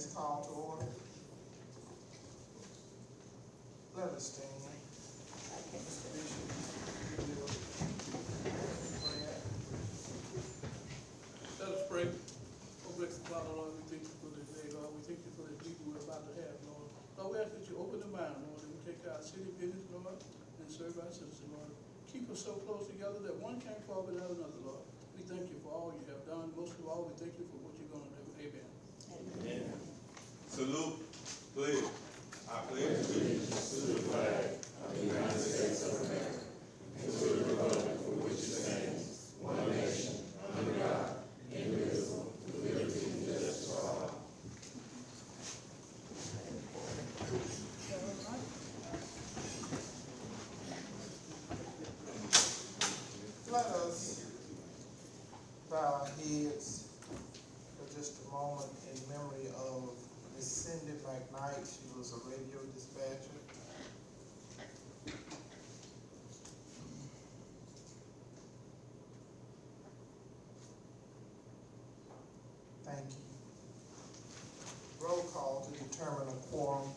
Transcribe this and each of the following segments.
is called to order. Let us stand. Mr. Bishop, you will pray. Let us pray. Oh, blessed Father, Lord, we thank you for this day, Lord. We thank you for the people we're about to have, Lord. Lord, we ask that you open the mind, Lord, and we take our city business, Lord, and serve our citizens, Lord. Keep us so close together that one can't fall without another, Lord. We thank you for all you have done. Most of all, we thank you for what you're going to do. Amen. Amen. Salute, please. I pledge allegiance to the flag of the United States of America and to the republic for which it stands, one nation, under God, indivisible, with liberty and justice for all. Let us bow our heads for just a moment in memory of Miss Cindy McKnight. She was a radio dispatcher. Thank you. Roll call to determine a quorum.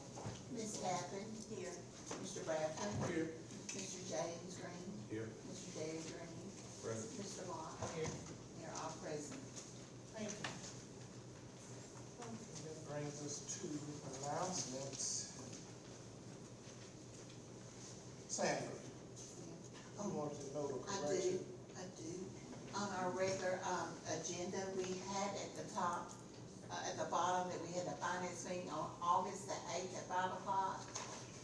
Ms. Tappan? Here. Mr. Bradford? Here. Mr. James Green? Here. Mr. David Green? Present. Mr. Locke? Here. They're all present. Thank you. That brings us to announcements. Sandra, I wanted to know the correction. I do. On our regular, agenda, we had at the top, at the bottom, that we had a finance meeting on August the 8th at 5 o'clock.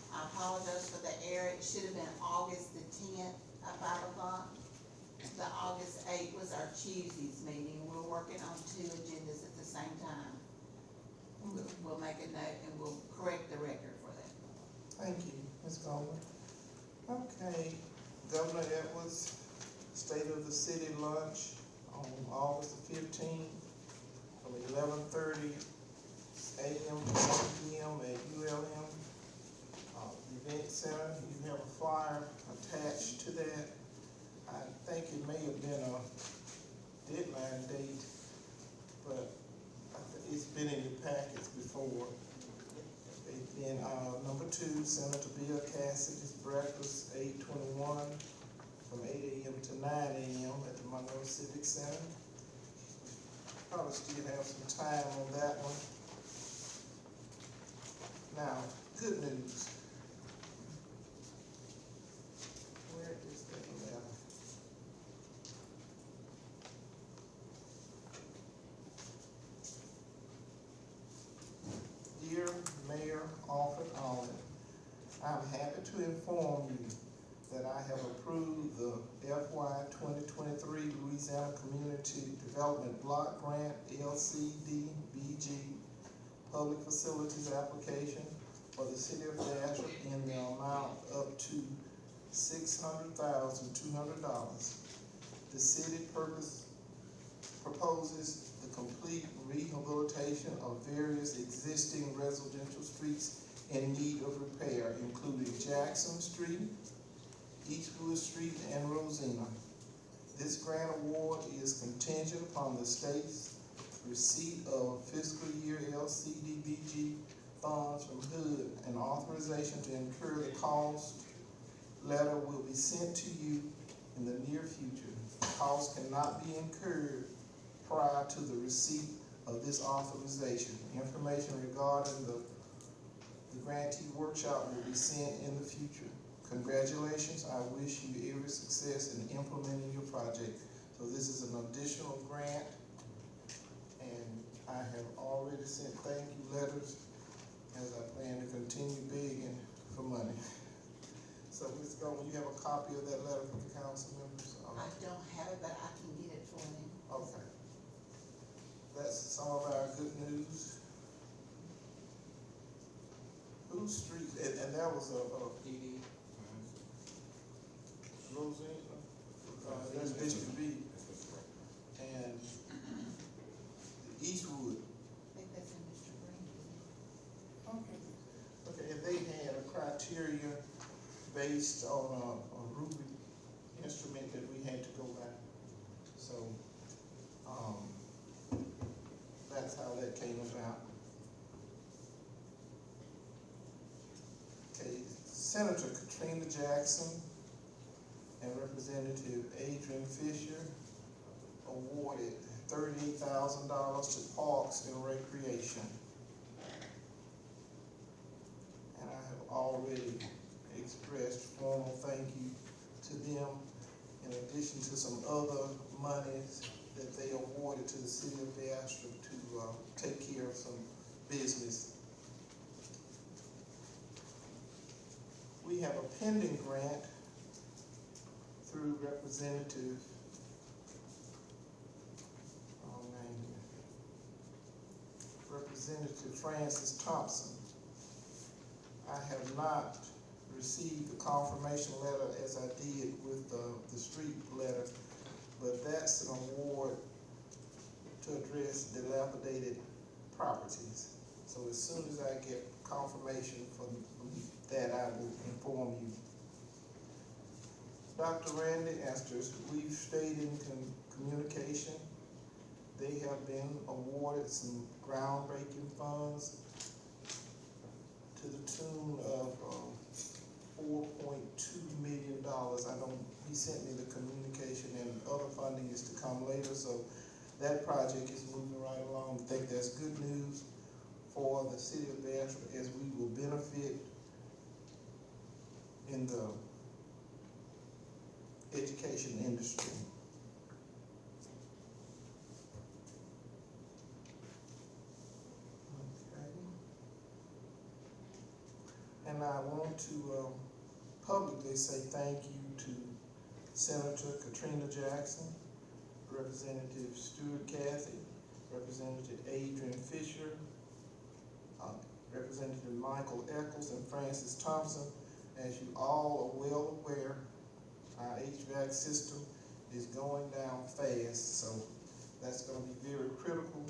I apologize for the error. It should have been August the 10th at 5 o'clock. The August 8th was our Tuesday's meeting. We're working on two agendas at the same time. We'll make a note and we'll correct the record for that. Thank you, Ms. Goldman. Okay, Governor Edwards, State of the City lunch on August the 15th from 11:30 a.m. to 1 p.m. at ULM. Event Center, you have a flyer attached to that. I think it may have been a deadline date, but it's been in your packets before. Then number 2, Senator Bill Cassidy's breakfast, 8/21, from 8 a.m. to 9 a.m. at the Monroe Civic Center. Probably still have some time on that one. Now, good news. Where is that letter? Dear Mayor Alfred Allen, I'm happy to inform you that I have approved the FY 2023 Louisiana Community Development Block Grant LCDBG Public Facilities application for the City of Bastrop in the amount up to $600,200. The city proposes the complete rehabilitation of various existing residential streets in need of repair, including Jackson Street, Eastwood Street, and Rosina. This grant award is contingent upon the state's receipt of fiscal year LCDBG funds from HUD and authorization to incur the cost. Letter will be sent to you in the near future. Costs cannot be incurred prior to the receipt of this authorization. Information regarding the grantee workshop will be sent in the future. Congratulations. I wish you every success in implementing your project. So this is an additional grant, and I have already sent thank you letters as I plan to continue begging for money. So Ms. Goldman, you have a copy of that letter from the council members? I don't have it, but I can get it for you. Okay. That's some of our good news. Whose street, and that was a PD. Rosina, that's District B. And Eastwood. I think that's in Mr. Green. Okay. Okay, and they had a criteria based on a rubric instrument that we had to go by. So, that's how that came about. Senator Katrina Jackson and Representative Adrian Fisher awarded $38,000 to Parks and Recreation. And I have already expressed formal thank you to them, in addition to some other monies that they awarded to the city of Bastrop to take care of some business. We have a pending grant through Representative, Representative Francis Thompson. I have not received the confirmation letter as I did with the street letter, but that's an award to address dilapidated properties. So as soon as I get confirmation from that, I will inform you. Dr. Randy Esters, we've stayed in communication. They have been awarded some groundbreaking funds to the tune of $4.2 million. He sent me the communication, and other funding is to come later, so that project is moving right along. I think that's good news for the city of Bastrop, as we will benefit in the education industry. Okay. And I want to publicly say thank you to Senator Katrina Jackson, Representative Stewart Cathy, Representative Adrian Fisher, Representative Michael Eccles, and Francis Thompson. As you all are well aware, our HVAC system is going down fast, so that's going to be very critical,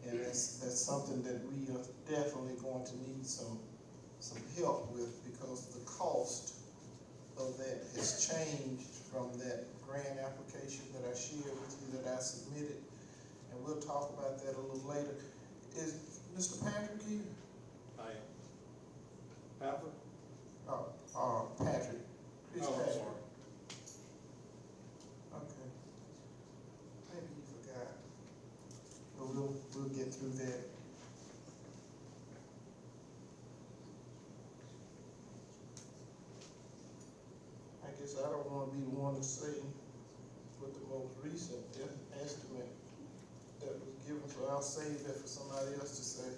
and that's something that we are definitely going to need some help with, because the cost of that has changed from that grant application that I shared with you, that I submitted, and we'll talk about that a little later. Is Mr. Patrick here? I am. Pepper? Patrick. Chris Oh, I'm Patrick. sorry. Okay. Maybe you forgot. But we'll get through that. I guess I don't want to be the one to say what the most recent estimate that was given, so I'll save that for somebody else to say.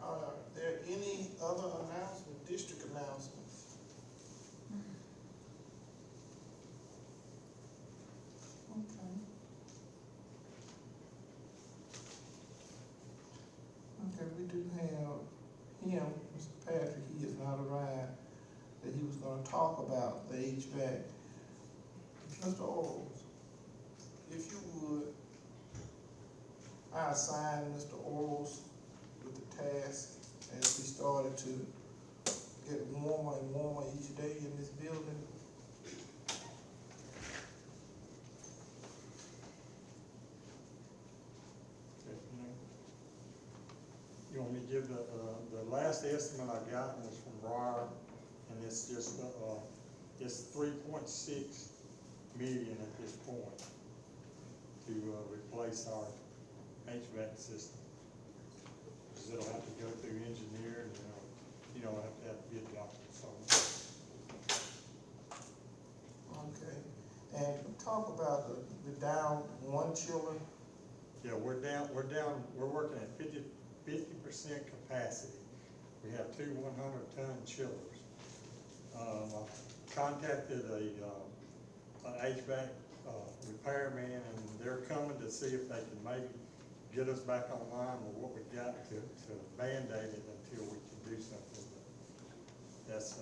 Are there any other announcements, district announcements? Okay. Okay, we do have him, Mr. Patrick. He has not arrived, that he was going to talk about the HVAC. Mr. Orles, if you would, I assign Mr. Orles with the task, as we started to get warmer and warmer each day in this building. You want me to give the last estimate I got was from Briar, and it's just, it's 3.6 million at this point to replace our HVAC system. Because it'll have to go through engineer, and you know, have to bid documents, so. Okay, and talk about the down one chiller. Yeah, we're working at 50% capacity. We have two 100-ton chillers. I contacted an HVAC repairman, and they're coming to see if they can maybe get us back online with what we got to band-aid it until we can do something. But that's,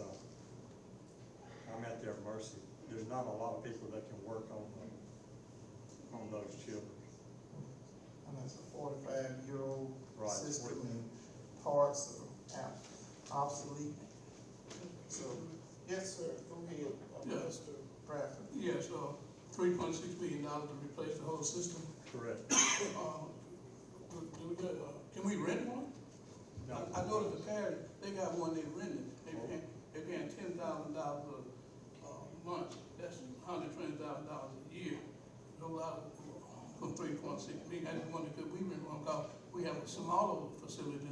I'm at their mercy. There's not a lot of people that can work on those chillers. And it's a 45-year-old Right. system, and parts are obsolete. So, yes, sir, go ahead, Yeah. Mr. Bradford. Yes, $3.6 million to replace the whole system. Correct. Can we rent one? No. I go to the parish, they got one they rented, they paying $10,000 a month, that's $120,000 a year. No lot of, from 3.6 million, I just wondered, could we rent one, cause we have a smaller facility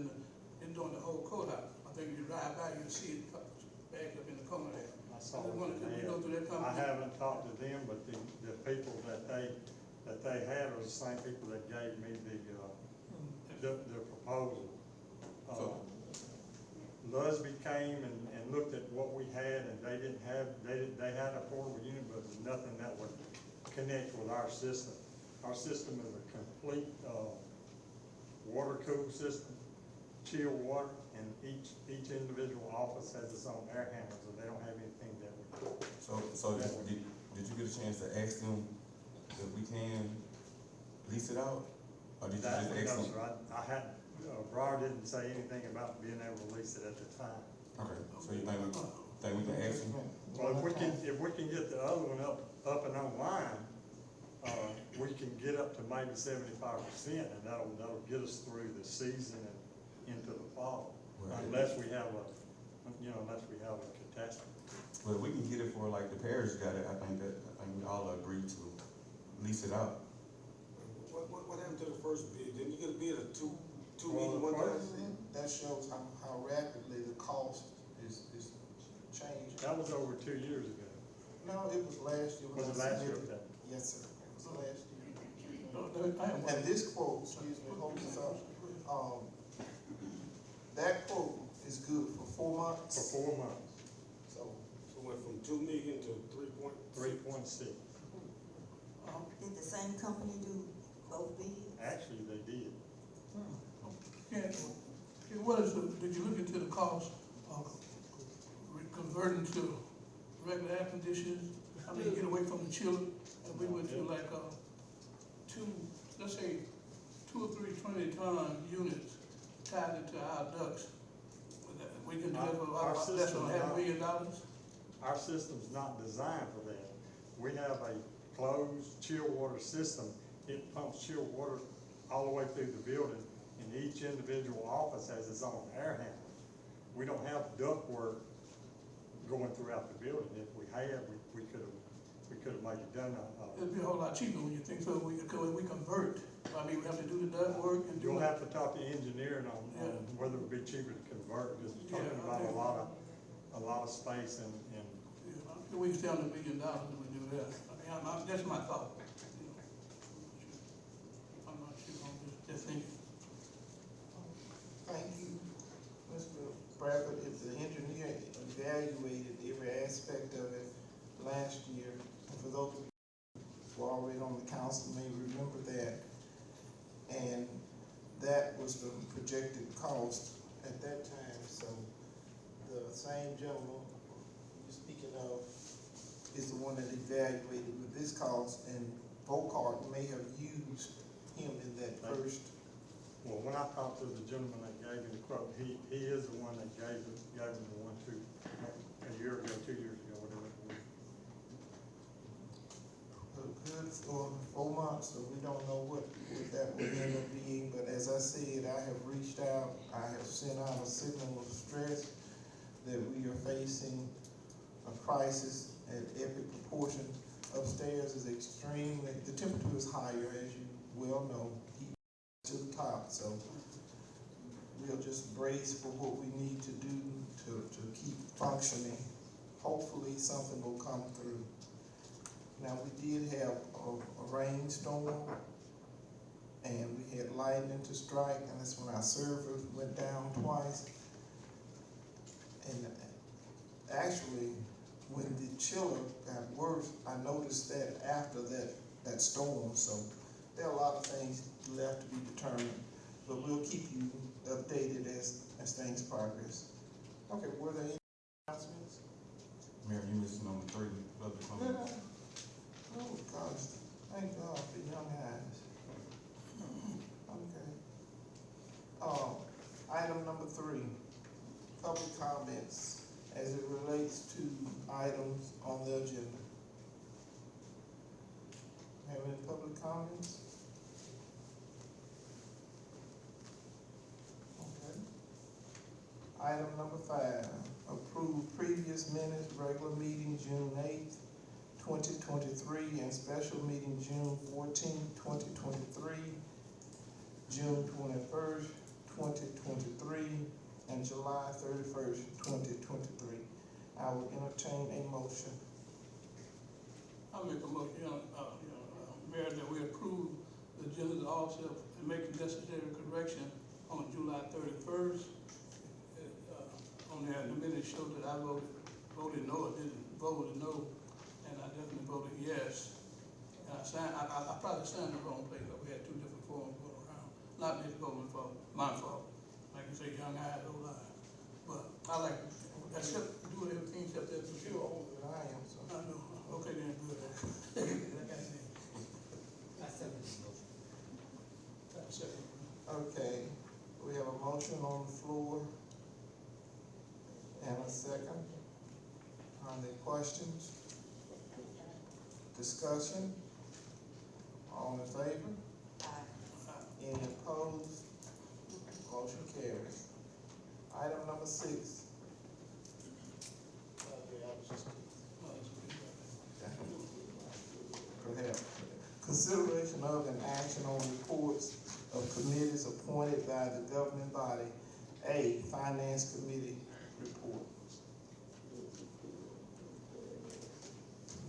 during the whole courthouse. I think if you drive by, you'll see it back up in the corner there. I saw I just wondered, could we go through that I company? haven't talked to them, but the people that they had are the same people that gave me the proposal. Lusby came and looked at what we had, and they had a portable unit, but nothing that would connect with our system. Our system is a complete, water cooled system, chill water, and each individual office has its own air handler, so they don't have anything that would. So did you get a chance to ask them if we can lease it out? Or did you just ask them? I hadn't, Briar didn't say anything about being able to lease it at the time. Okay, so you think we can ask them? Well, if we can get the other one up and online, we can get up to maybe 75%, and that'll get us through the season and into the fall. Right. Unless we have a catastrophe. Well, we can get it for like the parish got it, I think we all agree to lease it out. What happened to the first bid? Didn't you get a bid of two Well, million one time? That shows how rapidly the cost is changing. That was over 2 years ago. No, it was last year. Was it last year? Okay. Yes, sir, it was last year. I have one. And this quote, excuse me, hold this up, that quote is good for 4 months. For 4 months, So, So it went from 2 million to 3.6. 3.6. Did the same company do both bids? Actually, they did. Did you look into the cost of converting to regular air conditioners? I mean, get away from the chiller, and we went to like, let's say, 2 or 3 20-ton units tied into our ducts. We can do that for Our about less than system, $500 million. Our system's not designed for that. We have a closed chill water system. It pumps chill water all the way through the building, and each individual office has its own air handler. We don't have ductwork going throughout the building. If we had, we could have made it done. It'd be a whole lot cheaper when you think so. We convert. I mean, we have to do the duct work and do. You'll have to talk to engineering on Yeah. whether it would be cheaper to convert, because you're talking Yeah, I about think- a lot of space and Yeah, we can stay on $1 million when we do that. I mean, that's my thought. You know. I'm not sure, I'm just thinking. thank you, Mr. Bradford. If the engineer evaluated every aspect of it last year, and for those of you who are already on the council may remember that, and that was the projected cost at that time. So the same gentleman you're speaking of is the one that evaluated with this cost, and Vocart may have used him in that first. well, when I talked to the gentleman that gave me the quote, he is the one that gave me the one a year ago, 2 years ago, whatever it was. Good for 4 months, so we don't know what that would end up being, but as I said, I have reached out, I have sent out a signal of stress that we are facing a crisis at epic proportion. Upstairs is extremely, the temperature is higher, as you well know, heat to the top, so we'll just brace for what we need to do to keep functioning. Hopefully something will come through. Now, we did have a rainstorm, and we had lightning to strike, and that's when our servers went down twice. And actually, when the chiller got worse, I noticed that after that storm, so there are a lot of things left to be determined, but we'll keep you updated as things progress. Okay, were there any announcements? Mayor, you missed number 3, public comment. Oh, gosh, thank God for young eyes. Okay. Item number 3, public comments as it relates to items on the agenda. Have any public comments? Okay. Item number 5, approve previous minutes, regular meeting June 8th, 2023, and special meeting June 14th, 2023, June 21st, 2023, and July 31st, 2023. I will entertain a motion. I'll make a motion, Mayor, that we approve the agendas also and make the necessary correction on July 31st. On there, the minutes show that I voted no, I didn't vote no, and I definitely voted yes. And I probably signed the wrong place, but we had two different forms going around. Not Ms. Bowman's fault, my fault. Like you say, young eyes, old eyes. But I like, do everything except that for You're sure. older than I am, so. I know, okay then, good. I second the motion. I second. Okay, we have a motion on the floor and a second. Are there questions? Discussion? All in favor? Any opposed? Motion carries. Item number 6. Perhaps. Consideration of and action on reports of committees appointed by the governing body. A, Finance Committee report.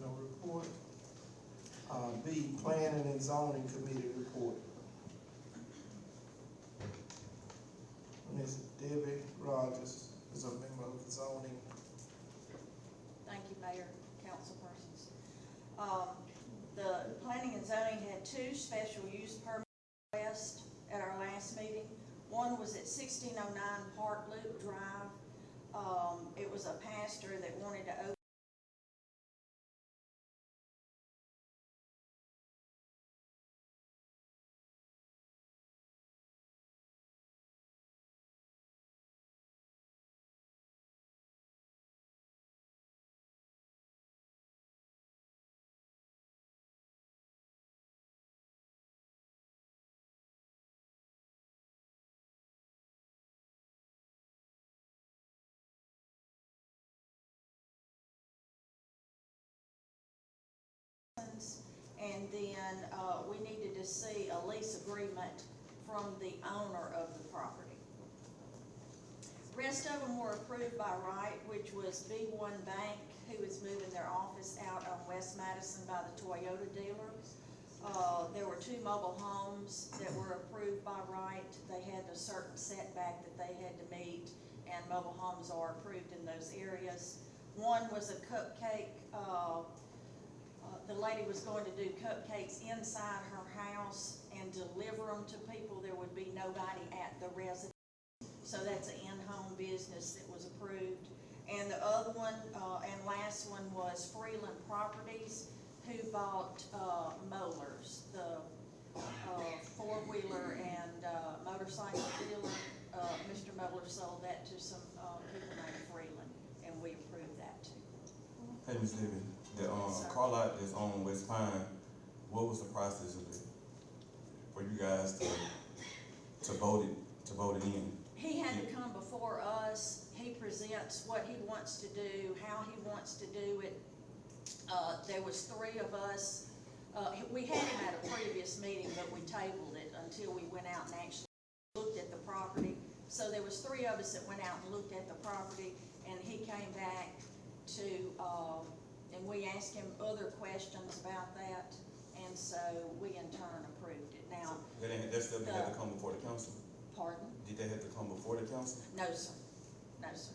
No report. B, Planning and Zoning Committee report. Ms. Debbie Rogers is a member of the zoning. Thank you, Mayor, councilpersons. The planning and zoning had 2 special use permit requests at our last meeting. One was at 1609 Park Loop Drive. It was a pastor that wanted to open and then we needed to see a lease agreement from the owner of the property. Rest of them were approved by right, which was B1 Bank, who is moving their office out on West Madison by the Toyota dealer. There were 2 mobile homes that were approved by right. They had a certain setback that they had to meet, and mobile homes are approved in those areas. One was a cupcake. The lady was going to do cupcakes inside her house and deliver them to people. There would be nobody at the residence. So that's an in-home business that was approved. And the other one, and last one, was Freeland Properties, who bought molars, the four-wheeler and motorcycle dealer. Mr. Moeller sold that to some people named Freeland, and we approved that too. Hey, Ms. David, the car lot that's on West Pine, what was the process of it for you guys to vote it in? He had to come before us. He presents what he wants to do, how he wants to do it. There was 3 of us. We had him at a previous meeting, but we tabled it until we went out and actually looked at the property. So there was 3 of us that went out and looked at the property, and he came back to, and we asked him other questions about that, and so we in turn approved it. Now, That stuff had to come before the council? pardon? Did they have to come before the council? No, sir. No, sir.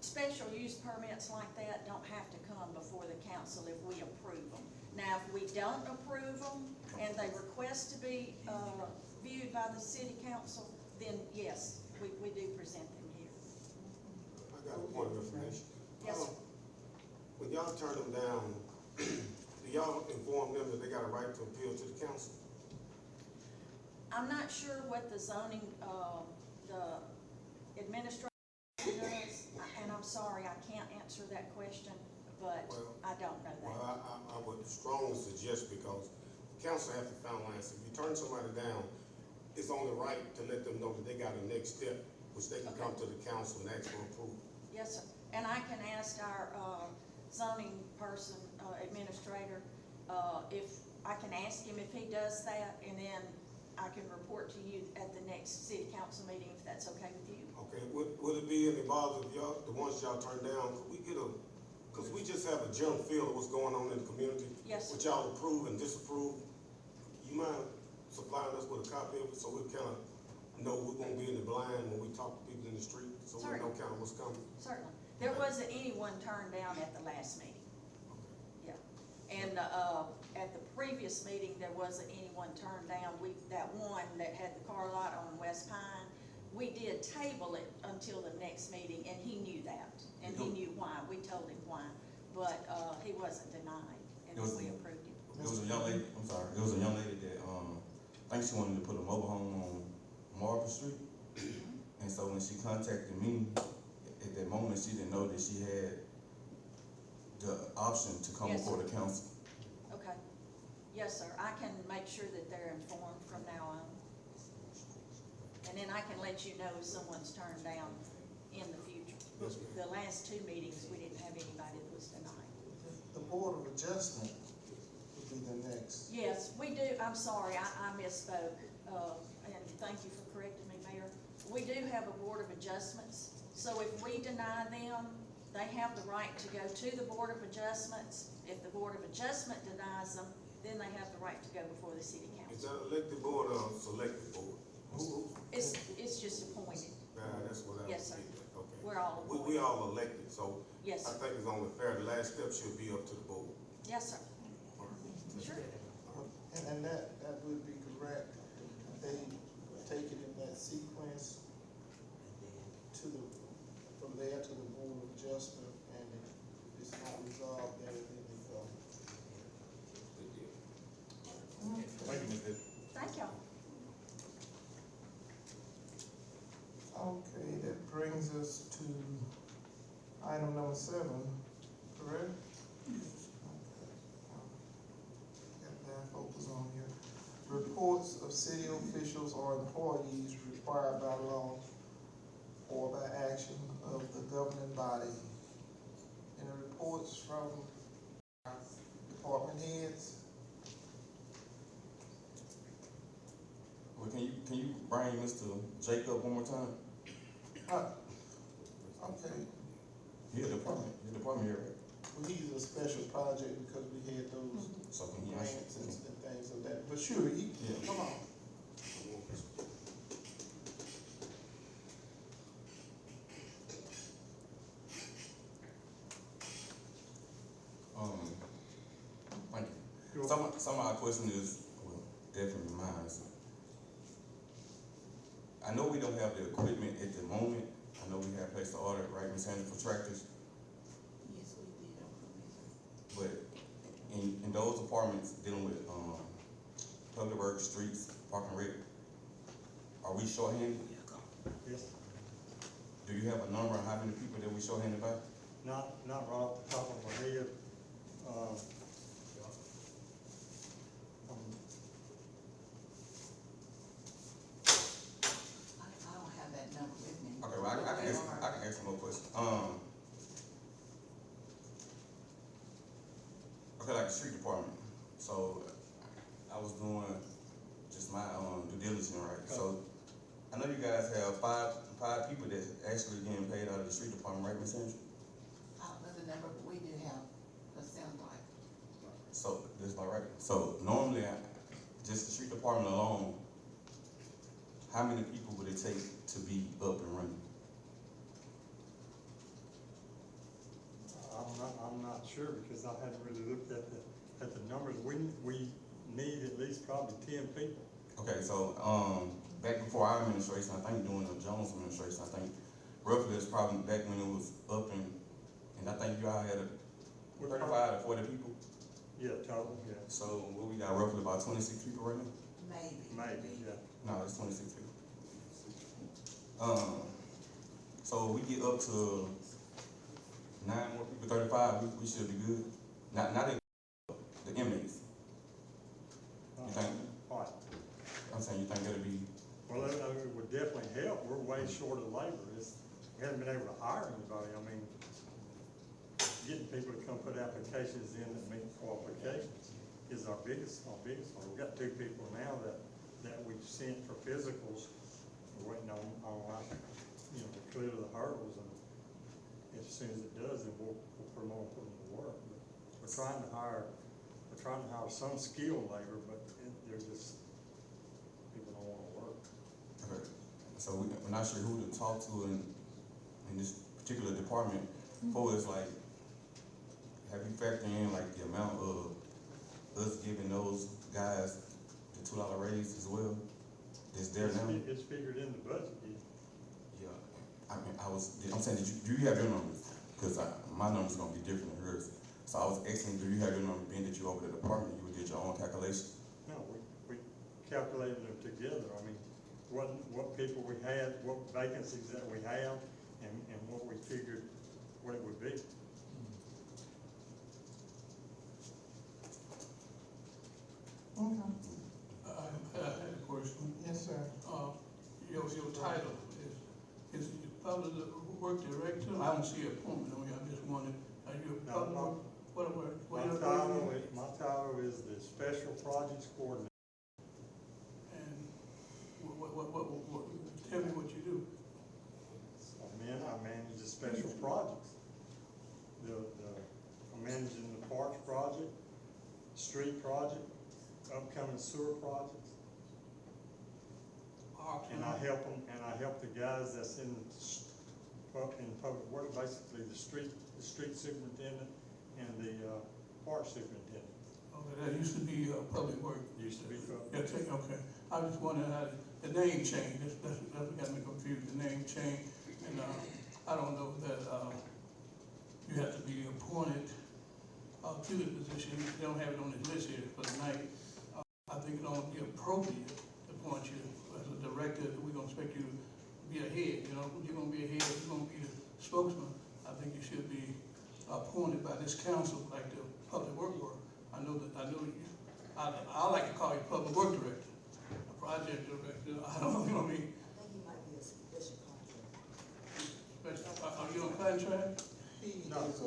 Special use permits like that don't have to come before the council if we approve them. Now, if we don't approve them and they request to be viewed by the city council, then yes, we do present them here. I got a point of information. Yes, sir. When y'all turn them down, do y'all inform them that they got a right to appeal to the council? I'm not sure what the zoning, the administration does, and I'm sorry, I can't answer that question, but Well, I don't know that. Well, I would strongly suggest, because the council has to finalize, if you turn somebody down, it's only right to let them know that they got a next step which they can come to the council and ask for approval. Yes, sir. And I can ask our zoning person, administrator, if I can ask him if he does that, and then I can report to you at the next city council meeting if that's okay with you. Okay, would it be any bother if y'all, the ones y'all turn down, could we get cause we just have a general feel of what's going on in the community? Yes, sir. What y'all approve and disapprove. You mind supplying us with a copy of it so we kinda know we're gonna be in the blind when we talk to people in the street, so we know kinda what's coming? Certainly. There wasn't anyone turned down at the last meeting. Yeah. And, at the previous meeting, there wasn't anyone turned down. That one that had the car lot on West Pine, we did table it until the next meeting, and he knew that. And he knew why. We told him why. But, he wasn't denied, and we approved him. It was a young lady, I'm sorry, it was a young lady that, I think she wanted to put a mobile home on Marble Street. And so when she contacted me, at that moment, she didn't know that she had the option to come Yes, before the council. Okay. Yes, sir. I can make sure that they're informed from now on. And then I can let you know if someone's turned down in the future. Yes, ma'am. The last two meetings, we didn't have anybody that was denied. The Board of Adjustment would be the next. Yes, we do. I'm sorry, I misspoke. And thank you for correcting me, Mayor. We do have a Board of Adjustments. So if we deny them, they have the right to go to the Board of Adjustments. If the Board of Adjustment denies them, then they have the right to go before the city Is council. that elected board or selected board? It's just appointed. That's what I was Yes, sir. thinking, okay. We're all We appointed. all elected, so Yes, I sir. think it's only fair, the last step should be up to the board. Yes, sir. Sure. And that would be correct. They take it in that sequence from there to the Board of Adjustment, and if it's not resolved there, then they go. Thank you, Ms. Davis. Thank y'all. Okay, that brings us to item number 7, correct? Got that focus on here. Reports of city officials or employees required by law or by action of the governing body. And the reports from department heads. Well, can you bring Mr. Jacob one more time? Okay, He's a department here, right? well, he's a special project because we had those So can he answer? grants and things of that, but sure, Yeah. come on. Thank you. Some of our question is, well, definitely mine. I know we don't have the equipment at the moment. I know we have placed the order, right, Ms. Sanders, for tractors, Yes, we did. but in those departments dealing with, public works, streets, park and rec, are we shorthanded? Yes, Do you have a number on how many people that we shorthanded by? not right off the top of my head. I don't have that number with me. Okay, well, I can ask some more questions. Okay, like the street department. So I was doing just my due diligence, right? So I know you guys have five people that actually getting paid out of the street department, right, Ms. Sandra? I don't know the number, but we do have, that sounds like. So that's about right. So normally, just the street department alone, how many people would it take to be up and running? I'm not sure because I hadn't really looked at the numbers. We need at least probably 10 people. Okay, so back before our administration, I think during the Jones administration, I think roughly it's probably back when it was up and I think you all had 35 to 40 people. Yeah, total, yeah. So what we got roughly about 26 people right now? Maybe, yeah. No, it's 26 people. So we get up to 9 more people, 35, we should be good. Not the inmates. You think? All right. I'm saying you think that'll be, Well, it would definitely help. We're way short of labor. We haven't been able to hire anybody. I mean, getting people to come put applications in that meet qualifications is our biggest one. We've got 2 people now that we've sent for physicals. We're waiting on to clear the hurdles, and as soon as it does, then we'll put them to work. But we're trying to hire some skilled labor, but they're just, people don't want to work. Okay. So we're not sure who to talk to in this particular department. For is like, have you factored in like the amount of us giving those guys the $2 raise as well? Is there now? It's figured in the budget. Yeah. I mean, I'm saying, do you have your numbers? Because my number's gonna be different than hers. So I was asking, do you have your number, being that you over the department, you did your own calculation? No, we calculated them together. I mean, what people we had, what vacancies that we have, and what we figured what it would be. Okay. I had a question. Yes, sir. Your title is you public work director? I don't see appointment on here, I just wanted, are you a public, My title is the Special Projects Coordinator. And tell me what you do. I manage the special projects. I'm managing the parks project, street project, upcoming sewer projects. And I help the guys that's in public work, basically the street superintendent and the park superintendent. Okay, that used to be public work. Used to be public. Yeah, okay. I was just wondering how the name changed. That's what got me confused. The name changed, and I don't know that you have to be appointed to the position. They don't have it on the list here for tonight. I think it ought to be appropriate to appoint you as a director. We're gonna expect you to be a head. You know, you're gonna be a head. You're gonna be the spokesman. I think you should be appointed by this council, like the public work board. I know you. I like to call you public work director, a project director. I don't know. You know what I mean? I think he might be a special contract. Are you on contract? He No. is a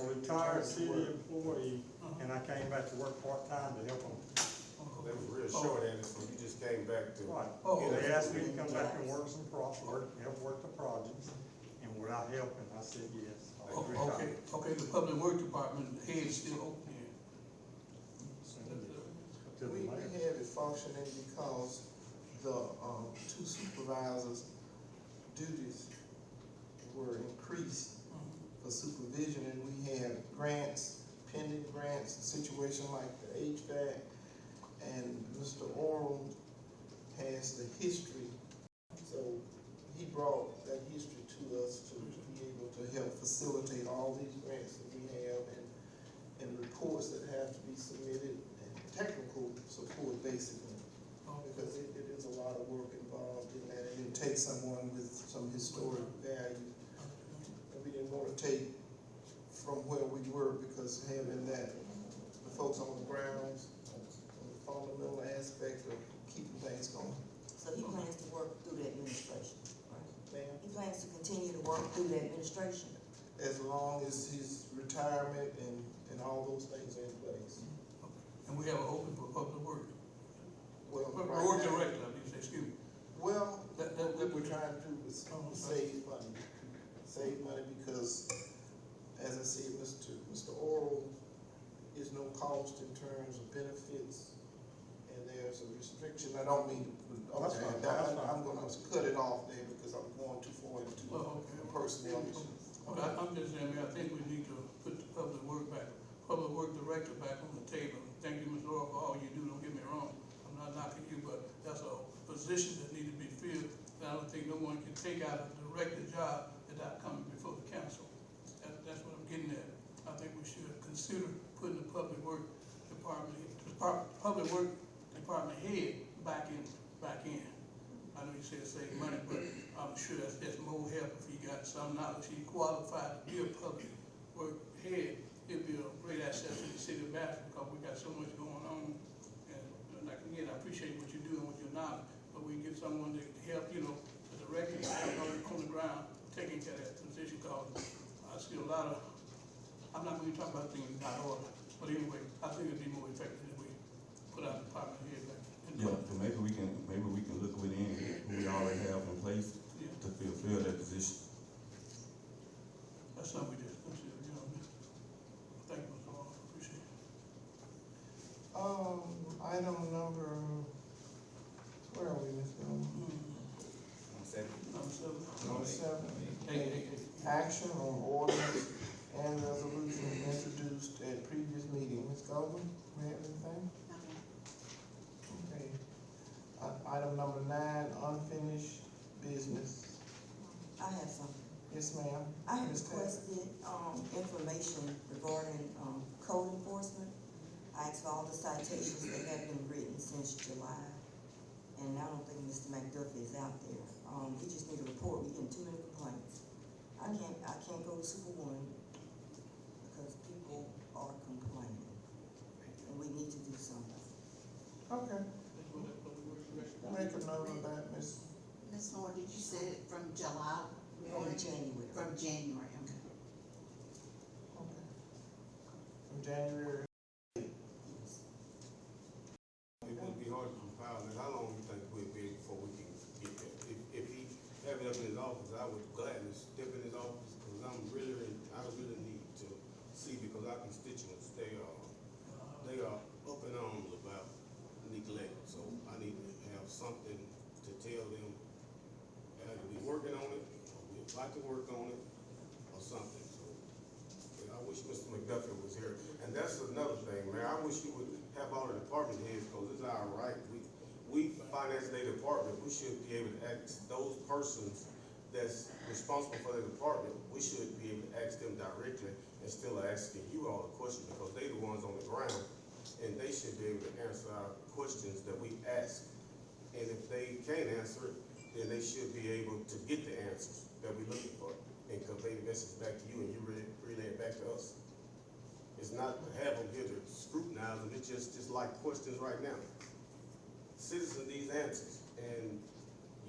Retired city employee, and I came back to work part-time to help them. They was real short at it, so you just came back to. Right. Oh, They asked me to come back and work help work the projects, and would I help? And I said yes. I was retired. Okay, the public work department head is still open here. To the We mayor. have it functioning because the 2 supervisors' duties were increased for supervision, and we had grants, pending grants, a situation like the HVAC, and Mr. Oral has the history. So he brought that history to us to be able to help facilitate all these grants that we have and reports that have to be submitted, and technical support basically. Because it is a lot of work involved in that, and it takes someone with some historic value. And we didn't want to take from where we were, because having that, the folks on the grounds, the fundamental aspect of keeping things going. So he plans to work through the administration, right? Ma'am, He plans to continue to work through the administration. as long as his retirement and all those things are in place. And we have an open for public work. Well, Public right work now- director, I mean, excuse me. Well, That- what we're trying to do is save money. Save money because, as I said, Mr. Oral is no cost in terms of benefits, and there's a restriction. I don't mean to, That's fine, that's fine. I'm gonna cut it off there because I'm going too far into Well, okay. personnel issues. Well, I'm just saying, I think we need to put the public work director back on the table. Thank you, Ms. Laura, for all you do, don't get me wrong. I'm not knocking you, but that's a position that needs to be filled. And I don't think no one can take out a director job without coming before the council. That's what I'm getting at. I think we should consider putting the public work department head back in. I know you said save money, but I'm sure that's more help if he got some knowledge. He's qualified to be a public work head. It'd be a great asset to the city of Bastrop because we got so much going on. And like again, I appreciate what you do and what you're not, but we get someone to help, the directly on the ground, taking care of that position, cause I see a lot of, I'm not gonna talk about things out of order, but anyway, I think it'd be more effective if we put our department head back. Yeah, but maybe we can look within who we already have in place Yeah. to fulfill that position. That's something we just consider, you know. Thank you, Mr. Law, appreciate it. Item number, where are we, Ms. Goldman? Number seven. Hey. Action on ordinance and resolution introduced at previous meeting. Ms. Goldman, you have anything? Okay. Item number 9, unfinished business. I have something. Yes, ma'am. I have Ms. Taylor. requested, information regarding, code enforcement. I asked for all the citations that have been written since July, and I don't think Mr. McDuffie is out there. We just need a report, we getting too many complaints. I can't go to Super One because people are complaining, and we need to do something. Okay. Make a note of that, Ms. Ms. Moore, did you say it from July? From January. From January, okay. Okay. From January. It would be hard to compile that. How long do you think we'll be before we can get that? If he have it up in his office, I would gladly step in his office, because I really need to see, because our constituents, they are up in arms about neglect. So I need to have something to tell them, either we working on it, or we'd like to work on it, or something. So I wish Mr. McDuffie was here. And that's another thing, man. I wish you would have all the department heads, because it's our right. We finance their department. We should be able to ask those persons that's responsible for the department. We should be able to ask them directly instead of asking you all the questions, because they the ones on the ground, and they should be able to answer our questions that we ask. And if they can't answer it, then they should be able to get the answers that we're looking for and convey the message back to you, and you relay it back to us. It's not to have them here to scrutinize them, it's just like questions right now. Citizens need answers, and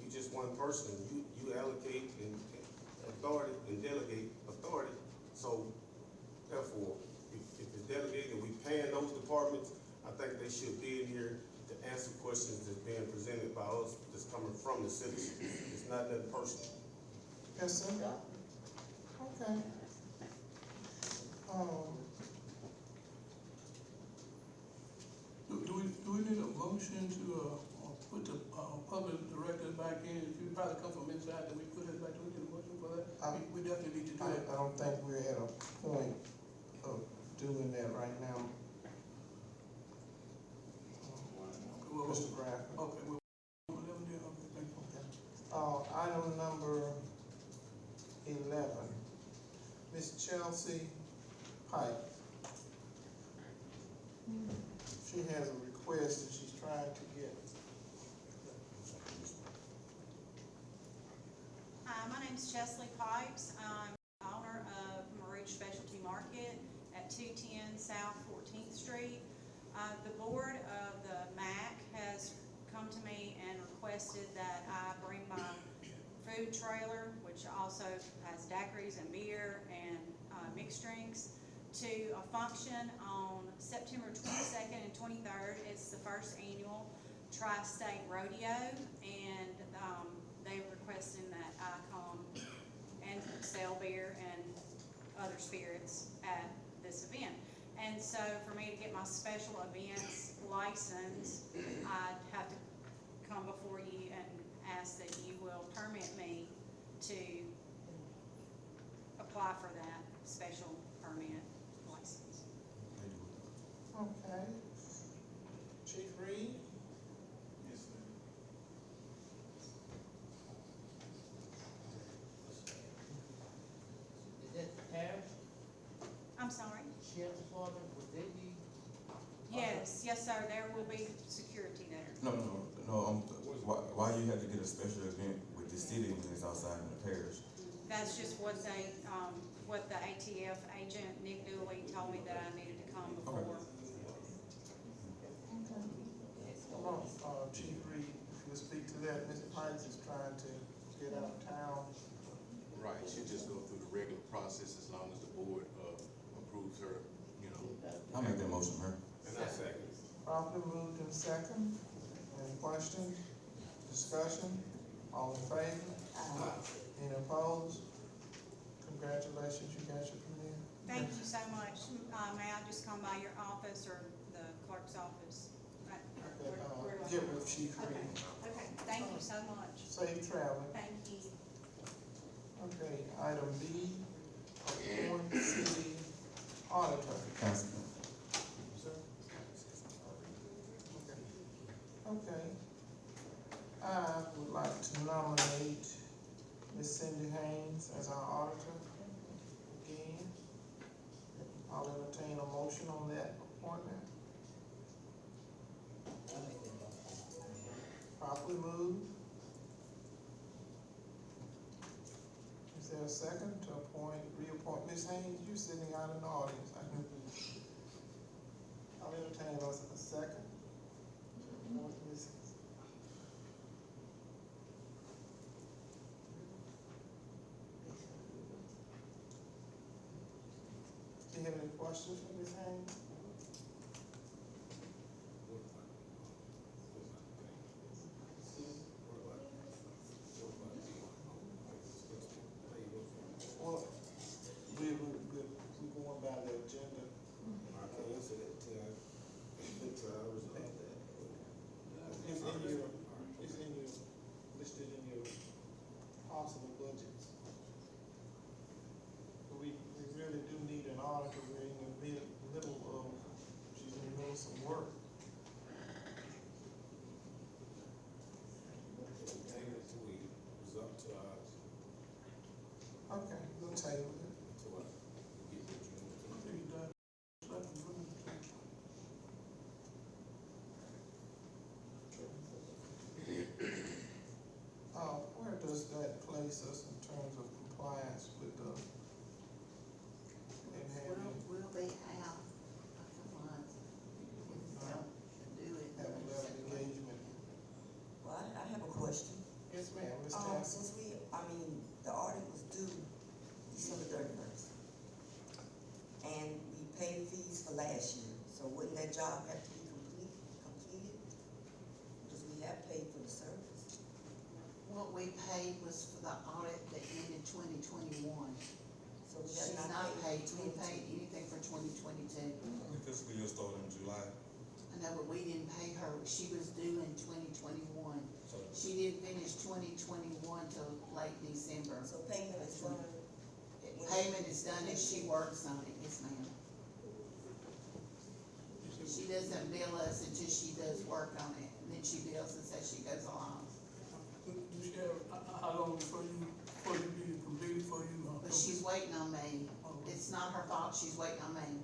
you just one person, you allocate and authority and delegate authority. So therefore, if it's delegated, we paying those departments, I think they should be in here to answer questions that's being presented by us, that's coming from the citizens. It's not nothing personal. Yes, sir. Okay. Do we need a motion to, put the, public director back in? If you probably come from inside, then we put it back, do we need a motion for that? We definitely need to do that. I don't think we're at a point of doing that right now. Mr. Bradford. Okay, well, whatever, yeah, okay, thank you. Item number 11, Ms. Chelsea Pike. She has a request that she's trying to get. Hi, my name's Chesley Pipes. I'm owner of Marie Specialty Market at 210 South 14th Street. The board of the MAC has come to me and requested that I bring my food trailer, which also has daiquiris and beer and mixed drinks, to a function on September 22nd and 23rd. It's the first annual Tri-State Rodeo, and they requesting that I come and sell beer and other spirits at this event. And so for me to get my special events license, I'd have to come before you and ask that you will permit me to apply for that special permit license. Okay. Chief Reed? Yes, sir. Is that the tariff, I'm sorry? sheriff's department, would they be? Yes, sir, there will be security there. No, why you had to get a special event with the city when it's outside in the parish? That's just what they, what the ATF agent, Nick Dooley, told me that I needed to come before. Come on, Chief Reed, if you'll speak to that. Ms. Pikes is trying to get out motion, Mayor. And I second. Properly moved in second. Any questions? Discussion? All in favor? Any opposed? Congratulations, you got your permit. Thank you so much. May I just come by your office or the clerk's office? Right. Okay, get with Chief Okay, Reed. okay, thank you so much. Safe traveling. Thank you. Okay, item B, appoint city auditor. Councilman. Sir? Okay. I would like to nominate Ms. Cindy Haynes as our auditor again. I'll entertain a motion on that appointment. Properly moved. Is there a second to reappoint Ms. Haynes? You're sitting out in the audience. I'll entertain a second. Do you have any questions for Ms. Haynes? Well, we're going by the agenda. I can't answer that till I resolve that. It's in your, listed in your possible budgets. But we really do need an auditor. We're in the middle of, she's in the middle of some work. Take it till we result to our, Okay, we'll table it. to our, get what you want. I think you done. Where does that place us in terms of compliance with the, and having, Will they have a month? Don't do it. having level engagement? Well, I have a question. Yes, ma'am, Ms. Johnson. Since the audit was due December 31st, and we paid fees for last year, so wouldn't that job have to be completed? Because we have paid for the service. What we paid was for the audit that ended 2021. So we She's have not paid, we 22. paid anything for 2022. The fiscal year started in July, I know, but we didn't pay her, she was due in 2021. so She didn't finish 2021 till late December. So payment is done. Payment is done and she works on it, yes ma'am. She doesn't bill us until she does work on it, and then she bills us as she goes along. Do she have, how long before you be completed for you? But she's waiting on me. It's not her fault, she's waiting on me.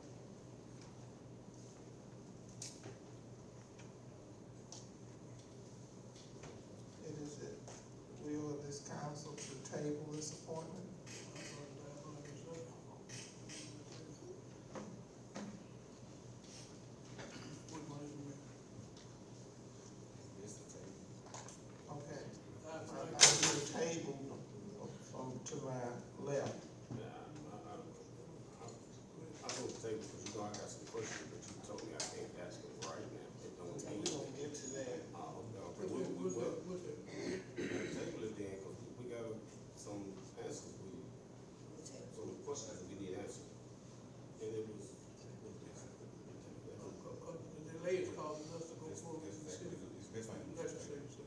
It is the will of this council to table this appointment. it's the table. Okay. I need a table from to my left. Yeah, I don't think, because you know, I got some questions, but you told me I can't ask them right now. It don't We mean. gonna get to that. Okay, we table it then, because we got some answers, some questions that we need answered. And it was. The delay is causing us to go forward with the city. It's best thing. Legislature.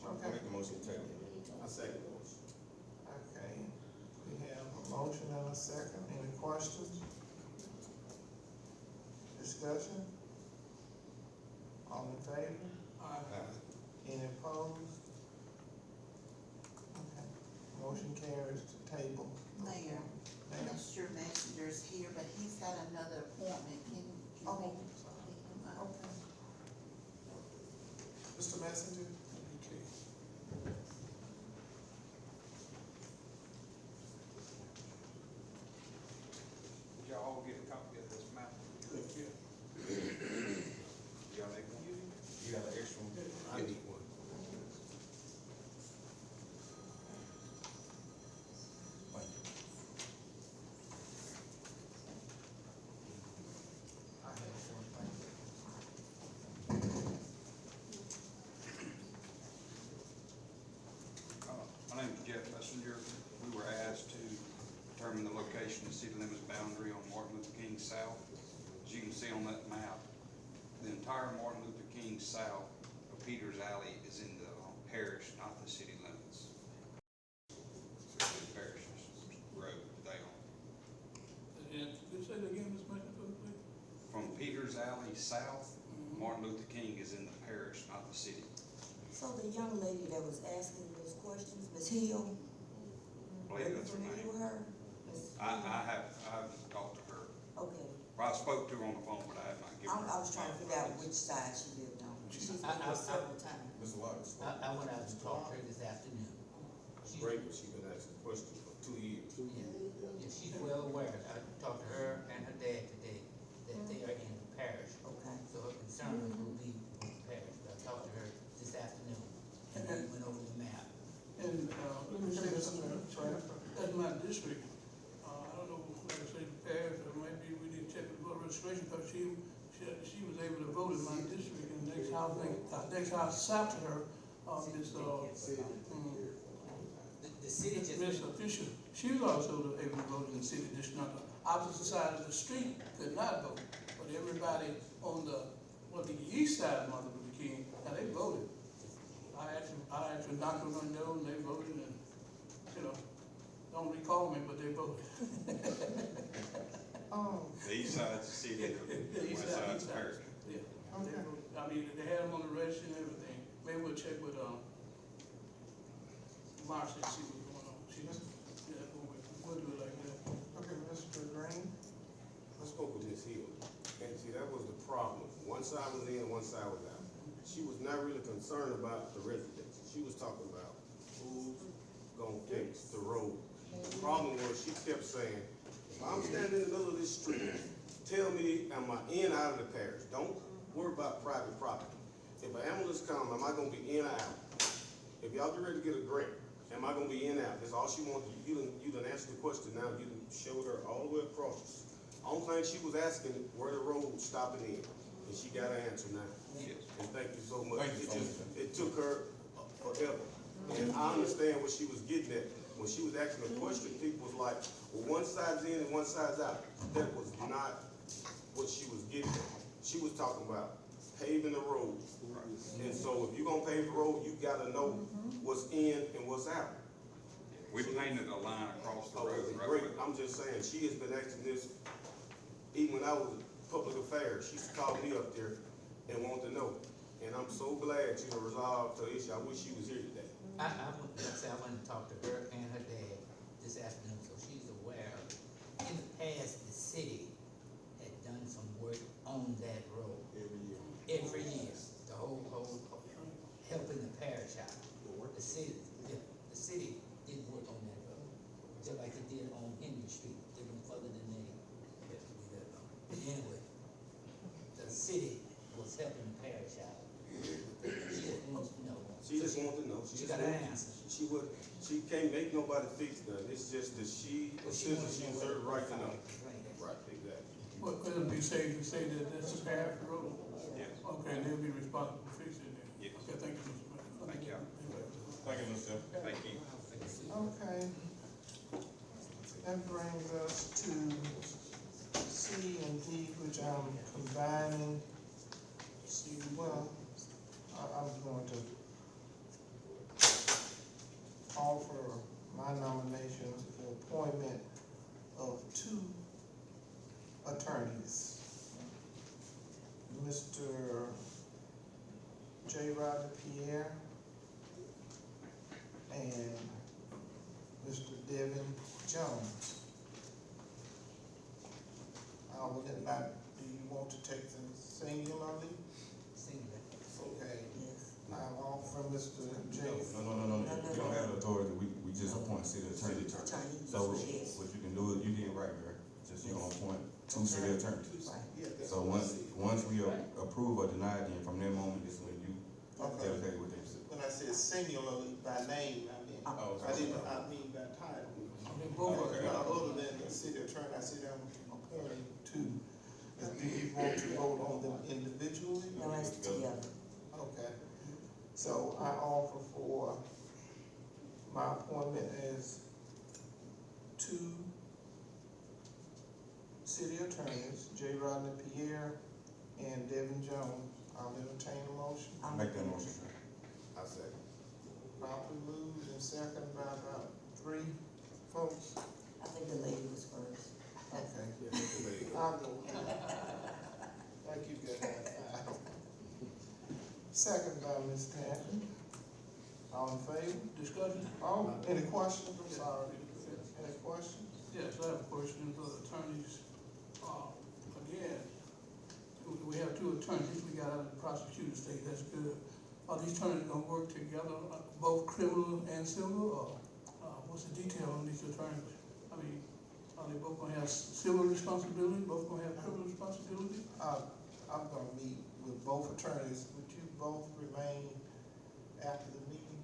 I Okay. make the motion to table. I second the motion. Okay. We have a motion and a second. Any questions? Discussion? All in favor? Any opposed? Okay. Motion carries to table. Mayor, Ma'am? Mr. Messenger's here, but he's got another appointment. Can Oh, we? Okay. Mr. Messenger? Did y'all all get a copy of this map? Y'all make one? You got an extra one? I need one. Thank you. I have one. messenger. We were asked to determine the location of city limits boundary on Martin Luther King South. As you can see on that map, the entire Martin Luther King South of Peters Alley is in the parish, not the city limits. So the parish's road they own. And could you say that again, Ms. McIntyre, please? From Peters Alley south, Martin Luther King is in the parish, not the city. So the young lady that was asking those questions, Ms. Hill, I are believe you that's her familiar name. with her? Ms. I haven't talked to her. Okay, Well, I spoke to her on the phone, but I have not given her. I was trying to figure out which side she lived on. She's been there several times. Mr. Waters. I went out to talk to her this afternoon. Great, but she been asking questions for 2 years. Yeah, she's well aware. I talked to her and her dad today that they are in the parish. Okay. So her concern will be with the parish. But I talked to her this afternoon and we went over the map. And, let me say something, that's my district. I don't know, like I say, the parish, or maybe we need to check with voter registration, because she was able to vote in my district, and next house south to her, The city just. Miss Fisher, she was also able to vote in the city district, not the opposite side of the street could not vote, but everybody on the east side of Martin Luther King, now they voted. I actually knocked on their door and they voted, and, don't recall me, but they voted. The east side's the city, the west side's the parish. Yeah, they voted. I mean, they had them on the register and everything. Maybe we'll check with, Marcia and see what's going on. We'll do it like that. Okay, Mr. Green? I spoke with Ms. Hill, and see, that was the problem. One side was in, one side was out. She was not really concerned about the residents. She was talking about who's gonna fix the road. The problem was, she kept saying, if I'm standing in the middle of this street, tell me, am I in or out of the parish? Don't worry about private property. If an ambulance comes, am I gonna be in or out? If y'all get ready to get a grant, am I gonna be in or out? That's all she wanted. You done answered the question now. You done showed her all the way across. Only thing she was asking, where the road stopping in, and she got her answer now. Yes. And thank you so much. Thank you so much. It took her forever. And I understand what she was getting at. When she was asking the question, people was like, well, one side's in and one side's out. That was not what she was getting at. She was talking about paving the road. And so if you're gonna pave the road, you gotta know what's in and what's out. We painted a line across the road. Okay, right great. with- I'm just saying, she has been asking this, even when I was in public affairs, she used to call me up there and want to know. And I'm so glad you have resolved the issue. I wish she was here today. I went and talked to her and her dad this afternoon, so she's aware. In the past, the city had done some work on that road. Every year, the whole helping the parish out. The city did work on that road, just like it did on Henry Street, they went further than they had to do that road. Anyway, the city was helping the parish out. She just wants to know. She just wanted to know. She got an answer. She can't make nobody fix nothing. It's just that she, a citizen, she deserves the right to know. Right, exactly. What could it be safe to say that that's a parish road? Yes. Okay, they'll be responsible for fixing it. Yes. Okay, thank you, Mr. Mayor. Thank you. Thank you, Mr. Thank you. Okay. That brings us to C and D, which I'm combining. Well, I'm going to offer my nomination for appointment of 2 attorneys. Mr. J. Roger Pierre and Mr. Devin Jones. Do you want to take them singularly? Okay, I'm offering Mr. J. No. We don't have the authority. We just appoint city attorney. Attorneys, So yes. what you can do is, you did right there. Just you gonna appoint 2 city attorneys. Yeah, that's So what I once see. we approve or deny, then from that moment is when you Okay. dedicate what they said. When I said singularly by name, Oh, I mean by title. Both of Okay. them. Other than the city attorney, I said I'm appointing 2. Do you want to vote on them individually? No, that's together. Okay. So I offer for my appointment as two city attorneys, J. Rodney Pierre and Devin Jones. I'll entertain a motion. I'll Make that motion. I say. Properly moved and seconded by about 3 folks. I think the lady was first. Okay, Yeah, that's the way. I'll go with that. Thank you, guys. Second by Ms. Tanton. All in favor? Discussion? Oh, any questions? I'm sorry. Any questions? Yes, I have a question for the attorneys. Again, we have 2 attorneys we got out of the prosecutor state, that's good. Are these attorneys gonna work together, both criminal and civil, or, what's the detail on these attorneys? I mean, are they both gonna have civil responsibility, both gonna have criminal responsibility? I'm gonna meet with both attorneys. Would you both remain after the meeting?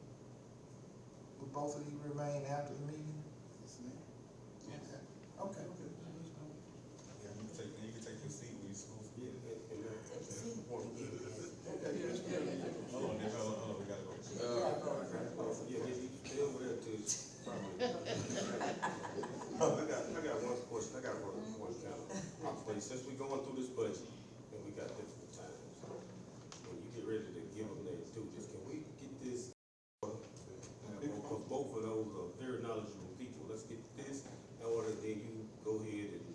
Would both of you remain after the meeting? Yes. Okay. Yeah, you can take your seat when you're supposed to. Hold on, we gotta go. Stay over there till it's probably. I got one question, I got one kind of observation. Since we're going through this budget, and we got difficult times, when you get ready to give them their due, just can we get this? Because both of those are very knowledgeable people. Let's get this in order, then you go ahead and,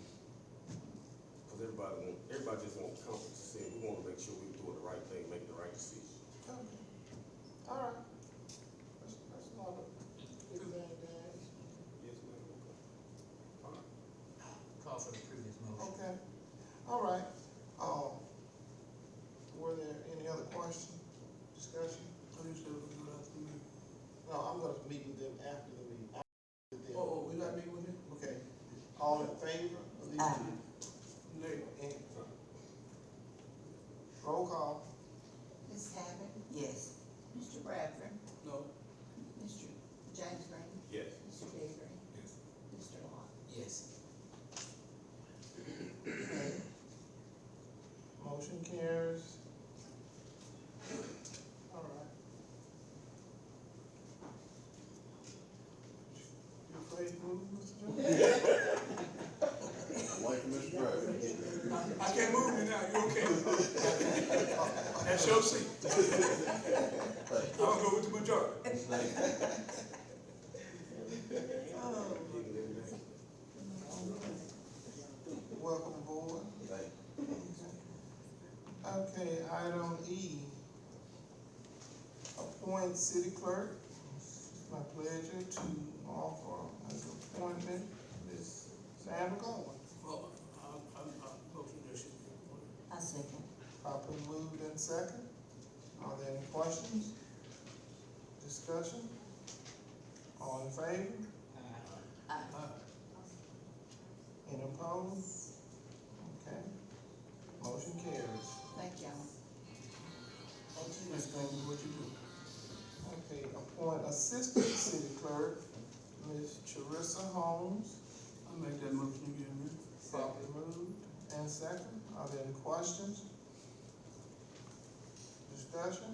because everybody just wants comfort to say, we want to make sure we're doing the right thing, making the right decision. Okay. All right. That's not a big bang, guys. Yes, ma'am. All right. Call for the previous motion. Okay. All right. Were there any other questions, discussion? I think so, we'll do that after the meeting. No, I'm gonna meet with them after the meeting. Oh, we not meeting with him? Okay. All in favor of these Aye. two? Nay. Any- Roll call. Ms. Abbott? Yes. Mr. Bradford? No. Mr. James Green? Yes. Mr. Gay Green? Yes. Mr. Locke? Yes. Okay. Motion carries. All right. You afraid to move, Mr. Jones? Like Mr. Bradford. I can't move you now, you okay? That's your seat. I'll go with the majority. Welcome aboard. Okay, item E. Appoint city clerk. It's my pleasure to offer an appointment, Ms. Sandra Goldman. Well, I'm motion that should be appointed. I second. Properly moved and second. Are there any questions? Discussion? All in favor? Aye. Any opposed? Okay. Motion carries. Thank y'all. Thank you, Thank Ms. you Green. for what you do. Okay, appoint assistant city clerk, Ms. Charissa Holmes. I'll make that motion again, man. Properly moved and second. Are there any questions? Discussion?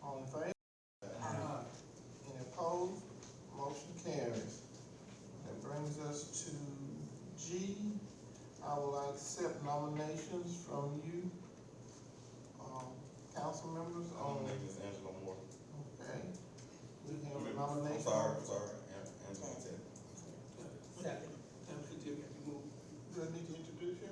All in favor? Aye. Any opposed? Motion carries. That brings us to G. I would like to accept nominations from you, council members on, Nominate Angela Moore. okay. We have a I'm nomination. sorry, Angela Ted. Second. That was good, you move. Do I need to introduce you?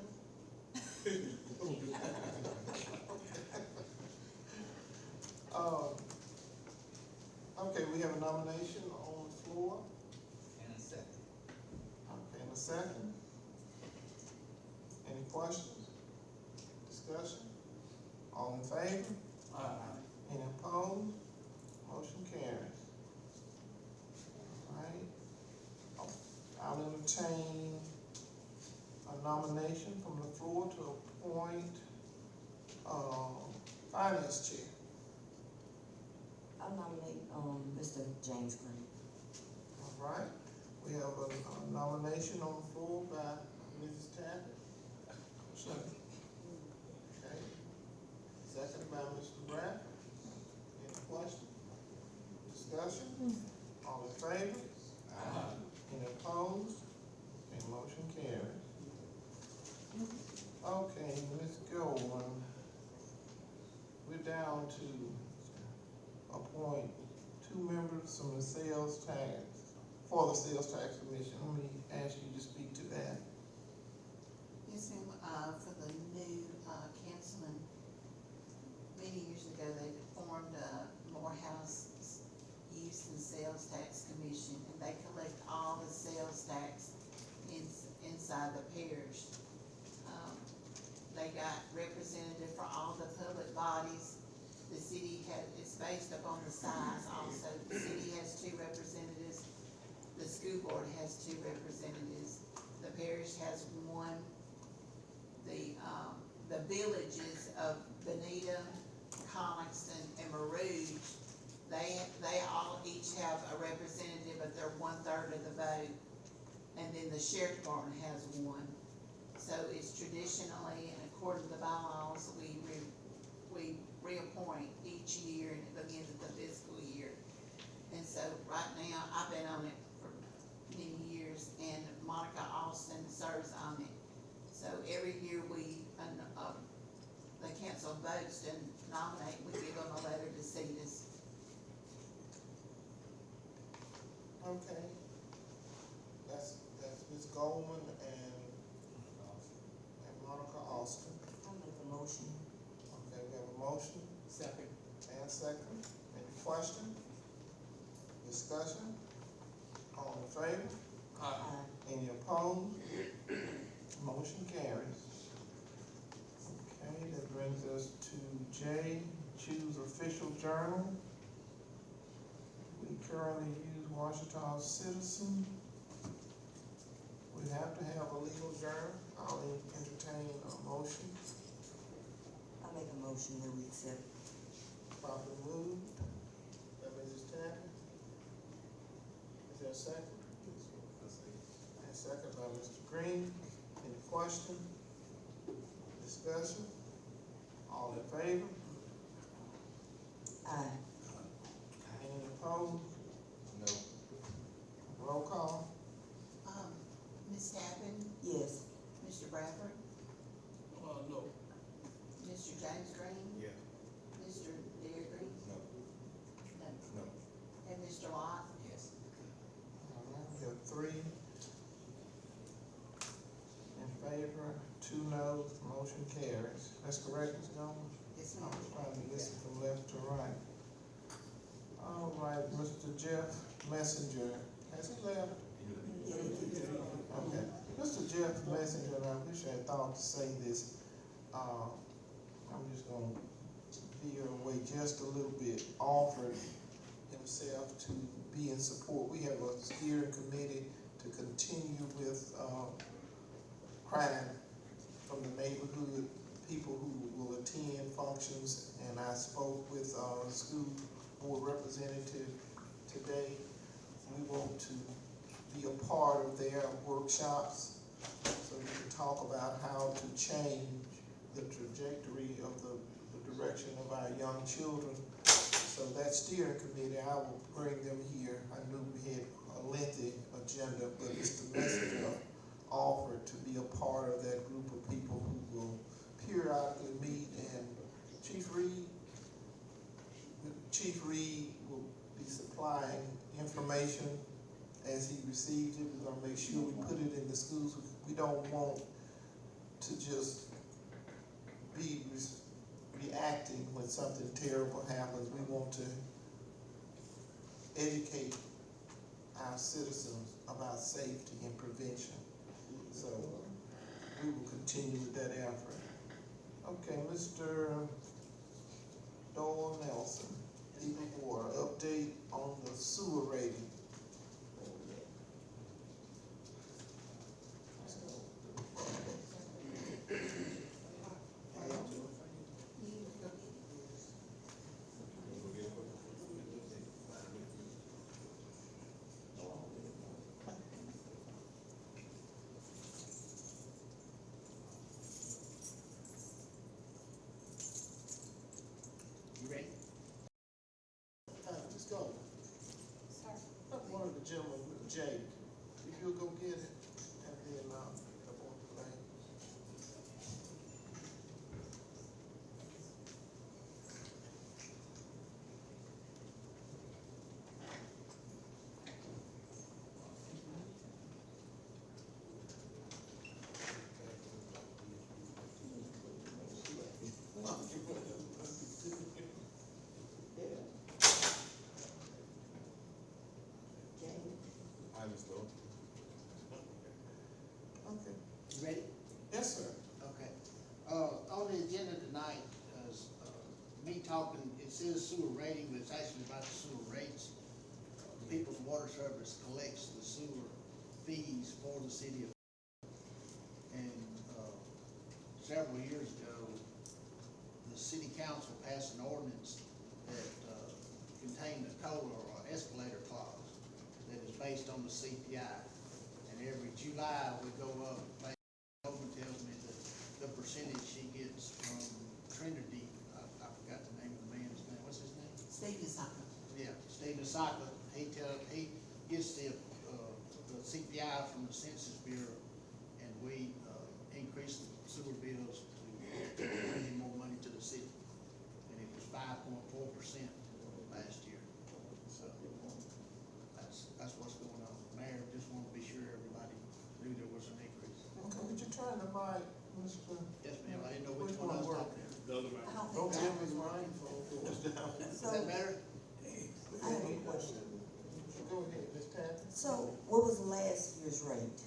Okay, we have a nomination on the floor. And a second. Okay, and a second. Any questions? Discussion? All in favor? Aye. Any opposed? Motion carries. All right. I'll entertain a nomination from the floor to appoint, finance chair. I'll nominate, Mr. James Green. All right. We have a nomination on the floor by Mrs. Tappett. Second. Okay. Second by Mr. Bradford. Any questions? Discussion? Discussion? All in favor? Any opposed? Okay, motion carries. Okay, Ms. Goldman, we're down to appoint 2 members from the sales tax, for the sales tax commission. Let me ask you to speak to that. Yes, ma'am, for the new, councilman, many years ago, they formed a Morehouse Use and Sales Tax Commission, and they collect all the sales tax inside the parish. They got representative for all the public bodies. The city it's based upon the size also. The city has 2 representatives. The school board has 2 representatives. The parish has 1. The villages of Benita, Conningston, and Marouge, they all each have a representative, but they're 1/3 of the vote. And then the sheriff department has 1. So it's traditionally, and according to the bylaws, we reappoint each year, and it begins at the fiscal year. And so right now, I've been on it for many years, and Monica Austin serves on it. So every year the council votes to nominate, we give them a letter to seat us. Okay. That's Ms. Goldman and Monica Austin. I'll make a motion. Okay, we have a motion Second. and second. Any question? Discussion? All in favor? Any opposed? Motion carries. Okay, that brings us to J, choose official journal. We currently use Washita Citizen. We have to have a legal journal. I'll entertain a motion. I'll make a motion that we accept. Properly moved by Mrs. Tappan. Is there a second? And second by Mr. Green. Any question? Discussion? All in favor? Aye. Any opposed? No. Roll call? Ms. Tappan, Yes. Mr. Bradford, No. Mr. James Green, Yeah. Mr. Deere Green. No. No. No. And Mr. Lott. Yes. All right, we have 3 in favor, 2 noes, motion carries. That's correct, Ms. Goldman? Yes, I ma'am. was trying to listen from left to right. All right, Mr. Jeff Messenger, has he left? Okay, Mr. Jeff Messenger, and I wish I had thought to say this, I'm just gonna veer away just a little bit, offered himself to be in support. We have a steering committee to continue with, crime from the neighborhood, people who will attend functions, and I spoke with, school board representative today. We want to be a part of their workshops, so we can talk about how to change the trajectory of the direction of our young children. So that steering committee, I will bring them here. I knew we had a lengthy agenda, but Mr. Messenger offered to be a part of that group of people who will periodically meet, and Chief Reed will be supplying information as he receives it. We're gonna make sure we put it in the schools. We don't want to just be reacting when something terrible happens. We want to educate our citizens about safety and prevention. So we will continue with that effort. Okay, Mr. Doyle Nelson, Eagle Water, update on the sewer rating. You ready? Let's go. Jake, if you'll go get it, and then, up on the plane. I just don't. Okay. You ready? Yes, sir. Okay. On the agenda tonight is, me talking, it says sewer rating, but it's actually about the sewer rates. People's Water Service collects the sewer fees for the city of. And, several years ago, the city council passed an ordinance that, contained a COLA or escalator clause that is based on the CPI. And every July, we go up, Hogan tells me that the percentage she gets from Trinity, I forgot the name of the man's name, what's his name? Steve Saka. Yeah, Steve Saka, he gets the CPI from the Census Bureau, and we, increase the sewer bills to bring in more money to the city. And it was 5.4% last year, so that's what's going on. Mayor, just wanted to be sure everybody knew there was an increase. Okay, would you turn the mic, Mr.? Yes, ma'am, I didn't know which one I was talking to. Don't give his microphone. Is that better? I have a question. Go ahead, Ms. Tappan. So what was last year's rate?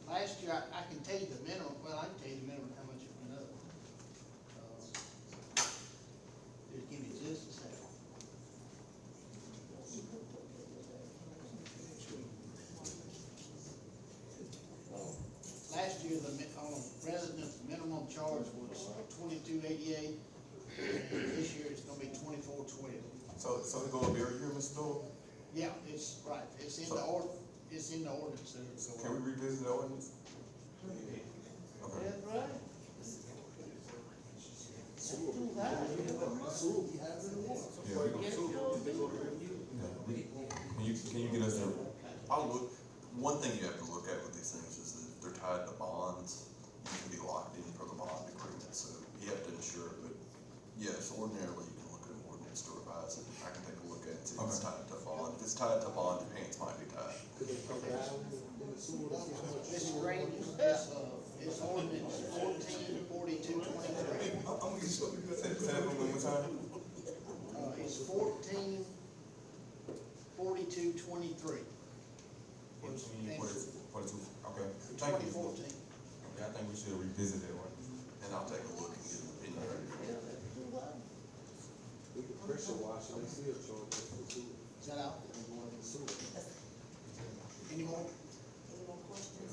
Last year, I can tell you the minimum, well, I can tell you the minimum, how much it went up. Just give me just a second. Last year, on residents, the minimum charge was $22.88, and this year it's gonna be $24.12. So it go up every year, Mr. Doyle? Yeah, it's right, it's in the it's in the ordinance that it's going. Can we revisit the ordinance? Okay. That's right. Yeah, we gonna sue. Yeah, can you get us there? I'll look, one thing you have to look at with these things is that if they're tied to bonds, you can be locked in for the bond agreement, so you have to ensure it, but yes, ordinarily you can look at an ordinance to revise it. I can take a look at it, see if it's tied to a bond. If it's tied to a bond, your hands might be tied. Mr. Green, it's ordinance 144223. I'm gonna get you, say that one more time. It's 144223. 42, okay. Thank you. 2014. Okay, I think we should revisit that one, and I'll take a look and get an opinion. We can pressure wash and still charge us for sewer. Is that out? Any more? Any more questions?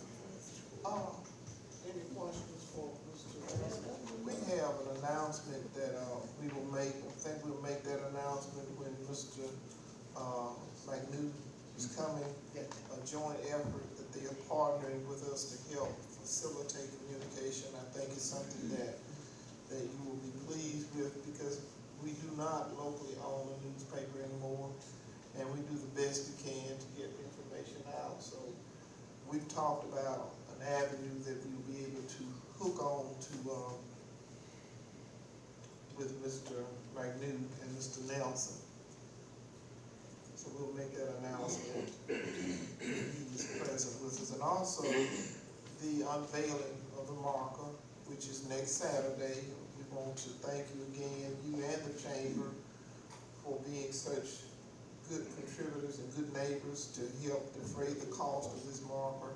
Any questions for Mr. Nelson? We have an announcement that, we will make, I think we'll make that announcement when Mr. McNew is coming. A joint effort that they are partnering with us to help facilitate communication. I think it's something that you will be pleased with, because we do not locally own a newspaper anymore, and we do the best we can to get information out. So we've talked about an avenue that we will be able to hook on to, with Mr. McNew and Mr. Nelson. So we'll make that announcement. He's present with us. And also the unveiling of the marker, which is next Saturday. We want to thank you again, you and the chamber, for being such good contributors and good neighbors to help defray the cost of this marker.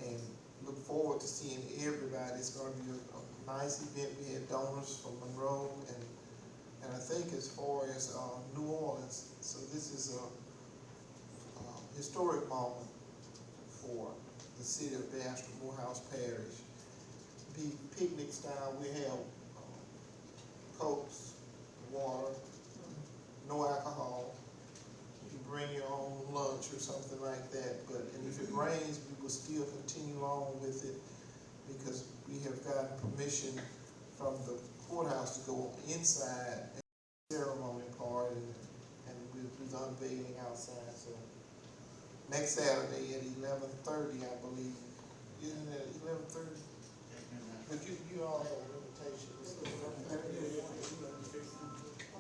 And look forward to seeing everybody. It's going to be a nice event. We had donors from Monroe and I think as far as New Orleans. So this is a historic moment for the city of Bastrop Morehouse Parish. Be picnic style. We have Cokes, water, no alcohol. You can bring your own lunch or something like that. And if it rains, we will still continue on with it, because we have gotten permission from the courthouse to go inside and ceremony part, and we're unveiling outside. So next Saturday at 11:30, I believe. Isn't it 11:30? But you all have an invitation.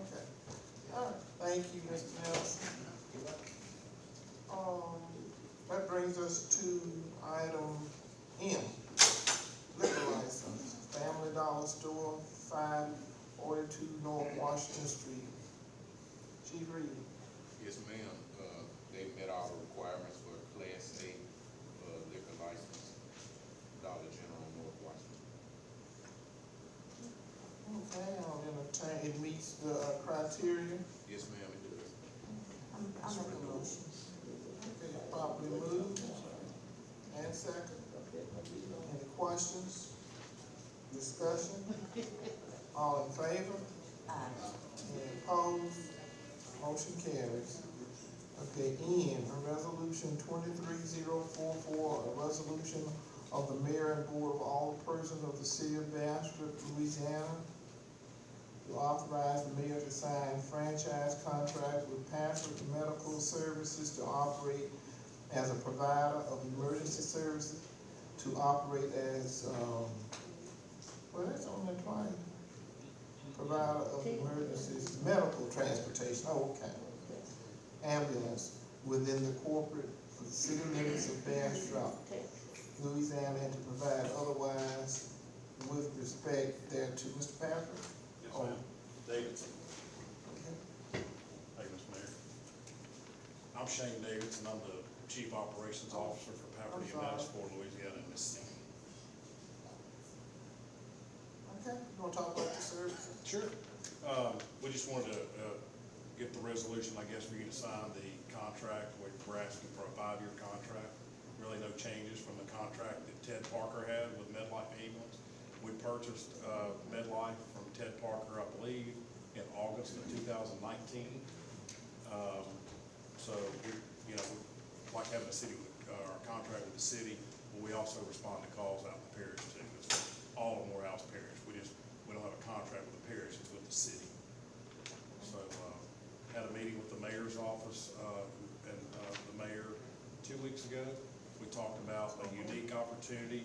Okay. All right, thank you, Mr. Nelson. That brings us to item M, liquor license, Family Dollar Store, 542 North Washington Street. Chief Reed. Yes, ma'am. They met all the requirements for Class A liquor license, Dollar General, North Washington. Okay, I'll entertain, it meets the criteria. Yes, ma'am, it does. I'll make a motion. Okay, properly moved and second. Any questions? Discussion? All in favor? Aye. Any opposed? Motion carries. Okay, N, a resolution 23044, a resolution of the mayor and board of all persons of the city of Bastrop, Louisiana, to authorize the mayor to sign franchise contract with Patrick Medical Services to operate as a provider of emergency services, to operate as, well, that's on the twice. Provider of emergencies, medical transportation, okay. Ambulance within the corporate city limits of Bastrop, Louisiana, and to provide otherwise with respect thereto. Mr. Patrick? Yes, Oh. ma'am. Davidson. Okay. Thank you, Mr. Mayor. I'm Shane Davidson. I'm the Chief Operations Officer for Property and Matters for Louisiana and Mississippi. Okay, you wanna talk about the service? Sure. We just wanted to get the resolution, I guess, for you to sign the contract. We're asking for a 5-year contract. Really no changes from the contract that Ted Parker had with MedLife Ambulance. We purchased MedLife from Ted Parker, I believe, in August of 2019. So we like having a city, our contract with the city, but we also respond to calls out in the parish too. It's all of Morehouse Parish. We don't have a contract with the parish, it's with the city. So, had a meeting with the mayor's office, and the mayor 2 weeks ago. We talked about a unique opportunity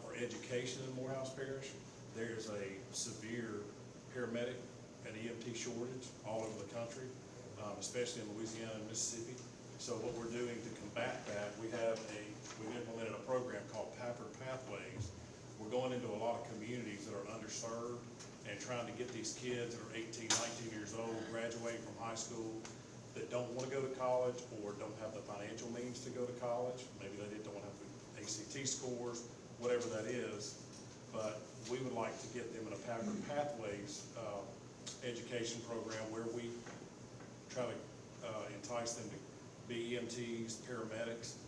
for education in Morehouse Parish. There's a severe paramedic and EMT shortage all over the country, especially in Louisiana and Mississippi. So what we're doing to combat that, we've implemented a program called Patrick Pathways. We're going into a lot of communities that are underserved and trying to get these kids that are 18, 19 years old, graduating from high school, that don't want to go to college or don't have the financial means to go to college. Maybe they don't have the ACT scores, whatever that is. But we would like to get them in a Patrick Pathways education program where we try to entice them to be EMTs, paramedics.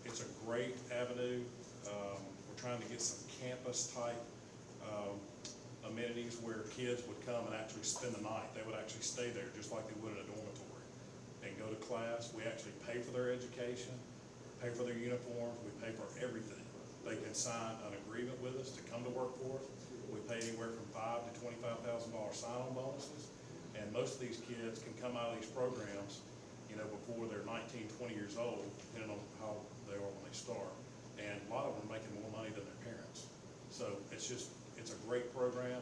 It's a great avenue. We're trying to get some campus-type amenities where kids would come and actually spend the night. They would actually stay there just like they would in a dormitory and go to class. We actually pay for their education, pay for their uniforms, we pay for everything. They can sign an agreement with us to come to work for us. We pay anywhere from $5,000 to $25,000 sign-on bonuses. And most of these kids can come out of these programs, before they're 19, 20 years old, depending on how they are when they start. And a lot of them are making more money than their parents. So it's a great program.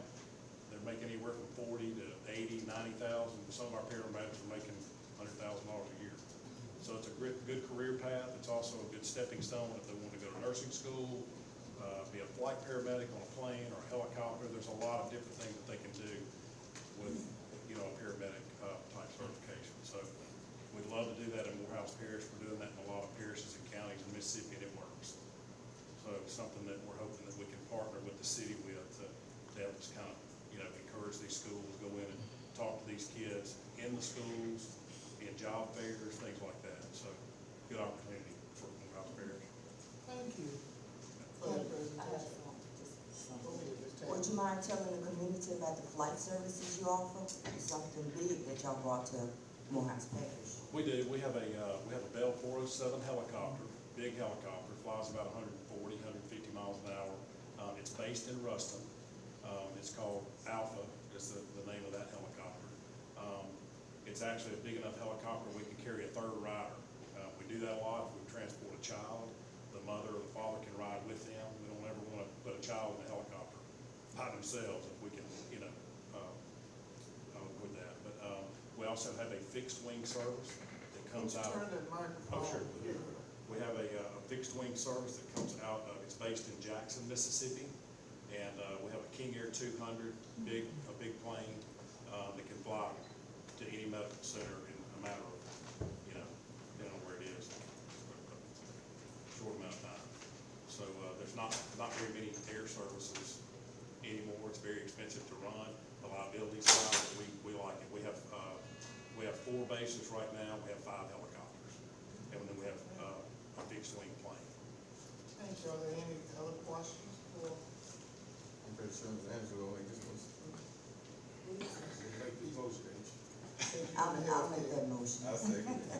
They're making anywhere from 40 to 80, 90,000. Some of our paramedics are making $100,000 a year. So it's a good career path. It's also a good stepping stone if they want to go to nursing school, be a flight paramedic on a plane or a helicopter. There's a lot of different things that they can do with, a paramedic type certification. So we'd love to do that in Morehouse Parish. We're doing that in a lot of parishes and counties in Mississippi, and it works. So it's something that we're hoping that we can partner with the city with to help us kind of, encourage these schools, go in and talk to these kids in the schools, in job fairs, things like that. So good opportunity for Morehouse Parish. Thank you. Would you mind telling the community about the flight services you offer? It's something big that y'all brought to Morehouse Parish. We do. We have a Bell 407 helicopter, big helicopter, flies about 140, 150 miles an hour. It's based in Ruston. It's called Alpha, is the name of that helicopter. It's actually a big enough helicopter we can carry a third rider. do that a lot. If we transport a child, the mother or the father can ride with them. We don't ever want to put a child in a helicopter by themselves if we can, with that. But, we also have a fixed wing service that comes out. Turn that microphone. Oh, sure. We have a fixed wing service that comes out, it's based in Jackson, Mississippi. And, we have a King Air 200, a big plane, that can fly to any medical center in a matter of, depending on where it is, a short amount of time. So, there's not very many air services anymore. It's very expensive to run. The liability side, we like it. We have 4 bases right now. We have 5 helicopters. And then we have, a fixed wing plane. Thank you. Are there any other questions for? I'm pretty sure Ms. Angela will make this motion. Make the motion, ain't you? I'll make that motion. I'll second it.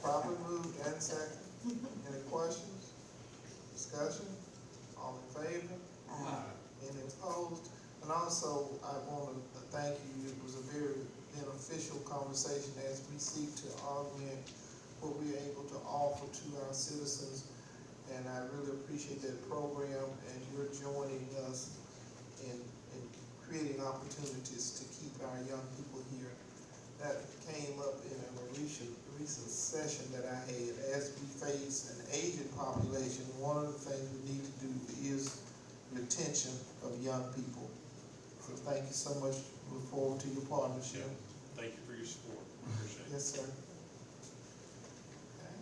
Properly moved and second. Any questions? Discussion? All in favor? Any opposed? And also, I want to thank you. It was a very beneficial conversation as we seek to augment what we are able to offer to our citizens. And I really appreciate that program, and you're joining us in creating opportunities to keep our young people here. That came up in a recent session that I had. As we face an aging population, one of the things we need to do is retention of young people. So thank you so much. Look forward to your partnership. Thank you for your support. Appreciate it. Yes, sir. Okay.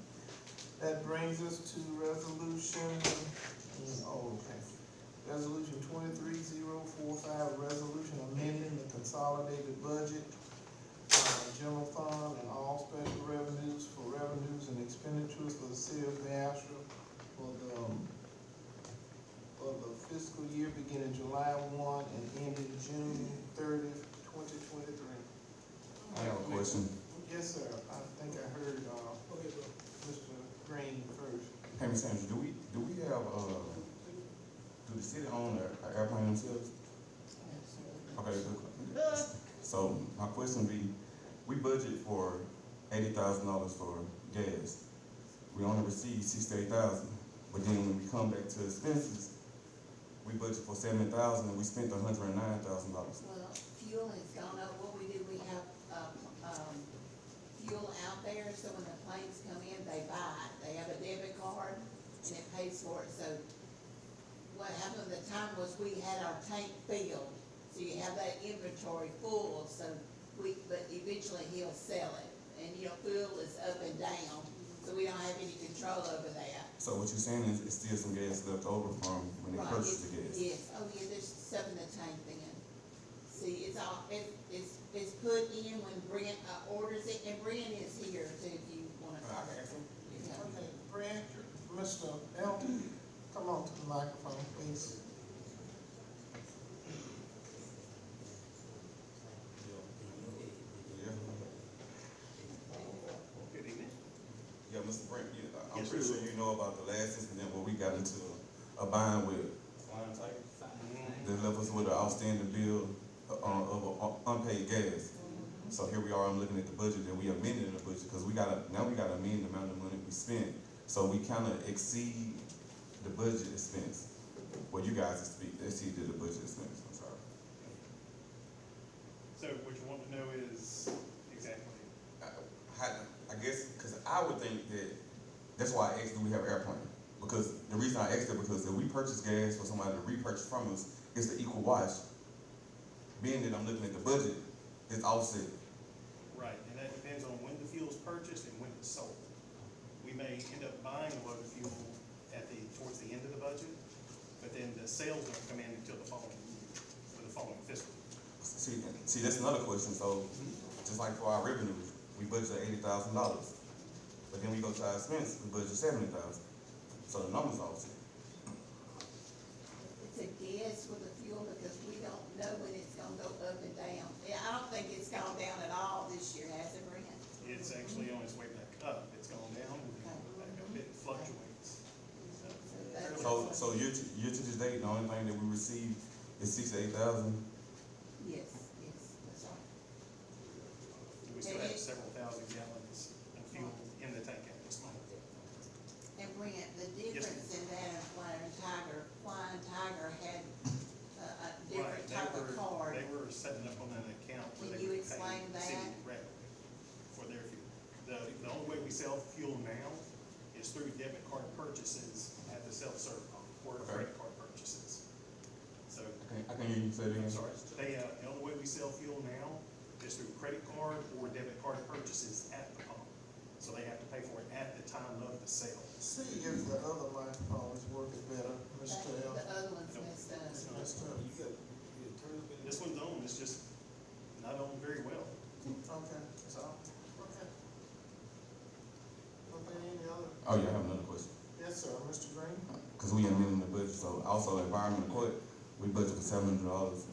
That brings us to resolution, Resolution 23045, resolution amending the consolidated budget, general fund and all special revenues for revenues and expenditures for the city of Bastrop for the fiscal year beginning July 1 and ending June 30th, 2023. I have a question. Yes, sir. I think I heard, Mr. Green first. Hey, Ms. Angela, do we have, do the city own an airplane themselves? Okay, good. So my question be, we budget for $80,000 for gas. We only receive $68,000, but then when we come back to expenses, we budget for $70,000 and we spent $109,000. Well, fuel has gone up. What we do, we have, fuel out there, so when the planes come in, they buy it. They have a debit card and it pays for it. So what happened at the time was we had our tank filled, so you have that inventory full, so but eventually he'll sell it. And fuel is up and down, so we don't have any control over that. So what you're saying is it's still some gas left over from when they Right, purchased the gas? Yes, oh yeah, there's stuff in the tank then. See, it's all, it's put in when Brent orders it, and Brent is here too, if you wanna talk. Yeah. Okay, Brad, Mr. Elton, come on to the microphone, please. Yeah, Mr. Brent, I'm pretty sure you know about the last incident where we got into a bind with, that left us with an outstanding bill of unpaid gas. So here we are, I'm looking at the budget, and we amended the budget, because now we gotta amend the amount of money we spent. So we kinda exceed the budget expense. Well, you guys exceeded the budget expense, I'm sorry. So what you want to know is exactly? I guess, because I would think that's why I asked, do we have airplane? Because the reason I asked that, because if we purchase gas for somebody to repurchase from us, it's the equal wash. Being that I'm looking at the budget, it's offset. Right, and that depends on when the fuel's purchased and when it's sold. We may end up buying a load of fuel towards the end of the budget, but then the sales don't come in until the following year, or the following fiscal year. See, that's another question. So, just like for our revenues, we budget $80,000, but then we go to our expense, we budget $70,000. So the numbers offset. It's a guess with the fuel because we don't know when it's gonna go up and down. Yeah, I don't think it's gone down at all this year, has it, Brent? It's actually on its way back up. It's gone down and then back up. It fluctuates. So year to this date, the only thing that we receive is $68,000. Yes, that's right. We still have several thousand gallons of fuel in the tank at this moment. And Brent, the difference in that and Flying Tiger had a different Right, type of card. They were setting up on an account where Can they you would pay explain the city that? rep for their fuel. The only way we sell fuel now is through debit card purchases at the self-serve pump or credit card purchases. So, I can hear you say it again. I'm sorry, the only way we sell fuel now is through credit card or debit card purchases at the pump. So they have to pay for it at the time of the sale. See if the other microphone is working better, Mr. L. The other one's messed up. It's messed up. This one's on, it's just not on very well. Okay, so, okay. Okay, any other? Oh, yeah, I have another question. Yes, sir, Mr. Green? Because we amended the budget, so also environmental court, we budgeted for $700,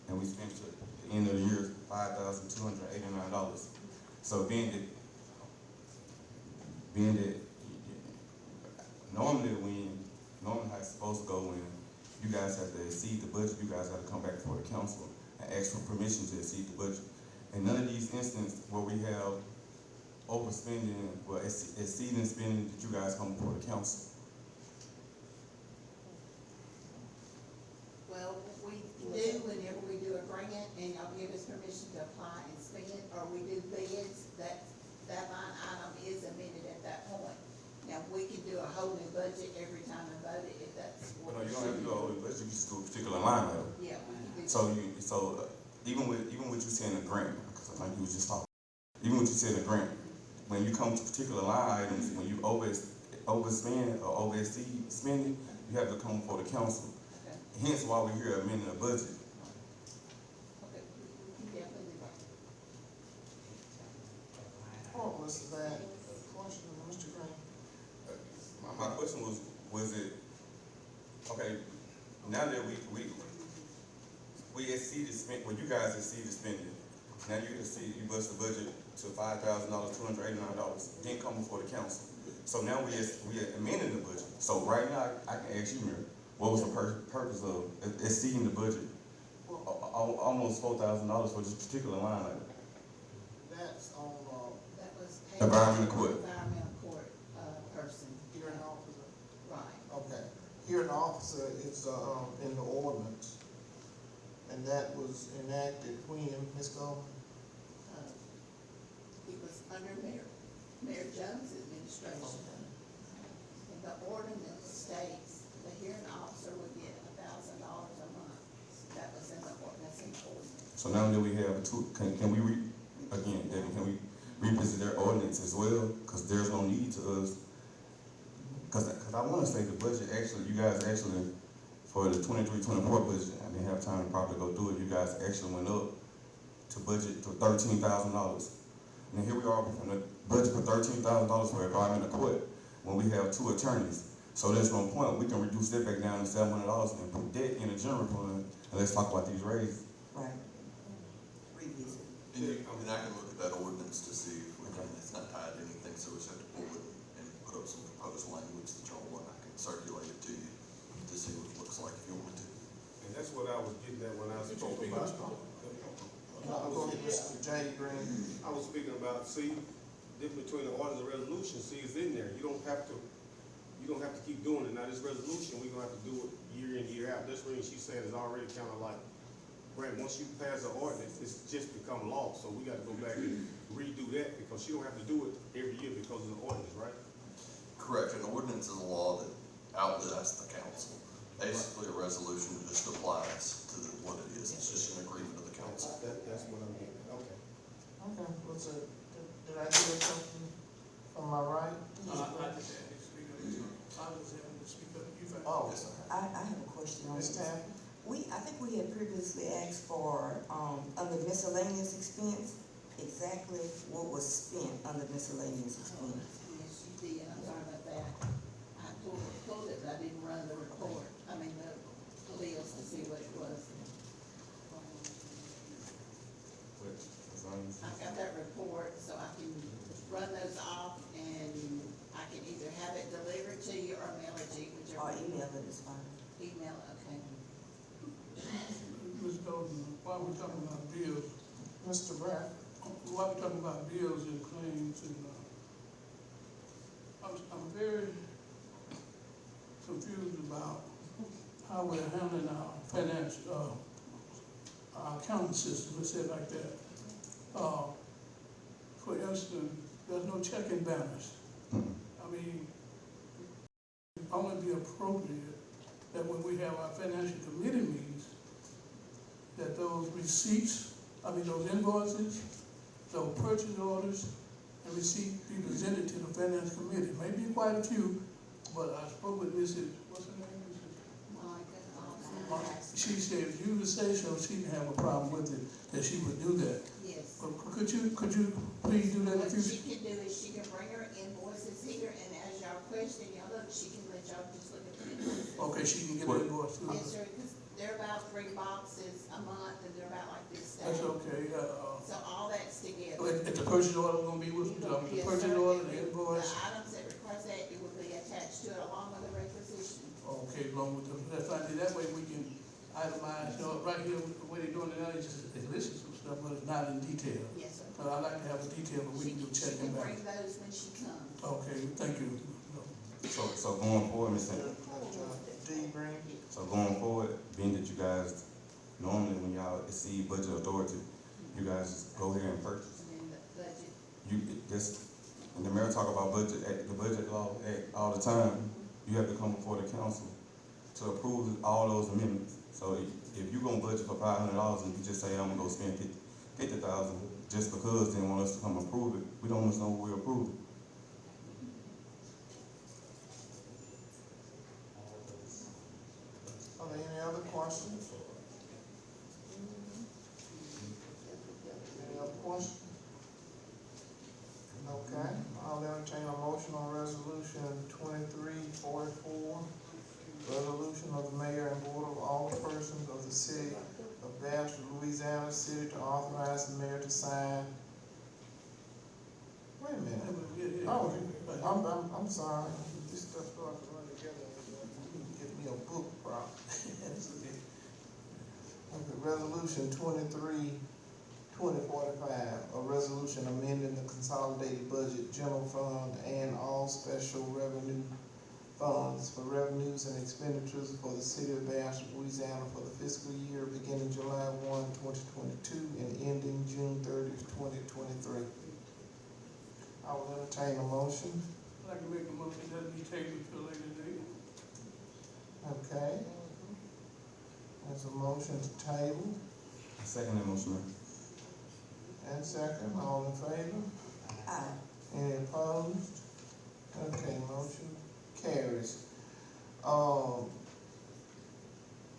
and we spent at the end of the year $5,289. So being that normally how it's supposed to go when you guys have to exceed the budget, you guys have to come back before the council and ask for permission to exceed the budget. In none of these instances where we have overspending, well, exceeding spending, that you guys come before the council. Well, we do whenever we do a grant and y'all give us permission to apply and spend, or we do bids, that line item is amended at that point. Now, we can do a whole new budget every time we vote it, if that's But what no, we you don't have to choose. do all the budget, you just do a particular line item. Yeah, we can do. So even with you saying the grant, because like you was just talking, even with you saying the grant, when you come to particular line items, when you overspend or overexceed spending, you have to come before the council. Okay. Hence why we're here amending the budget. Okay, we can definitely do that. Oh, Mrs. Van, question, Mr. Green? My question was it, okay, now that we exceeded spend, well, you guys exceeded spending, now you bust the budget to $5,000, $289, then come before the council. So now we are amending the budget. So right now, I can ask you, Mayor, what was the purpose of exceeding the budget? Almost $4,000 for this particular line item. That's on, That was paid. Environmental court. Environmental court, person. hearing officer. Right. Okay, hearing officer is, in the ordinance. And that was enacted when, Ms. Goldman? It was under Mayor Jones' administration. And the ordinance states the hearing officer would get $1,000 a month. That was in the ordinance. So now that we have can we revisit their ordinance as well? Because there's no need to us. Because I want to say the budget actually, you guys actually, for the 23-24 budget, I didn't have time to properly go through it. You guys actually went up to budget to $13,000. And here we are with a budget for $13,000 for environmental court when we have 2 attorneys. So there's no point. We can reduce that back down to $700 and put that in the general fund. And let's talk about these raises. Right. Revisit. I can look at that ordinance to see if we can, it's not tied to anything, so we just have to pull it and put up some proposed language that y'all want. I can circulate it to you to see what it looks like if you want to. And that's what I was getting at when I spoke about. Go ahead, Mr. J. Green. I was speaking about, see, difference between the orders and resolution, see, it's in there. You don't have to keep doing it. Now, this resolution, we're gonna have to do it year in, year out. This reading she's saying is already kind of like, Brent, once you pass the ordinance, it's just become law. So we gotta go back and redo that because she don't have to do it every year because of the ordinance, right? Correct, an ordinance is a law that outlives the council. Basically, a resolution just applies to what it is. It's just an agreement of the council. That's what I'm getting at, okay. Okay, what's it, did I hear something from my right? I just had to speak up. I was having to speak up. You first. Oh, I have a question on Ms. this. Taffy? I think we had previously asked for, under miscellaneous expense, exactly what was spent under miscellaneous expense. Yes, you did, I'm sorry about that. I pulled it, but I didn't run the report, the bills to see what it was. I've got that report, so I can run those off and I can either have it delivered to you or mail it to you, Or whichever. email it is fine. Email, okay. Ms. Golden, while we're talking about bills, Mr. Brett? while we're talking about bills and claims and, I'm very how we're handling our finance, our accounting system, let's say it like that. For instance, there's no check and balance. I mean, it'd only be appropriate that when we have our financial committee meetings, that those receipts, those invoices, those purchase orders, and receipts be presented to the finance committee. Maybe quite a few, but I spoke with Mrs., what's her name? She said, if you would say so, she didn't have a problem with it, that she would do that. Yes. But could you please do that in What the she future? can do is she can bring her invoices here, and as y'all question, y'all look, she can let y'all just look at the invoices. Okay, she can get an invoice too. Yes, sir, because they're about 3 boxes a month, and they're about like this size. That's okay, So all that's together. if the purchase order gonna be with, the Yes, purchase sir. order, the invoice, The items that request that, it will be attached to it along with the requisition. okay, along with the, that's fine, that way we can itemize, right here, the way they're doing it now, it's listed some stuff, but it's not in detail. Yes, sir. So I like to have a detail, but we can do check She and can bring balance. those when she comes. Okay, thank you. So going forward, Ms. Sanders, D. Green? so going forward, being that you guys, normally when y'all exceed budget authority, you guys just go here and purchase. And then the budget. And the mayor talk about budget, the budget law all the time, you have to come before the council to approve all those amendments. So if you gonna budget for $500 and you just say, I'm gonna go spend $50,000 just because they want us to come approve it, we don't want to know what we're approving. Are there any other questions? Any other questions? Okay, I'll entertain a motion on resolution 2344. Resolution of the mayor and board of alderpersons of the city of Bastrop, Louisiana, city to authorize the mayor to sign. Wait a minute. Oh, I'm sorry. This stuff starts to run together. You can get me a book problem. Okay, resolution 2045, a resolution amending the consolidated budget, general fund, and all special revenue funds for revenues and expenditures for the city of Bastrop, Louisiana for the fiscal year beginning July 1, 2022 and ending June 30, 2023. I will entertain a motion. I'd like to make a motion that be tabled to a later date. Okay. There's a motion to table. I second that motion, Mayor. And second, all in favor? Aye. Any opposed? Okay, motion carries.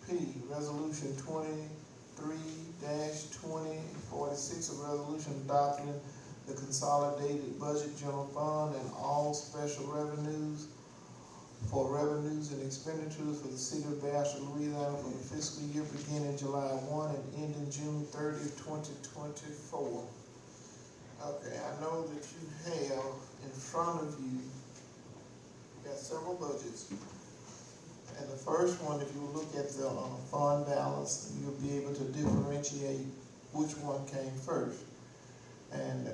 P, resolution 23-2046, a resolution adopting the consolidated budget, general fund, and all special revenues for revenues and expenditures for the city of Bastrop, Louisiana for the fiscal year beginning July 1 and ending June 30, 2024. Okay, I know that you have in front of you, got several budgets. And the first one, if you look at the fund balance, you'll be able to differentiate which one came first. And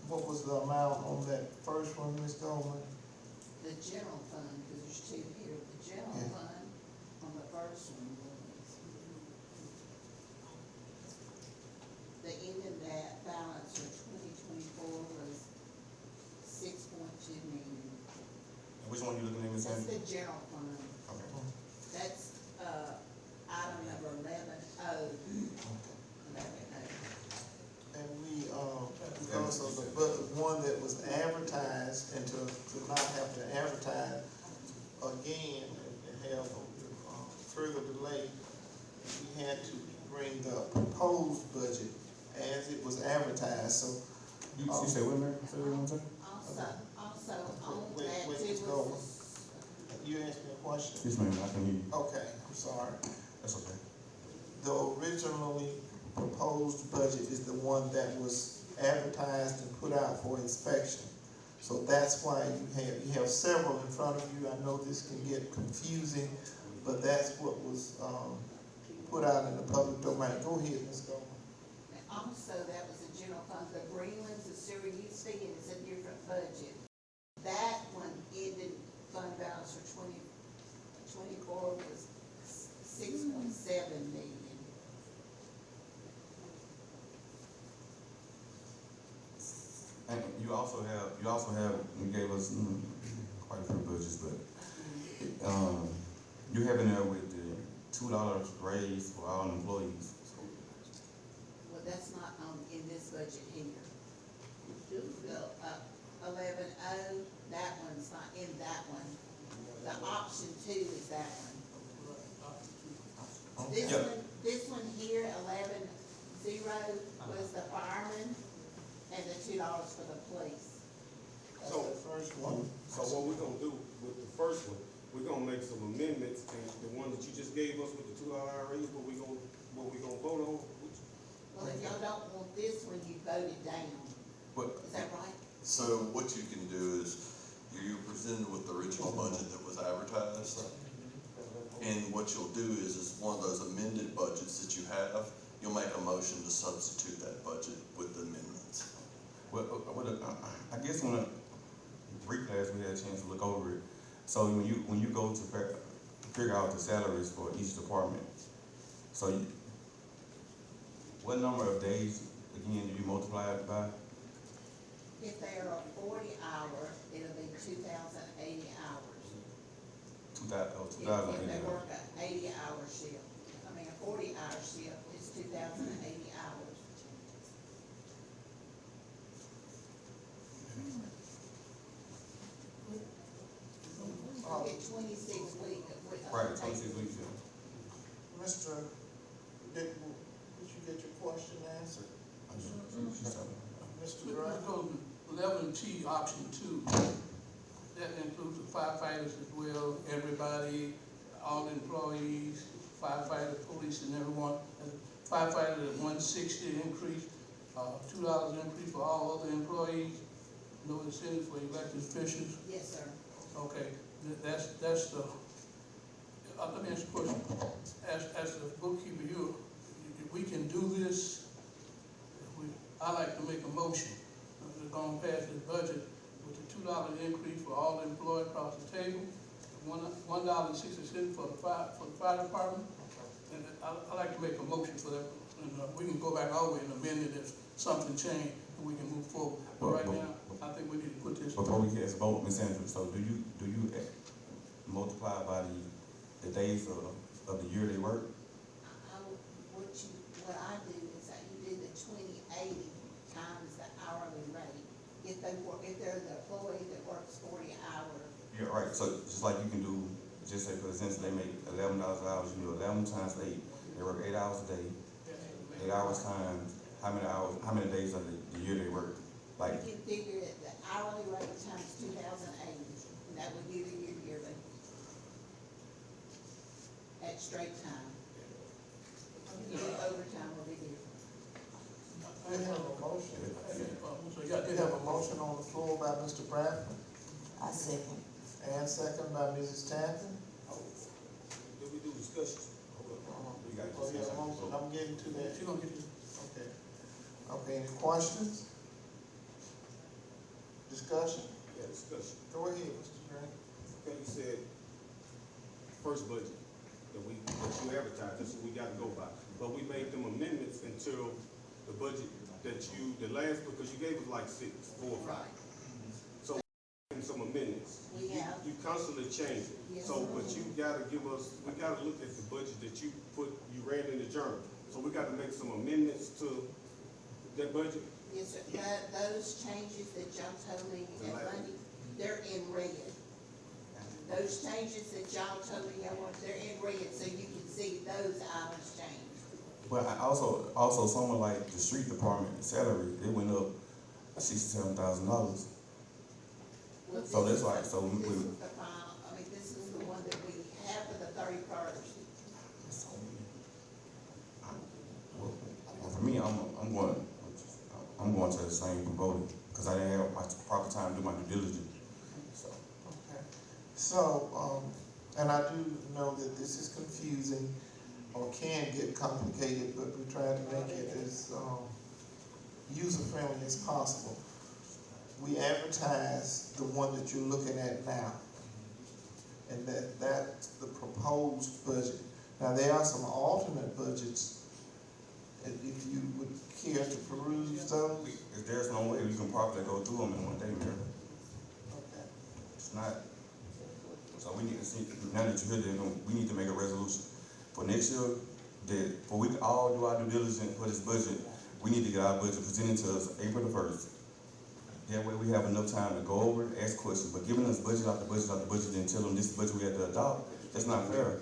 what was the amount on that first one, Ms. Goldman? The general fund, because there's two here, the general Yeah. fund on the first one was, the ending that balance for 2024 was 6.2 million. Which one you looking at, Ms. That's Sanders? the general fund. Okay. That's, item number 11O. And we, because of the one that was advertised, and to not have to advertise again and have further delay, we had to bring the proposed budget as it was advertised, so. You say what, Mayor? Say what, Mayor? Also on Wait, that Ms. too Goldman. was, You asked me a question? Yes, ma'am, I can hear you. Okay, I'm sorry. That's okay. The originally proposed budget is the one that was advertised and put out for inspection. So that's why you have several in front of you. I know this can get confusing, but that's what was, put out in the public domain. Go ahead, Ms. Goldman. and also that was the general fund, the green one's the sewer use fee, and it's a different budget. That one ended fund balance for 2024 before was 6.7 million. And you also have, you gave us quite a few budgets, but, you have in there with the $2 raise for all employees. Well, that's not, in this budget here. The, 11.0, that one's not in that one. The option 2 is that one. This one here, 11.0, was the fireman, and the $2 for the police. That's the first one. So what we're gonna do with the first one, we're gonna make some amendments, and the one that you just gave us with the $2 raise, what we gonna vote on? Well, if y'all don't want this one, you vote it down. But, Is that right? so what you can do is, you presented with the original budget that was advertised. And what you'll do is one of those amended budgets that you have, you'll make a motion to substitute that budget with the amendments. Well, I guess when reclass, we had a chance to look over it. So when you go to figure out the salaries for each department, so what number of days, again, do you multiply it by? If they are a 40-hour, it'll be 2,080 hours. 2,080. If they work an 80-hour shift, I mean, a 40-hour shift, it's 2,080 hours. You get 26 weeks with. Right, 26 weeks, yeah. Mr. Dick, did you get your question answered? Mr. Let's Grant? go to 11T, option 2. That includes the firefighters as well, everybody, all employees, firefighters, police, and everyone. Firefighters at 160 increase, $2 increase for all other employees, no incentive for elected officials. Yes, sir. Okay, that's the, let me ask you a question. As the bookkeeper, if we can do this, I like to make a motion. We're gonna pass this budget with the $2 increase for all employees across the table, $1.60 for the fire department. And I like to make a motion for that, and we can go back all the way and amend it if something changed, and we can move forward. But right now, I think we need to put this. Before we get to vote, Ms. Andrews, so do you multiply by the days of the year they work? What I do is that you do the 2080 times the hourly rate. If they're the employee that works 40 hours. Yeah, right, so just like you can do, just say for instance, they make $11 an hour, you do 11 times 8, they work 8 hours a day, 8 hours times, how many days of the year they work? Like, You can figure it, the hourly rate times 2,080, and that would give you your yearly. At straight time. You do overtime will be different. We have a motion. So We have a motion on the floor by Mr. Bradford, I second. and second by Mrs. Tanton. Did we do discussion? Oh, yeah, motion, I'm getting to that. She's gonna get you. Okay. Okay, any questions? Discussion? Yeah, discussion. Go ahead, Mr. Grant. Okay, you said first budget that you advertised, that's what we gotta go by. But we made them amendments until the budget the last, because you gave us like 4 or 5. So some amendments. We have. You constantly change it. Yes. So, but you gotta we gotta look at the budget that you ran in the journal. So we gotta make some amendments to that budget. Yes, sir. Those changes that y'all told me at Monday, they're in red. Those changes that y'all told me y'all want, they're in red, so you can see those items change. but I also someone like the street department salary, it went up $67,000. Well, So that's this like, is so the we, final, this is the one that we have for the 31st. well, for me, I'm going to the same from voting, because I didn't have my proper time to do my due diligence. Okay. So, and I do know that this is confusing or can get complicated, but we're trying to make it as user-friendly as possible. We advertise the one that you're looking at now. and that's the proposed budget. Now, there are some alternate budgets, if you would care to peruse those. If there's no way we can properly go through them in one day, Mayor, Okay. it's not. So we need to see, now that you're here, we need to make a resolution for next year, that for we can all do our due diligence for this budget, we need to get our budget presented to us April the 1st. That way we have enough time to go over it, ask questions, but giving us budget after budget after budget and tell them this is the budget we have to adopt, that's not fair.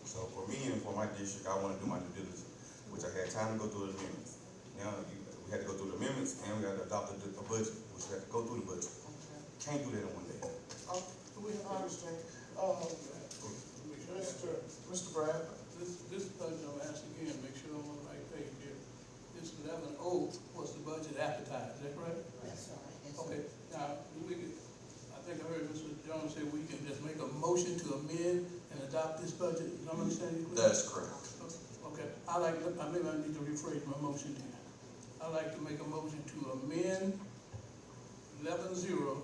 So for me and for my district, I wanna do my due diligence, which I had time to go through the amendments. Now, we had to go through the amendments and we had to adopt a budget, which we had to go through the budget. Can't do that in one day. We understand. Mr. Brad? This budget, I'm asking again, make sure I'm on the right page here. This 11-0 was the budget advertised, is that correct? That's right. Yes, sir. Okay, now, I think I heard Mr. Jones say we can just make a motion to amend and adopt this budget, is I'm understanding correctly? That's correct. Okay, maybe I need to rephrase my motion here. I'd like to make a motion to amend 11-0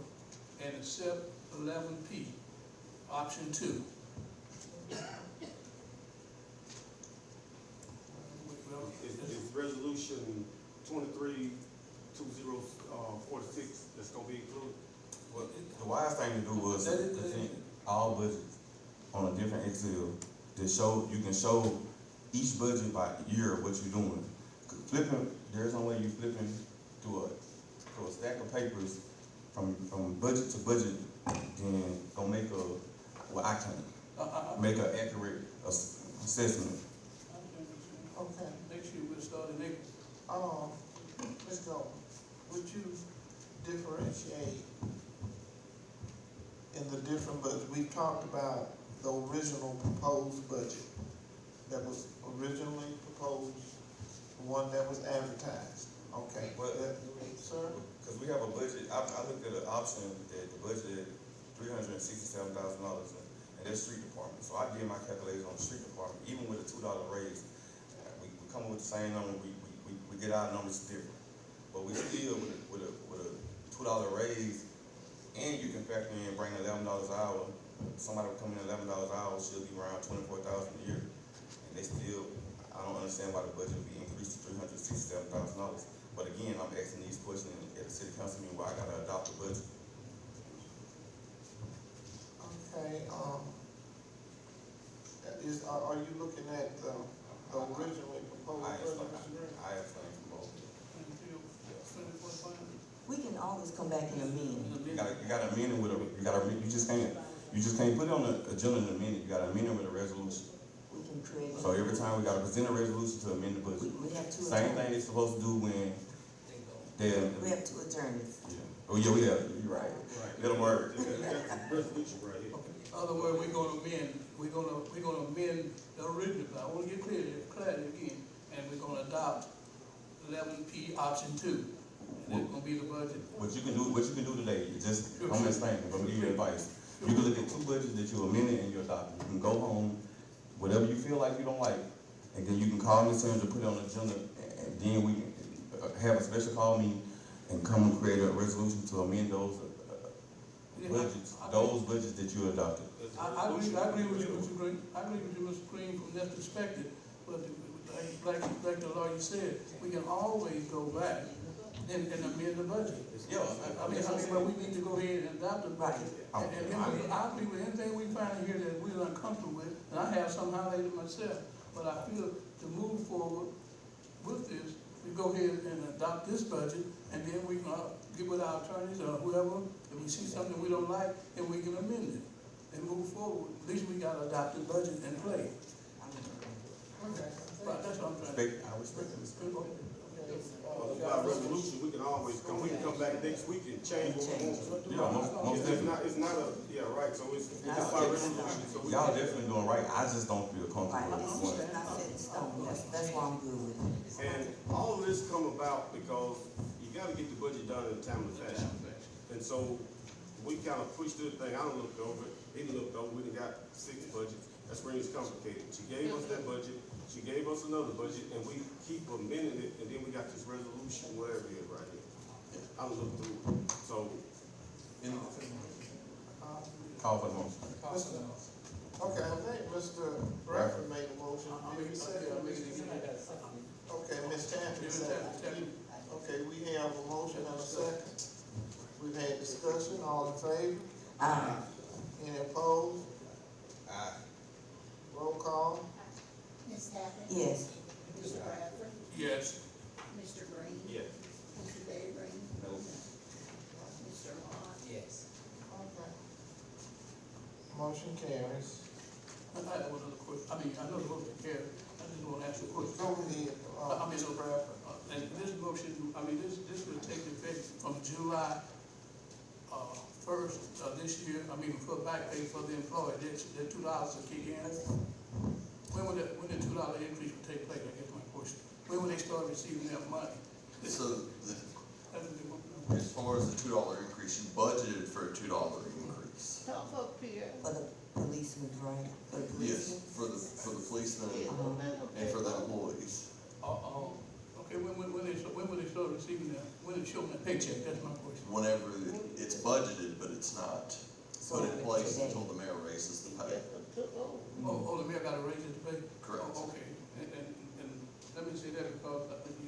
and accept 11P, option 2. Is resolution 23-2046, that's gonna be included? Well, the wise thing to do was to present all budgets on a different Excel that show, you can show each budget by year of what you're doing. 'Cause flipping, there's no way you flipping through a stack of papers from budget to budget, then gonna make I can't make an accurate assessment. Okay. Next year we'll start in April. Ms. Gold, would you differentiate in the different budgets? We talked about the original proposed budget that was originally proposed, the one that was advertised. Okay. Well, sir? Because we have a budget, I looked at an option that the budget $367,000, and that's street department. So I did my calculations on the street department, even with a $2 raise, we come up with the same number, we get our numbers different. But we still, with a $2 raise, and you can factor in bringing $11 an hour, somebody would come in $11 an hour, should be around $24,000 a year. And they still, I don't understand why the budget would be increased to $367,000. But again, I'm asking these questions at the city council meeting where I gotta adopt the budget. Okay, are you looking at the originally proposed budget, Mr. Green? I explained from both. We can always come back and amend. You gotta amend it with you just can't put it on the agenda in a minute, you gotta amend it with a resolution. We can create. So every time we gotta present a resolution to amend the budget. We have two Same attorneys. thing they're supposed to do when We have two attorneys. yeah. Oh, yeah, we have, you're right. Let them work. Resolution right here. In other words, we're gonna amend the original, I wanna get clarity again, and we're gonna adopt 11P option 2. And that's gonna be the budget. What you can do today, is just, I'm just thinking, but I'm gonna give you advice. You can look at two budgets that you amended and you adopted. You can go home, whatever you feel like you don't like, and then you can call Ms. Simmons and put it on the agenda, and then we can have a special call meeting and come and create a resolution to amend those budgets, those budgets that you adopted. I agree with you, Mr. Green. I agree with you, Mr. Green, from that perspective. But like the lawyer said, we can always go back and amend the budget. Yeah. But we need to go ahead and adopt the budget. And I agree with anything we find here that we're uncomfortable with, and I have some highlighted myself. But I feel to move forward with this, we go ahead and adopt this budget, and then we can get with our attorneys or whoever, if we see something we don't like, then we can amend it and move forward. At least we got to adopt the budget and play. Okay. Right, that's what I'm trying to. I respect it. By resolution, we can come back next week and change what we want. Yeah, most definitely. It's not right, so it's by resolution, so we. Y'all definitely doing right, I just don't feel comfortable with one. It's not set in stone. That's why I'm good with it. And all of this come about because you gotta get the budget done in a timely fashion. And so we kind of pushed this thing, I done looked over it, he done looked over, we done got 6 budgets. That's where it's complicated. She gave us that budget, she gave us another budget, and we keep amending it, and then we got this resolution, whatever it is right here. I done looked through it. So, Call for the motion. Okay, I think Mr. Bradford made a motion. Did he say? Okay, Ms. Tanner second. Okay, we have a motion and a second. We've had discussion, all in favor? Aye. Any opposed? Aye. Roll call? Ms. Tappan? Yes. Mr. Bradford? Yes. Mr. Green? Yes. Mr. Daybreak? No. Mr. Lott? Yes. Okay. Motion carries. I have one other question. I mean, I know the motion carried. I just want to ask you a question. Go ahead, Mr. Bradford. And this motion, I mean, this will take effect from July, first of this year. I mean, for back pay for the employee, that $2 will kick in. When the $2 increase will take place, I guess my question. When will they start receiving their money? So, That's what they want. as far as the $2 increase, you budgeted for a $2 increase. Talk up here. For the policemen, right? For the Yes, policemen? for the policemen Uh-huh. and for the employees. Okay, when will they start receiving their, when they show them their paycheck? That's my question. Whenever it's budgeted, but it's not put in place until the mayor raises the pay. Oh, the mayor got to raise it to pay? Correct. Oh, okay, and let me say that because I think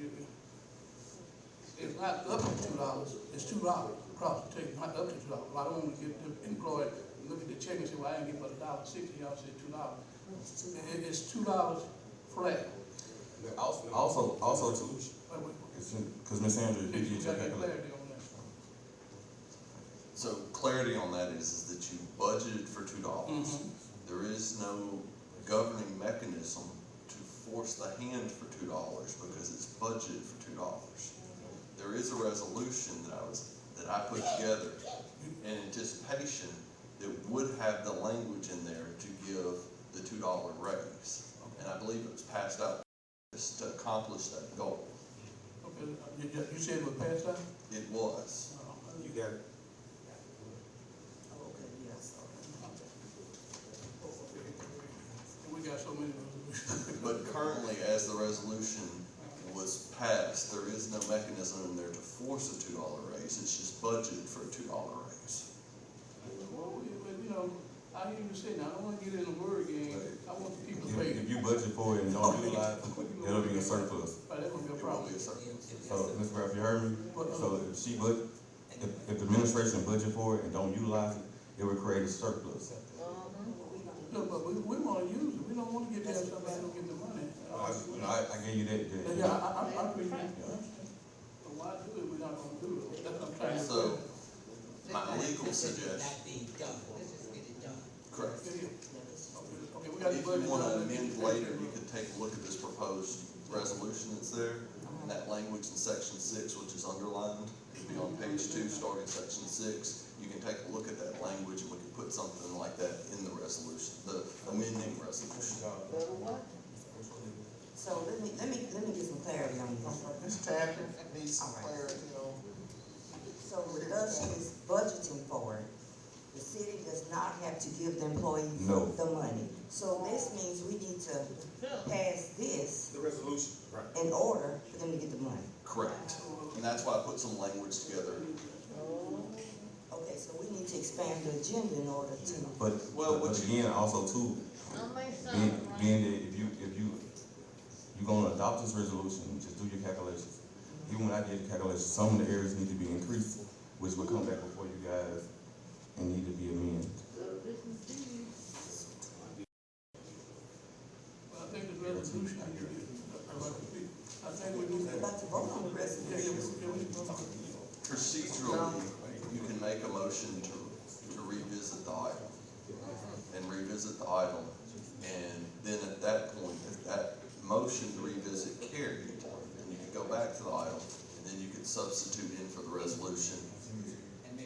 it's not up to $2, it's $2 across the table, not up to $2. I don't want to get the employee, look at the check and say, well, I didn't get but $1.60, y'all said $2. It's $2 flat. Also too, because Ms. Sandra, you You get your got that calculator. clarity on that. So clarity on that is that you budgeted for $2. Mhm. There is no governing mechanism to force the hand for $2 because it's budgeted for $2. There is a resolution that I put together in anticipation that would have the language in there to give the $2 raise. And I believe it was passed out just to accomplish that goal. Okay, you said it was passed out? It was. You got it. Okay, yes. And we got so many resolutions. But currently, as the resolution was passed, there is no mechanism in there to force a $2 raise. It's just budgeted for a $2 raise. Well, you know, I hear you say, now, I don't want to get in the word game. I want the people to pay. If you budget for it and don't utilize it, it'll be a surplus. Right, that would be a It will problem. be a surplus. So, Ms. Bradford, you heard me? So if she if the administration budget for it and don't utilize it, it would create a surplus. No, but we want to use it. We don't want to get there somebody don't get the money. I gave you that. Yeah, I appreciate it. But why do it? We're not going to do it. That's what I'm trying to say. So, my legal This is suggestion, not being done, let's just get it done. correct. Okay, we got the If budget. you want to done. amend later, you could take a look at this proposed resolution that's there. And that language in section 6, which is underlined, it'll be on page 2, starting section 6. You can take a look at that language and we can put something like that in the resolution, the amending resolution. So let me get some clarity on this. Ms. Tappan needs some clarity on. So with us who is budgeting for it, the city does not have to give the employees No. the money. So this means we need to pass this The resolution, right. in order for them to get the money. Correct. And that's why I put some language together. Okay, so we need to expand the agenda in order to, But again, also too, being that if you're gonna adopt this resolution, just do your calculations. Even when I did the calculations, some of the areas need to be increased, which will come back before you guys and need to be amended. Well, I think the resolution, I think we do. we're about to vote on the resolution. Procedurally, you can make a motion to revisit the item and revisit the item. And then at that point, if that motion to revisit carried, then you could go back to the item and then you could substitute in for the resolution.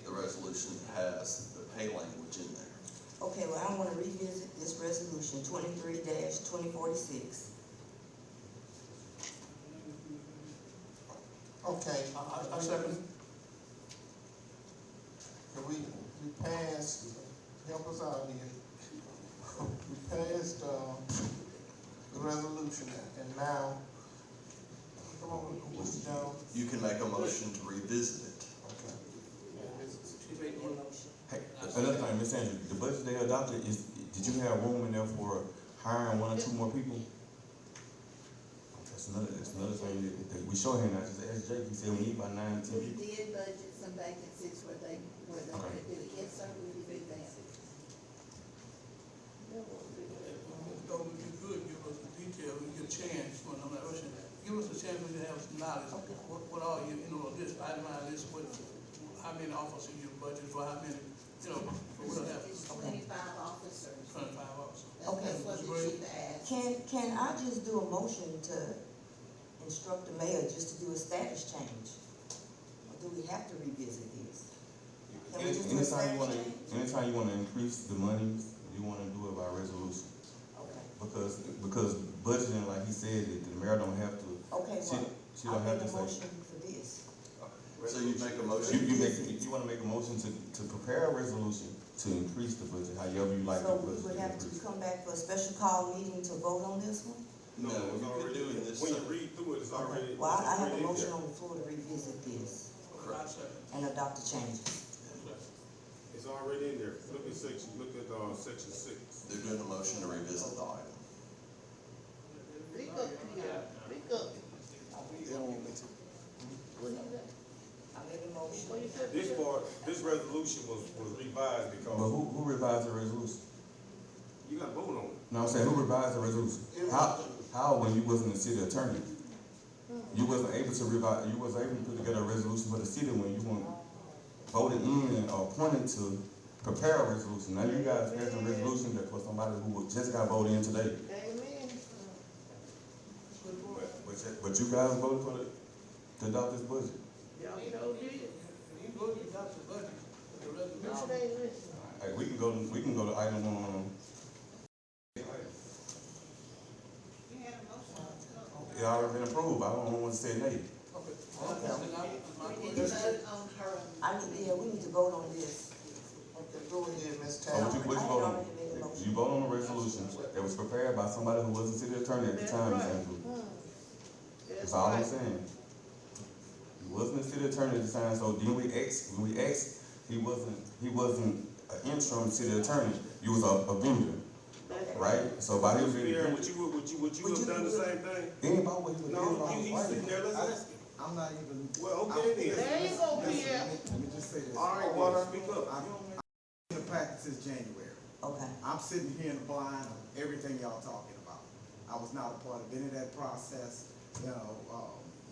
The resolution has the pay language in there. Okay, well, I want to revisit this resolution 23-2046. Okay, I second. we passed, help us out here. We passed, the resolution and now, come on, Mr. Jones. You can make a motion to revisit it. Okay. She made one motion. Hey, Another thing, Ms. Andrews, the budget they adopted did you have room in there for hiring one or two more people? That's another thing that we show him, I just asked Jake, he said we need about 9 to 10 We people. did budget some vacancies where they Okay. could do it. Yes, sir, we did that. So if you could give us the detail, we get a chance, when I'm not rushing, give us a chance, we can have some knowledge. What are you know, this itemized list, how many officers you budget for, how many, you know, we'll have. It's 25 officers. 25 officers. That's what the chief asked. Can I just do a motion to instruct the mayor just to do a status change? Or do we have to revisit this? Can we just do a status change? Anytime you wanna increase the money, you wanna do it by resolution. Okay. Because budgeting, like he said, the mayor don't have to. Okay, She well, don't I'll have make to a say. motion for this. So you make a motion? You wanna make a motion to prepare a resolution to increase the budget, however you like the So we budget. would have to come back for a special call meeting to vote on this one? No, it's you could already- do it this. When you read through it, it's already. Well, I have a it's already in motion there. on the floor to revisit this Correct. and adopt the changes. It's already in there. Look at section 6. They're doing a motion to revisit the item. Speak up, Pierre, speak up. I made a motion. This resolution was revised But because who revised the resolution? you got to vote on it. No, I'm saying, who revised the resolution? How when you wasn't the city attorney? You wasn't able to revise, you wasn't able to put together a resolution for the city when you weren't voted in or appointed to prepare a resolution. Now you guys passed a resolution that for somebody who just got voted in today. But you guys voted for to adopt this budget. You go to adopt the budget, the resolution. Hey, we can go to item it already been approved. I don't want to say nay. Okay. We need to vote on her. We need to vote on this. Okay, go ahead, Ms. So what you Townsend. vote on? You vote on a resolution that was prepared by somebody who wasn't city attorney at the time, Ms. Andrews. That's all I'm saying. He wasn't a city attorney at the time, so when we asked, he wasn't an interim city attorney. You was a vendor, right? So by him being a vendor, Would you have done the same thing? anybody would have No, he's sitting there, let's ask him. I'm not even. Well, okay then. There you go, Pierre. Let me just say this. All right, well, speak up. I'm in the practice since January. Okay. I'm sitting here in the blind of everything y'all talking about. I was not a part of any of that process. You know,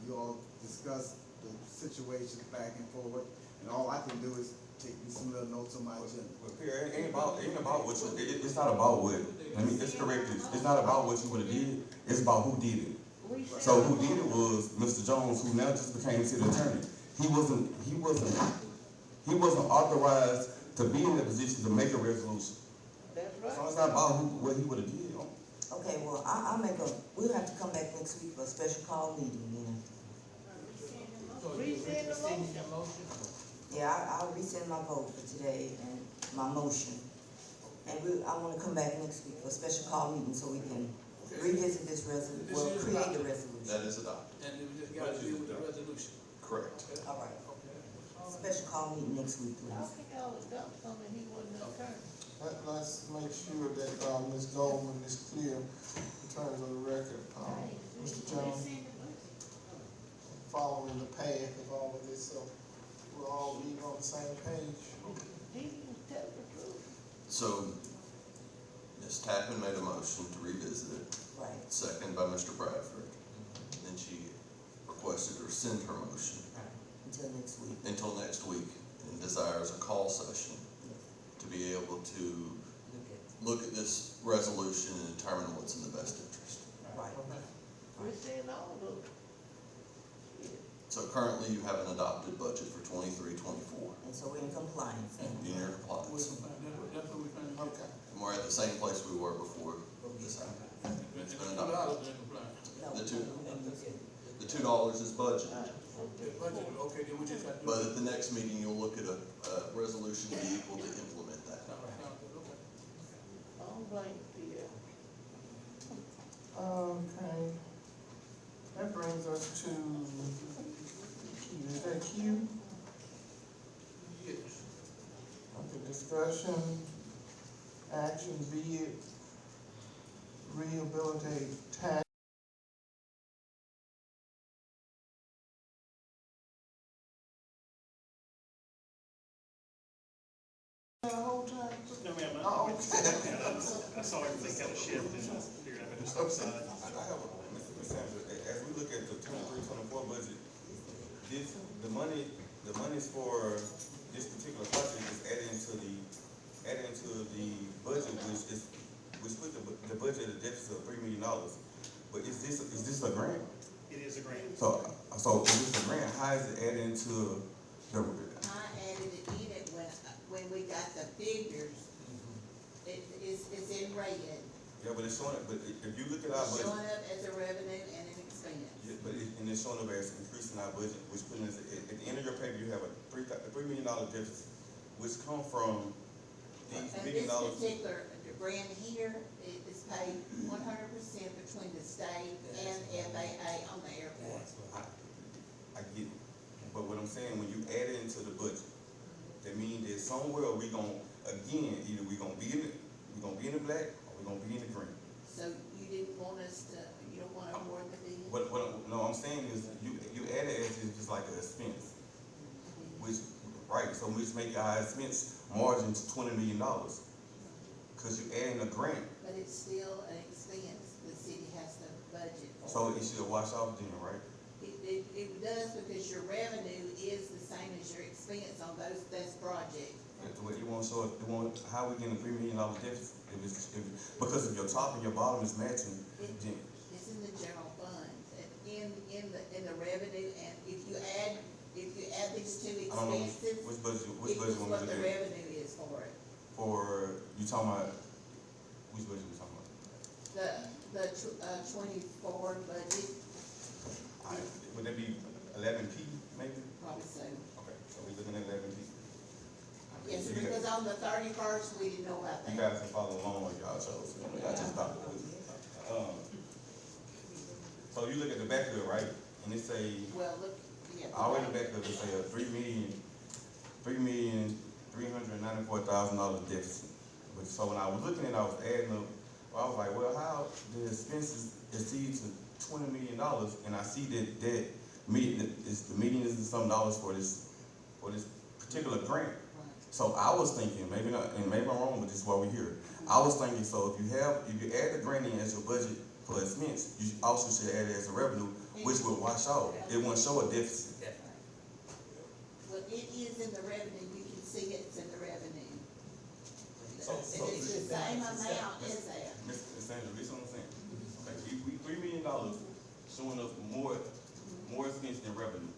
you all discussed the situations back and forward, and all I can do is take me some little notes on my agenda. but Pierre, it ain't about what you, it's not about what, let's correct this. It's not about what you would have did, it's about who did it. So who did it was Mr. Jones, who now just became city attorney. He wasn't authorized to be in the position to make a resolution. That's So it's not about what he would have did. Okay, well, we'll have to come back next week for a special call meeting then. Rescind the motion. Yeah, I'll rescind my vote for today and my motion. And I wanna come back next week for a special call meeting so we can revisit this create the resolution. That is adopted. And then we just gotta deal with the resolution. Correct. All right. Special call meeting next week, How please. can y'all adopt something he wasn't an attorney? Let's make sure that, Ms. Goldman is clear in terms of the record. Mr. Jones, following the path of all of this, so we're all being on the same page. He didn't tell the truth. So, Ms. Tappan made a motion to revisit it, Right. second by Mr. Bradford. Then she requested to rescind her motion Until next week. until next week and desires a call session to be able to look at this resolution and determine what's in the best interest. Right. Rescind all of it. So currently you have an adopted budget for 23-24 And so we're in compliance. in your compliance. That's what we're trying to do. Okay. And we're at the same place we were before this happened. It's been adopted. No. The $2 is budgeted. Okay, then we just have to. But at the next meeting, you'll look at a resolution to be equal to implement that. I don't blame Pierre. Okay. That brings us to, is that Q? Yes. Okay, this discussion, action, bid, rehabilitate tax. The whole time? No, ma'am, Oh, I saw everything kind of shift and figured I would just upside. I have a, Mr. Sanders, as we look at the 23-24 budget, the monies for this particular project is added into the budget, which put the budget at a deficit of $3 million. But is this a grant? It is a grant. So if it's a grant, how is it added into the? I added it in it when we got the figures. It's in red. Yeah, but it's showing, but if you look at our It's budget. showing up as a revenue and an expense. Yeah, but it's showing up as increasing our budget, which putting us, at the end of your paper, you have a $3 million deficit, which come from these $1 And million. this particular grant here is paid 100% between the state and FAA on the airport. I get it, but what I'm saying, when you add it into the budget, that means that somewhere we gonna, again, either we gonna be in the black, or we gonna be in the green. So you didn't want us to, you don't want to award the bid? No, I'm saying is, you add it as it's just like an expense, which, right, so which make our expense margin to $20 million. Cause you adding a grant, But it's still an expense the city has to budget for. so it should wash off then, right? It does because your revenue is the same as your expense on that project. You won't show it, how we getting a $3 million deficit? Because if your top and your bottom is matching, then. It's in the general fund, in the revenue, and if you add these two I don't know, expenses, which budget equals you want what me to the do? revenue is for it. You talking about, which budget you talking about? The 24 budget, Would that be 11P maybe? probably so. Okay, so we looking at 11P. Yes, So you because guys- on the 31st, we didn't know about You that. guys can follow along like y'all chose, I just thought. So you look at the back of it, right, and it say, Well, look, yeah. all the way in the back of it say a $3,394,000 deficit. But so when I was looking at it, I was adding up, I was like, well, how the expenses exceed to $20 million, and I see that millions and some dollars for this particular grant. So I was thinking, maybe not, and maybe I'm wrong, but this is why we're here. I was thinking, so if you add the grant in as your budget for expense, you also should add it as a revenue, which will wash out. It won't show a deficit. Well, it is in the revenue, you can see it's in the revenue. So And it's the same amount as that. Mr. Sandra, listen what I'm saying. Like, we $3 million showing us more expense than revenue,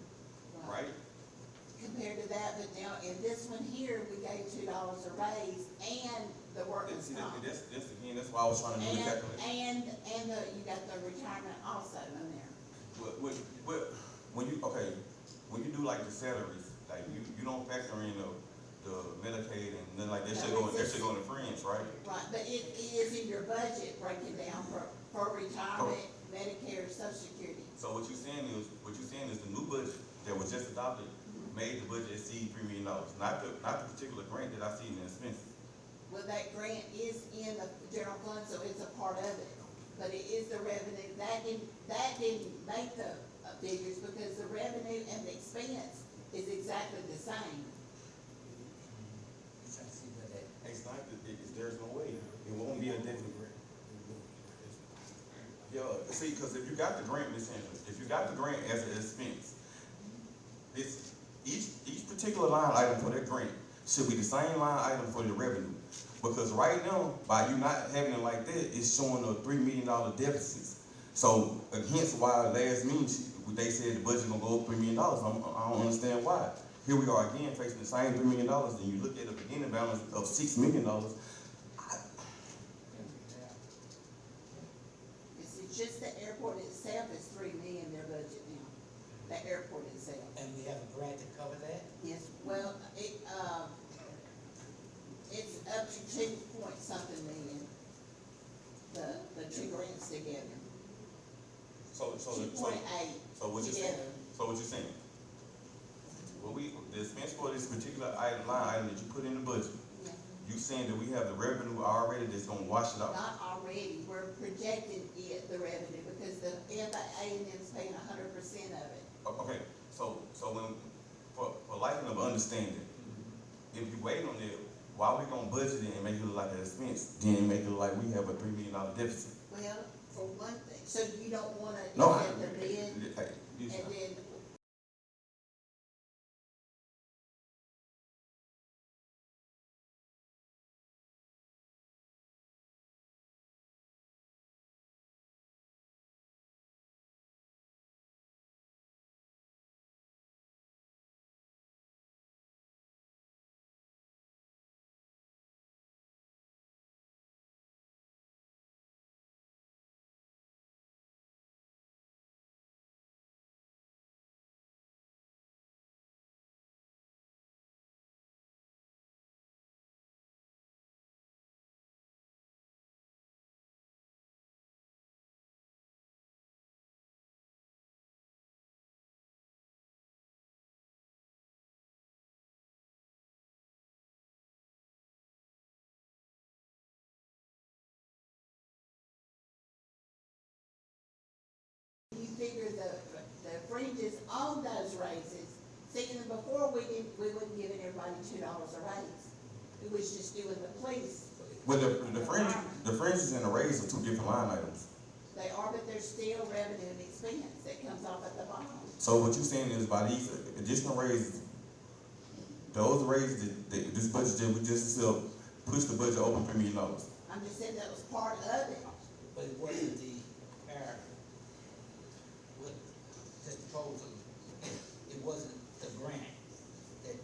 right? Compared to that, but now in this one here, we gave $2 a raise and the workers' comp. That's why I was trying to do the calculation. And you got the retirement also in there. When you do like the salaries, like you don't factor in the Medicaid and then like that should go in the fringe, right? Right, but it is in your budget breaking down for retirement, Medicare, Social Security. So what you're saying is the new budget that was just adopted made the budget exceed $3 million, not the particular grant that I see in the expenses. Well, that grant is in the general fund, so it's a part of it, but it is the revenue, that didn't make the figures, because the revenue and the expense is exactly the same. It's not, there's no way, it won't be a deficit. Yeah, see, because if you got the grant, Ms. Angela, if you got the grant as an expense, each particular line item for that grant should be the same line item for the revenue. Because right now, by you not having it like that, it's showing a $3 million deficit. So, hence why last meeting, they said the budget gonna go up $3 million. I don't understand why. Here we are again facing the same $3 million, and you look at the beginning balance of $6 million. It's just the airport itself is $3 million their budget now, the airport itself. And we have a grant to cover that? Yes, well, it's up to 2-point-something million, the two grants together. So 2.8 what you're saying? together. So what you're saying? Well, the expense for this particular line item that you put in the budget, You saying that we have the revenue already that's gonna wash it out? Not already, we're projecting the revenue, because the A&M's paying 100% of it. Okay, so when, for liking of understanding, if you wait on it, why we gonna budget it and make it look like an expense, then make it look like we have a $3 million deficit? Well, for one thing, so you don't wanna No, accept the bid, and then you figure the fringes on those raises, seeing before we wasn't giving everybody $2 a raise. It was just doing the police. Well, the fringes and the raise are two different line items. They are, but there's still revenue and expense that comes off at the bottom. So what you're saying is by these additional raises, those raises that this budget that we just push the budget over $3 million. I'm just saying that was part of it. But it wasn't the parent, with this proposal, it wasn't the grant that.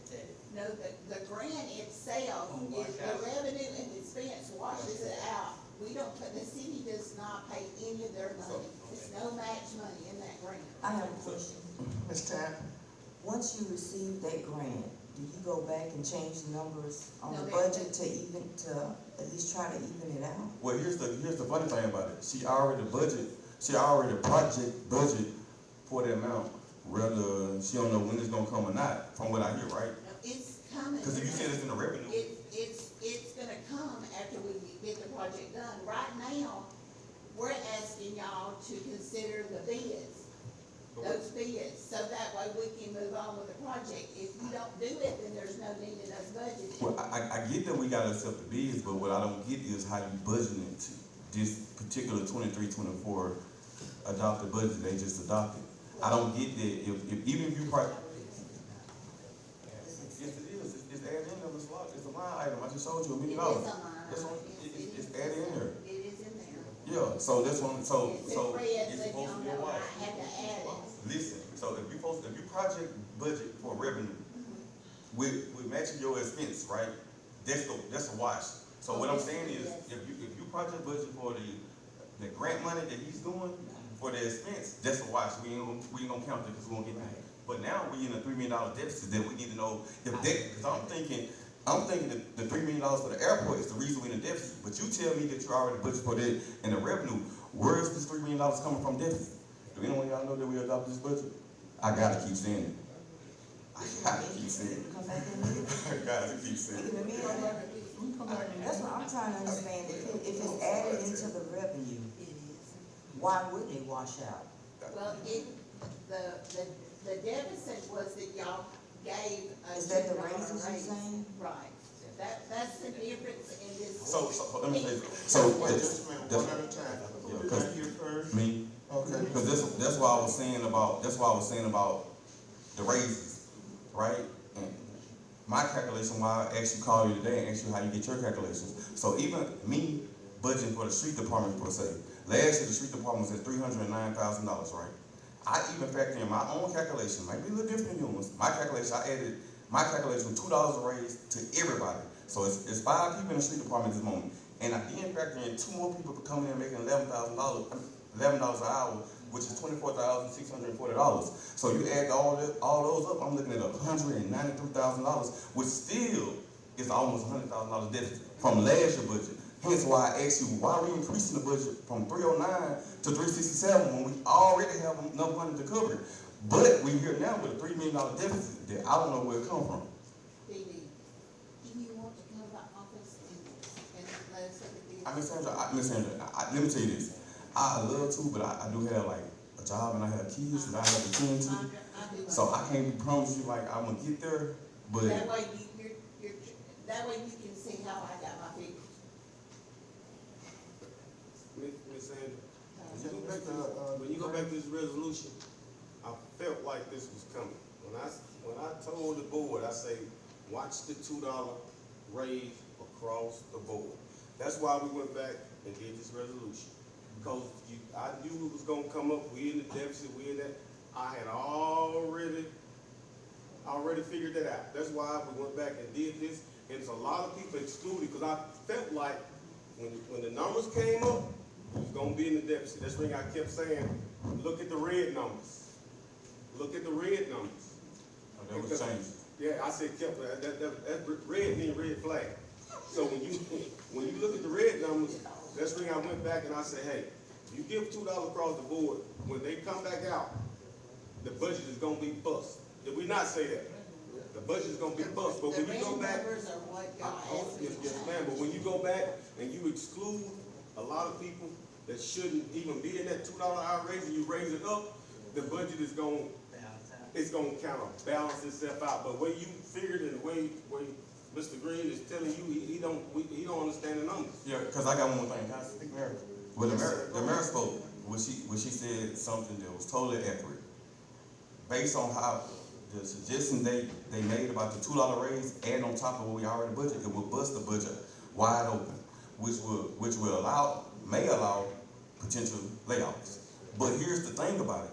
No, the grant itself, is the revenue and expense washes it out. We don't, the city does not pay any of their money. It's no match money in that grant. I have a question. Ms. Tappan? Once you receive that grant, do you go back and change the numbers on No, the they- budget to at least try to even it out? Well, here's the funny thing about it. She already project budget for the amount, whether she don't know when it's gonna come or not, from what I hear, right? No, it's coming. Because if you said it's in the revenue. It's gonna come after we get the project done. Right now, we're asking y'all to consider the bids, those bids, so that way we can move on with the project. If you don't do it, then there's no need in us budgeting. Well, I get that we gotta accept the bids, but what I don't get is how you budgeting to this particular 23-24 adopted budget they just adopted. I don't get that. Even if you yes, it is. It's added in there. It's a line item. I just showed you $1 million. It's added in there. It is in there. Yeah. So that's one. So It's in red, it's so supposed to be a y'all know wash. I had to add it. Listen. So if you project budget for revenue, with matching your expense, right? That's a wash. So what I'm saying is, if you project budget for the grant money that he's doing for the expense, that's a wash. We ain't gonna count it because we won't get paid. But now we in a $3 million deficit that we need to know if that, because I'm thinking that the $3 million for the airport is the reason we're in a deficit. But you tell me that you already budgeted for that in the revenue. Where is this $3 million coming from deficit? Do anyone of y'all know that we adopted this budget? I gotta keep saying it. I gotta keep saying it. I gotta keep saying it. That's what I'm trying to understand. If it's added into the revenue, why wouldn't it wash out? Well, the deficit was that y'all gave a Is that the $2 raises you're raise. saying? Right. That's the difference in this. So let me say, so Wait, just a minute, one at a time. Yeah, Can I hear first? me, Okay. because that's why I was saying about the raises, right? And my calculation, why I actually called you today and asked you how you get your calculations. So even me budgeting for the street department per se, last year the street department was at $309,000, right? I even factor in my own calculation, might be a little different than yours. My calculation was $2 a raise to everybody. So it's 5 people in the street department at this moment. And I then factor in 2 more people for coming in making $11 an hour, which is $24,640. So you add all those up, I'm looking at $193,000, which still is almost $100,000 deficit from last year's budget. Hence why I asked you, why are we increasing the budget from 309 to 367 when we already have enough money to cover it? But we're here now with a $3 million deficit that I don't know where it come from. Do you want to come to the office Miss Sandra, let me tell you this. I love to, but I do have like a job and I have kids that I have to tend to. So I can't be promised you like I'm gonna get there, but. That way that way you can see how I got my figures. Miss Sandra, when you go back to this resolution, I felt like this was coming. When I told the board, I say, watch the $2 raise across the board. That's why we went back and did this resolution. Because I knew it was gonna come up, we in the deficit, we in that. I had already figured that out. That's why we went back and did this. And it's a lot of people excluded, because I felt like when the numbers came up, it was gonna be in the deficit. That's when I kept saying, look at the red numbers. Look at the red numbers. Oh, that was changed. Yeah, I said that red means red flag. So when you look at the red numbers, that's when I went back and I said, hey, you give $2 across the board, when they come back out, the budget is gonna be bust. Did we not say that? The budget is gonna be bust. But when you go back, yes, ma'am. But when you go back and you exclude a lot of people that shouldn't even be in that $2 hour raise, and you raise it up, the budget is gonna kind of balance itself out. But when you figured it, the way Mr. Green is telling you, he don't understand the numbers. Yeah, because I got one more thing. Can I speak, Mary? Well, the mayor spoke when she said something that was totally accurate. Based on how the suggestion they made about the $2 raise, add on top of what we already budgeted, it will bust the budget wide open, which may allow potential layoffs. But here's the thing about it.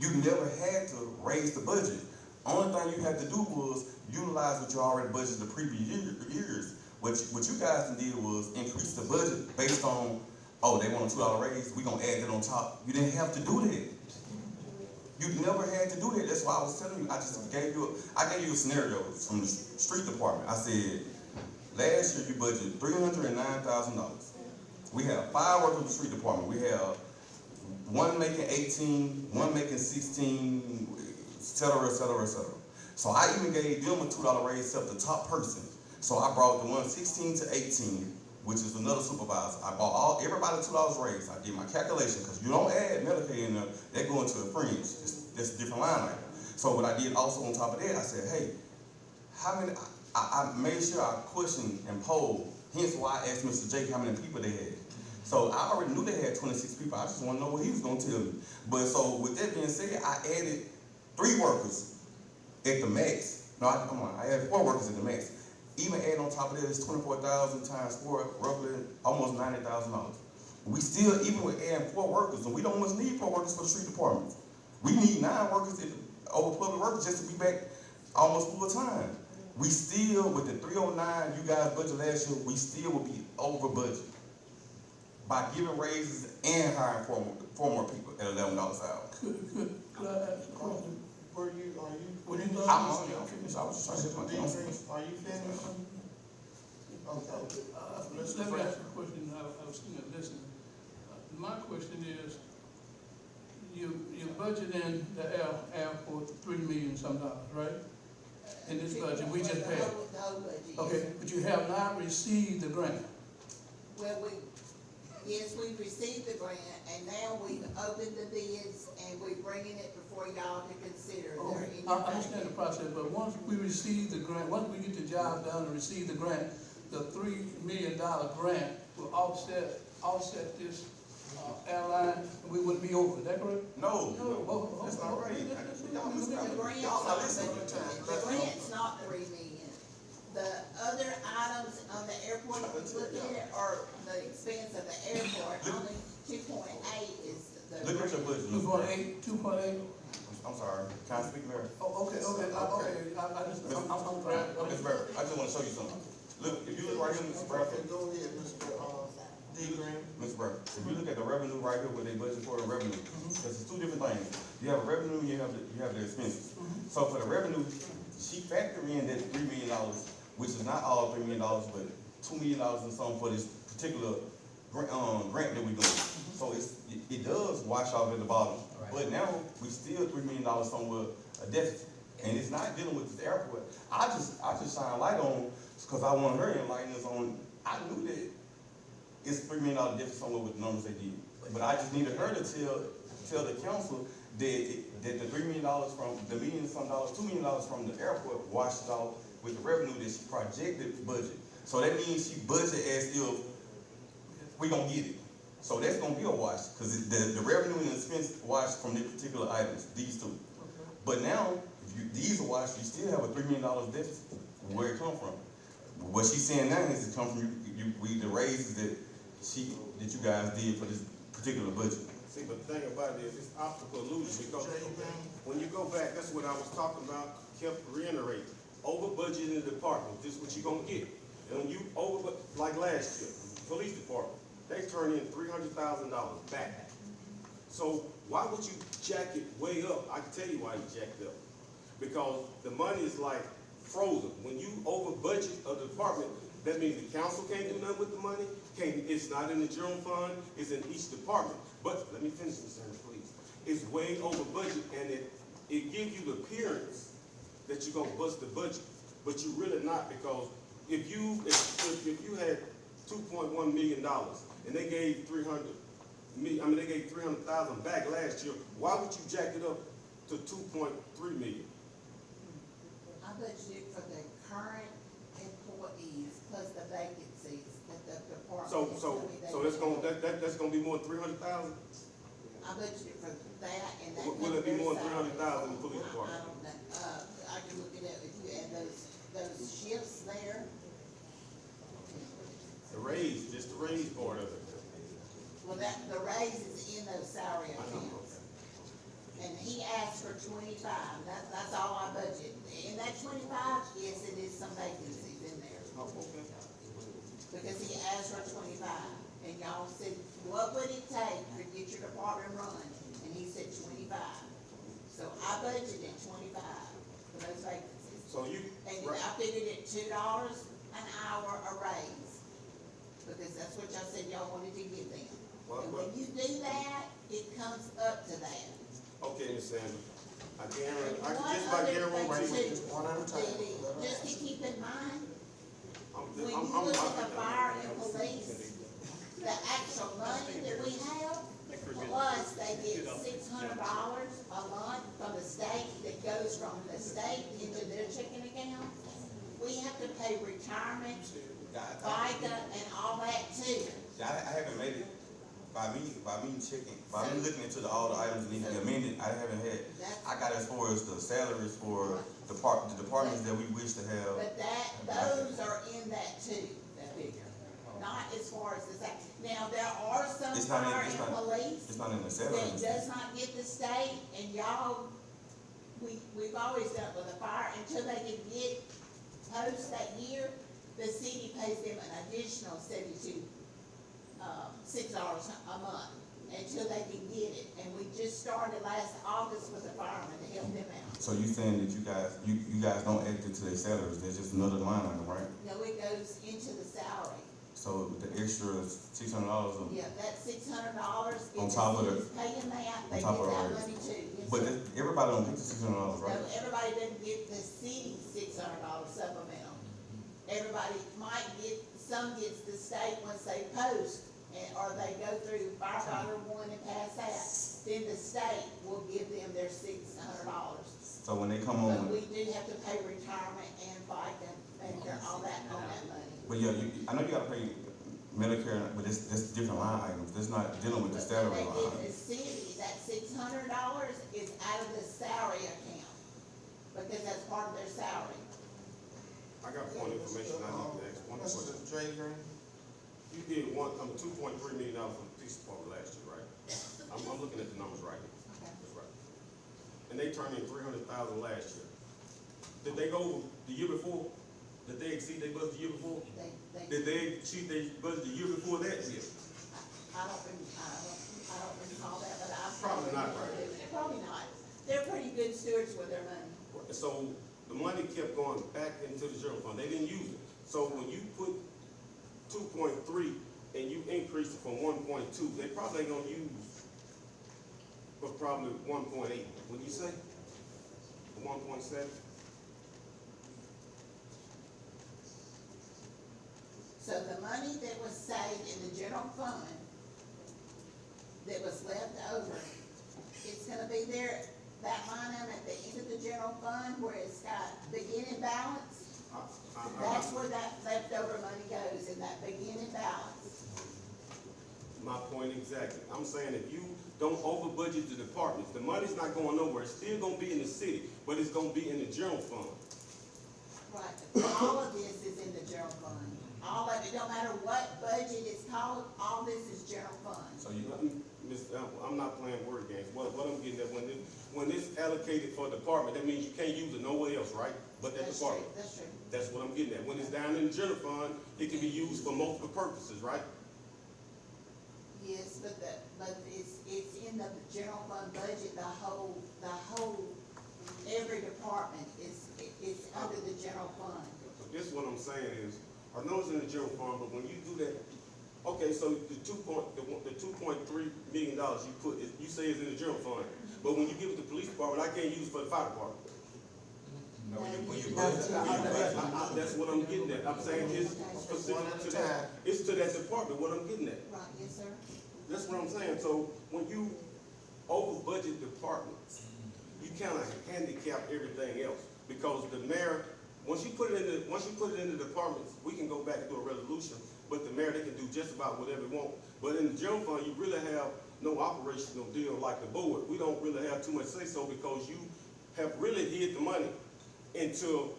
You never had to raise the budget. Only thing you had to do was utilize what you already budgeted the previous years. What you guys did was increase the budget based on, oh, they want a $2 raise, we're gonna add that on top. You didn't have to do that. You never had to do that. That's why I was telling you, I gave you a scenario from the street department. I said, last year you budgeted $309,000. We have 5 workers in the street department. We have one making 18, one making 16, et cetera, et cetera, et cetera. So I even gave them a $2 raise except the top person. So I brought the one 16 to 18, which is another supervisor. I bought everybody $2 raise. I did my calculation, because you don't add Medicaid in there, they go into a fringe. That's a different line item. So what I did also on top of that, I said, hey, how many, I made sure I questioned and polled, hence why I asked Mr. Jake how many people they had. So I already knew they had 26 people. I just want to know what he was going to tell me. But so with that being said, I added 3 workers at the max. No, I added 4 workers at the max. Even add on top of that, it's 24,000 times 4, roughly almost $90,000. We still, even with adding 4 workers, and we don't much need 4 workers for the street department. We need 9 workers over public workers just to be back almost full time. We still, with the 309 you guys budget last year, we still will be over budget by giving raises and hiring 4 more people at $11 an hour. Could I ask a question? I'm finished. I was just trying to get my thing. Are you finished? Okay. Let me ask you a question. I was going to listen. My question is, you budget in the airport $3 million some dollars, right? In this budget, we just paid. The whole budget. Okay, but you have not received the grant. Well, yes, we received the grant, and now we've opened the bids, and we're bringing it before y'all to consider. Okay, I understand the process, but once we receive the grant, once we get the job done and receive the grant, the $3 million grant will offset this airline, and we wouldn't be over. Is that correct? No, that's not right. The grant's not $3 million. The other items on the airport we look at are the expense of the airport. Only 2.8 is the. Look at your budget. 2.8. I'm sorry. Can I speak, Mary? Oh, okay. I just want to show you something. Look, if you look right here, Mr. Bradford. Go ahead, Mr. D. Green. Mr. Bradford, if you look at the revenue right here, where they budget for the revenue, because it's 2 different things. You have a revenue and you have the expenses. So for the revenue, she factored in that $3 million, which is not all $3 million, but $2 million and something for this particular grant that we're doing. So it does wash off at the bottom. Right. But now we still $3 million somewhere a deficit, and it's not dealing with this airport. I just shine a light on because I want her enlightenment on. I knew that it's $3 million difference somewhere with the numbers they did. But I just needed her to tell the council that the $3 million from, the $1 million some dollars, $2 million from the airport washed off with the revenue that she projected budget. So that means she budget as if we gonna get it. So that's gonna be a wash, cause the revenue and the expense wash from the particular items, these two. But now, if these are washed, you still have a $3 million deficit. Where it come from? What she's saying now is it come from the raises that you guys did for this particular budget. See, but the thing about it is, it's optical illusion, because when you go back, that's what I was talking about, kept reiterating. Over budget in the department, this is what you're gonna get. And when you like last year, police department, they turned in $300,000 back. So why would you jack it way up? I can tell you why you jacked it up. Because the money is like frozen. When you over budget a department, that means the council can't do nothing with the money. It's not in the general fund, it's in each department. But let me finish this, Senator, please. It's way over budget, and it gives you the appearance that you're gonna bust the budget, but you're really not, because if you had $2.1 million and they gave they gave $300,000 back last year, why would you jack it up to $2.3 million? I budgeted for the current employees plus the vacancies that the department. So that's gonna be more than $300,000? I budgeted for that and that. Will it be more than $300,000 in the police department? I don't know, I can look it up if you add those shifts there. The raise, just the raise part of it. Well, the raise is in those salary accounts. And he asked for 25, that's all I budget. In that 25, yes, it is some vacancies in there. Oh, okay. Because he asked for 25, and y'all said, what would it take to get your department run? And he said 25. So I budgeted 25 for those vacancies. So you. And I figured at $2 an hour a raise, because that's what y'all said y'all wanted to give them. And when you do that, it comes up to that. Okay, Ms. Sanders, I guarantee, One at a time. Just to keep in mind, when you I'm look at the fire and police, the actual money that we have, plus they get $600 a month from the state that goes from the state into their checking account. We have to pay retirement, FICA, and all that too. I haven't made it. By me looking into all the items that need to be amended, I haven't had, I got as far as the salaries for the departments that we wish to have. But those are in that too, that figure. Not as far as the state. Now, there are some fire and police It's not in the that salaries. does not get the state, and y'all, we've always done it with the fire, until they can get post that year, the city pays them an additional $6 a month until they can get it. And we just started last August with the firemen to help them out. So you saying that you guys don't add it to their salaries, there's just another line item, right? No, it goes into the salary. So the extra $600 Yeah, that $600. On top of paying that, they get on top of that the money too. Yes, But sir. everybody don't get the $600, right? No, everybody doesn't get the city $600 supplemental. Everybody might get, some gets the state once they post, or they go through firefighter one and pass that. Then the state will give them their $600. So when they come But on, we do have to pay retirement and FICA and all that on that money. but yeah, I know you gotta pay Medicare, but that's different line items, that's not dealing with the But salary when they line. give the city, that $600 is out of the salary account, because that's part of their salary. I got one information I need to ask. One question. Mr. Drager, You did $2.3 million for the police department last year, right? I'm looking at the numbers right here. That's right. And they turned in $300,000 last year. Did they go the year before? Did they exceed their budget the year before? Did they exceed their budget the year before that year? I don't recall that, but I'm. Probably not, right? Probably not. They're pretty good stewards with their money. So the money kept going back into the general fund. They didn't use it. So when you put 2.3 and you increase it from 1.2, they probably ain't gonna use but probably 1.8. Would you say? 1.7? So the money that was saved in the general fund, that was left over, it's gonna be there, that line item at the end of the general fund where it's got beginning balance. That's where that leftover money goes, in that beginning balance. My point exactly. I'm saying if you don't over budget the departments, the money's not going nowhere. It's still gonna be in the city, but it's gonna be in the general fund. Right, all of this is in the general fund. All of it, don't matter what budget it's called, all this is general fund. So I'm not playing word games. What I'm getting at, when it's allocated for a department, that means you can't use it nowhere else, right? But that That's department. true, that's true. That's what I'm getting at. When it's down in the general fund, it can be used for multiple purposes, right? Yes, but it's in the general fund budget, the whole, every department is under the general fund. So this what I'm saying is, I know it's in the general fund, but when you do that, okay, so the $2.3 million you put, you say is in the general fund, but when you give it to the police department, I can't use it for the fire department. No, when you That's what I'm getting at. I'm saying it's specific to that. It's to that department, what I'm getting at. Right, yes, sir. That's what I'm saying. So when you over budget departments, you kind of handicap everything else, because the mayor, once you put it in the departments, we can go back and do a resolution. But the mayor, they can do just about whatever they want. But in the general fund, you really have no operational deal like the board. We don't really have too much say so, because you have really hid the money into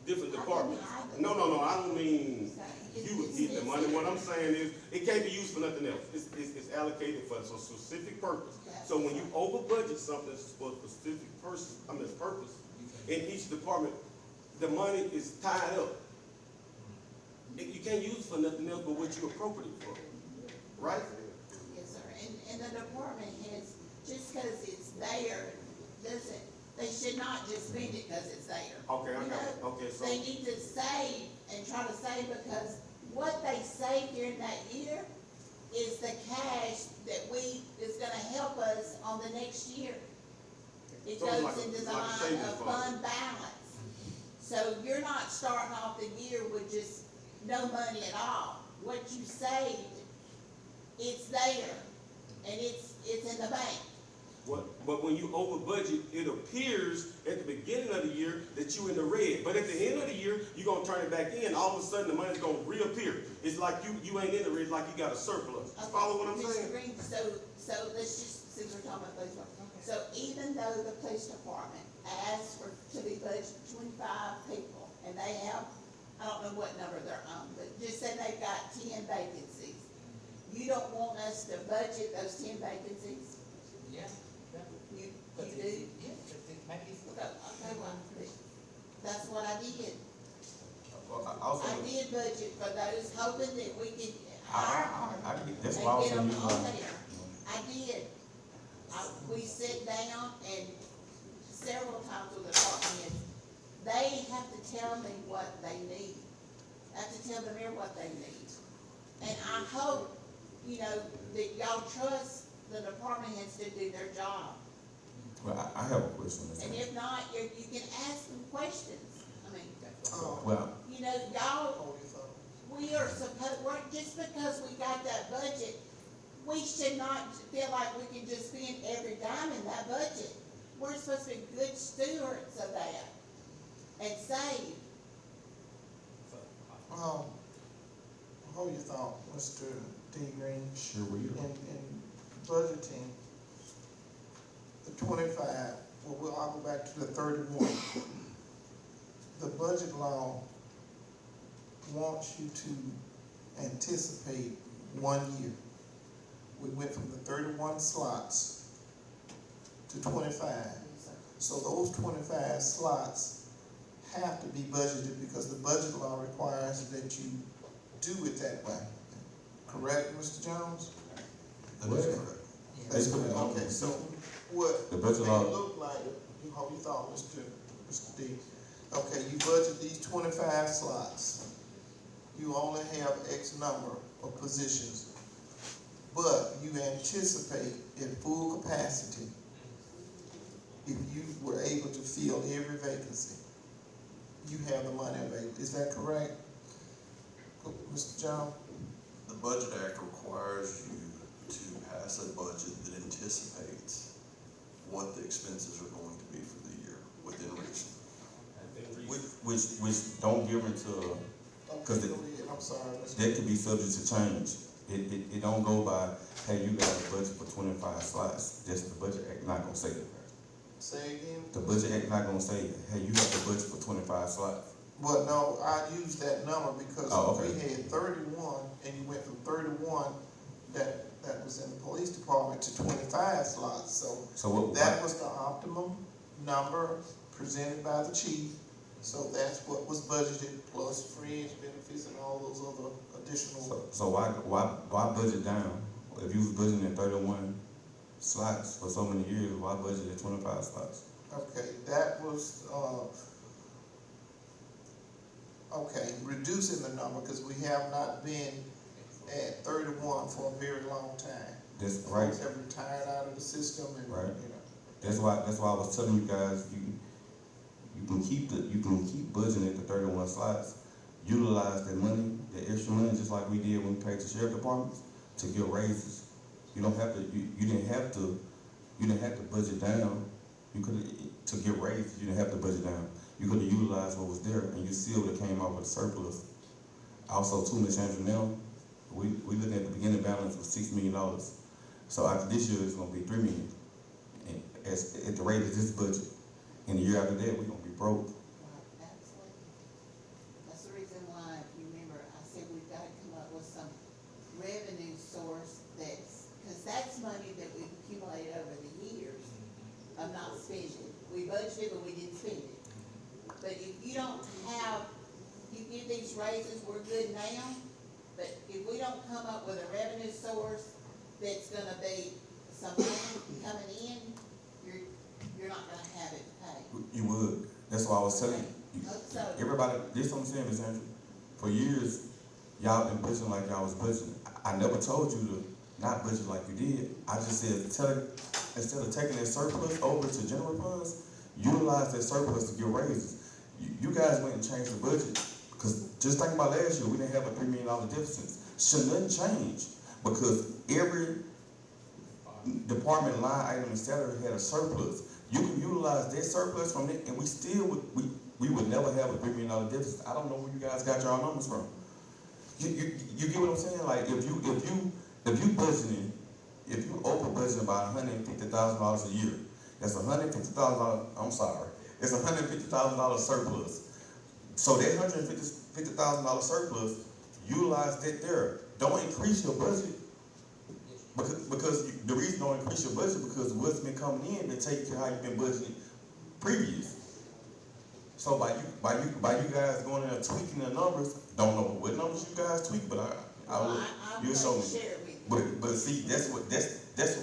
different departments. No, I don't mean you would hid the money. What I'm saying is, it can't be used for nothing else. It's allocated for a specific purpose. So when you over budget something for a specific purpose, in each department, the money is tied up. You can't use it for nothing else but what you appropriate for, right? Yes, sir. And the department heads, just because it's there, they should not just spend it because it's there. Okay, I got it. Okay, so. They need to save and try to save, because what they save during that year is the cash that is gonna help us on the next year. It So goes like into the like a line savings of fund. fund balance. So you're not starting off the year with just no money at all. What you saved, it's there, and it's in the bank. But when you over budget, it appears at the beginning of the year that you in the red. But at the end of the year, you're gonna turn it back in. All of a sudden, the money's gonna reappear. It's like you ain't in the red, like you got a surplus. Okay, Follow what I'm Mr. saying? Green, so let's just, since we're talking about police department, so even though the police department asked to be budgeted 25 people, and they have, I don't know what number they're on, but just say they've got 10 vacancies, you don't want us to budget those 10 vacancies? Yeah. You But do? yeah, but it might be. Okay, well, that's what I did. Well, I I did budget for those, hoping that we could hire them that's and why I was get saying them you. on there. I did. We sit down, and several times with the department heads, they have to tell me what they need. I have to tell the mayor what they need. And I hope, that y'all trust the department heads to do their job. Well, I have a question. And if not, you can ask them questions. I mean, Well, y'all, we are just because we got that budget, we should not feel like we can just spend every dime in that budget. We're supposed to be good stewards of that and save. Hold your thought, Mr. D. Green. sure we do. In budgeting the 25, I'll go back to the 31. The budget law wants you to anticipate 1 year. We went from the 31 slots to 25. So those 25 slots have to be budgeted, because the budget law requires that you do it that way. Correct, Mr. Jones? That is correct. That's correct. Okay, so what The it budget may law- look like, you thought, Mr. D. Okay, you budget these 25 slots. You only have X number of positions, but you anticipate at full capacity, if you were able to fill every vacancy, you have the money available. Is that correct? Mr. John? The Budget Act requires you to pass a budget that anticipates what the expenses are going to be for the year within reason. Which don't give into, cause I'm sorry, Mr. that could be subject to change. It don't go by, hey, you got a budget for 25 slots. That's the Budget Act not gonna say that. Say again? The Budget Act not gonna say, hey, you got the budget for 25 slots. Well, no, I used that number because Okay. we had 31, and you went from 31 that was in the police department to 25 slots. So what? That was the optimum number presented by the chief. So that's what was budgeted, plus fringe benefits and all those other additional. So why budget down? If you was budgeting at 31 slots for so many years, why budget at 25 slots? Okay, that was, okay, reducing the number, because we have not been at 31 for a very long time. That's right. Folks have retired out of the system and, Right. you know. That's why I was telling you guys, you can keep budgeting at the 31 slots. Utilize that money, that extra money, just like we did when we paid the sheriff departments to get raises. You don't have to. You didn't have to budget down. You could to get raises. You didn't have to budget down. You could have utilized what was there, and you still would have came out with a surplus. Also, too, Ms. Andrew, now we looking at the beginning balance of $6 million. So after this year, it's going to be $3 million. And at the rate of this budget, and the year after that, we're going to be broke. Right, absolutely. That's the reason why, if you remember, I said we've got to come up with some revenue source because that's money that we've accumulated over the years of not spending. We budgeted, but we didn't spend it. But if you don't have, you give these raises, we're good now, but if we don't come up with a revenue source that's gonna be some money coming in, you're not gonna have it to pay. You would. That's why I was telling you. Hope so. Everybody, this is what I'm saying, Ms. Andrew. For years, y'all been budgeting like y'all was budgeting. I never told you to not budget like you did. I just said, instead of taking that surplus over to general funds, utilize that surplus to get raises. You guys went and changed the budget. Because just think about last year, we didn't have a $3 million deficit. Should nothing change? Because every department line item and salary had a surplus. You can utilize that surplus from it, and we still would never have a $3 million deficit. I don't know where you guys got your numbers from. You get what I'm saying? Like if you budgeting, if you over budgeting by $150,000 a year, that's $150,000. I'm sorry, it's $150,000 surplus. So that $150,000 surplus, utilize that there. Don't increase your budget. Because the reason don't increase your budget because what's been coming in been taking care of how you've been budgeting previous. So by you guys going in and tweaking the numbers, don't know what numbers you guys tweak, but you'll show me. But see, that's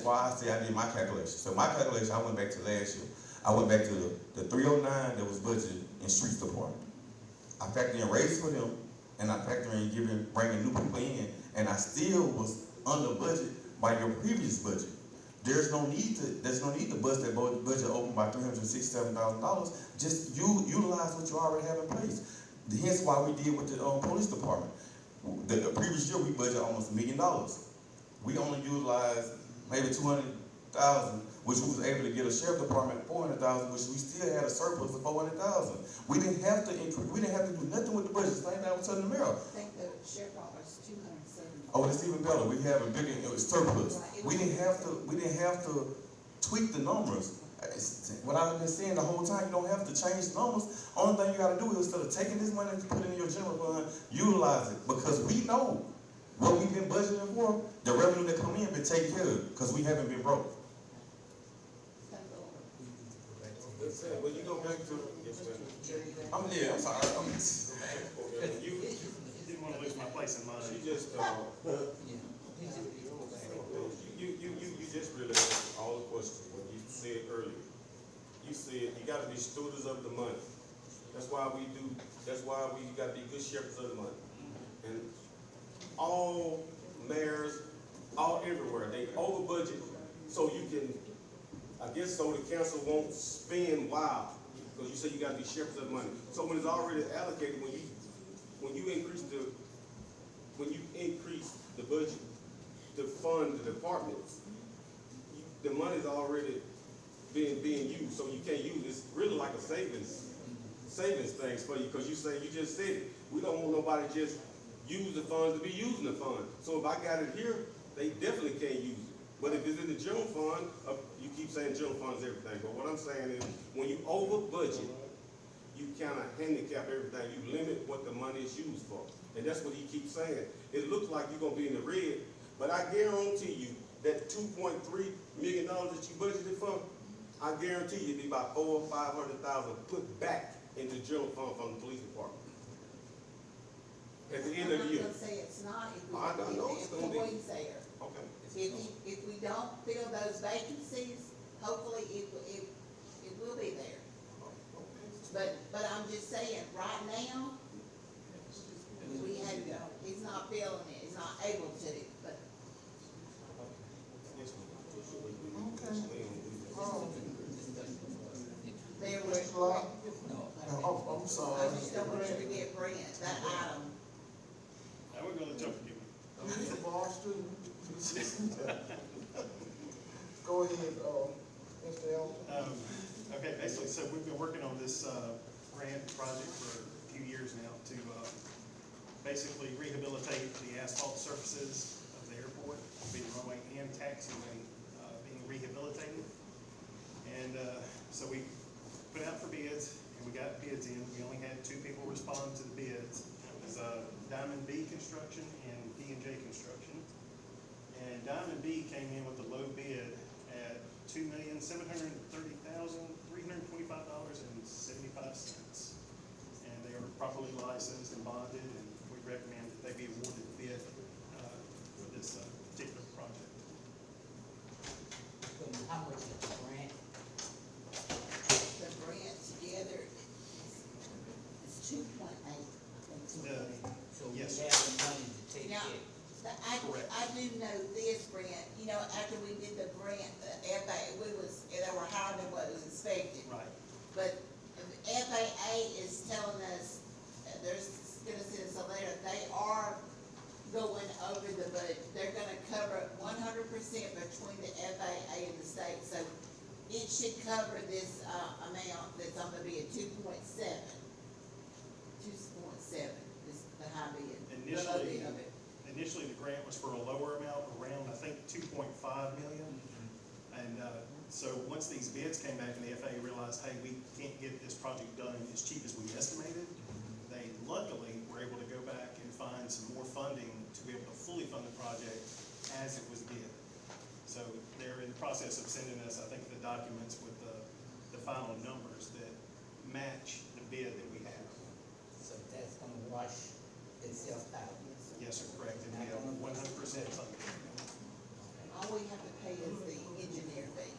why I say I did my calculation. So my calculation, I went back to last year. I went back to the 309 that was budgeted in streets department. I factored in raises for them, and I factored in bringing new people in, and I still was under budget by your previous budget. There's no need to bust that budget open by $367,000. Just utilize what you already have in place. Hence why we did with the police department. The previous year we budgeted almost $1 million. We only utilized maybe $200,000, which we was able to get a sheriff department $400,000, which we still had a surplus of $400,000. We didn't have to increase. We didn't have to do nothing with the budget. Same thing I was telling the mayor. I think the sheriff office is 270. Oh, it's even better. We have a bigger surplus. We didn't have to tweak the numbers. What I've been saying the whole time, you don't have to change the numbers. Only thing you got to do is instead of taking this money and put it in your general fund, utilize it because we know what we've been budgeting for. The revenue that come in been taken care of because we haven't been broke. When you go back to, I'm sorry. You didn't want to lose my place in line. you just, you just really answered all the questions what you said earlier. You said you got to be stewards of the money. That's why we got to be good shepherds of the money. And all mayors, all everywhere, they over budget so you can, I guess so the council won't spend wild. Because you said you got to be shepherds of the money. So when it's already allocated, when you increase the when you increase the budget to fund the departments, the money's already being used, so you can't use it. It's really like a savings things for you, because you just said it. We don't want nobody just use the funds to be using the fund. So if I got it here, they definitely can't use it. But if it's in the general fund, you keep saying general funds everything, but what I'm saying is, when you over budget, you kind of handicap everything. You limit what the money is used for. And that's what he keeps saying. It looks like you're gonna be in the red, but I guarantee you that $2.3 million that you budgeted for, I guarantee you it'd be about $400,000 or $500,000 put back in the general fund from the police department. At the end of the year. I'm not gonna say it's not, if we I don't know get it's the gonna be. employees there. Okay. If we don't fill those vacancies, hopefully it will be there. But I'm just saying, right now, he's not feeling it, he's not able to, but. There was. Oh, I'm sorry. I just don't want you to get Brent, that item. Now we're gonna jump to you. Mr. Boston. Go ahead, Mr. Elton. Okay, basically, so we've been working on this, grant project for a few years now to, basically rehabilitate the asphalt surfaces of the airport, be the runway and taxiway, being rehabilitated. And, so we put out for bids, and we got bids in. We only had 2 people respond to the bids. It was, Diamond B Construction and P&J Construction. And Diamond B came in with a low bid at $2,730,325.75. And they are properly licensed and bonded, and we recommend that they be awarded the bid for this particular project. So how much is the grant? The grant together is 2.8, I think. So we Yes. have the money to take Now, it. Correct. I do know this, Brent, you know, after we did the grant, the FAA, they were higher than what was expected. Right. But the FAA is telling us, they're gonna send us a letter, they are going over the budget. They're gonna cover 100% between the FAA and the state, so it should cover this, amount that's on the bid, 2.7. 2.7 is the high bid. The low bid of it. Initially, the grant was for a lower amount, around, I think, 2.5 million. And, so once these bids came back and the FAA realized, hey, we can't get this project done as cheap as we estimated, they luckily were able to go back and find some more funding to be able to fully fund the project as it was bid. So they're in the process of sending us, I think, the documents with the final numbers that match the bid that we have. So that's gonna wash itself out. Yes, sir, correct, and we have 100% funding. All we have to pay is the engineer fee.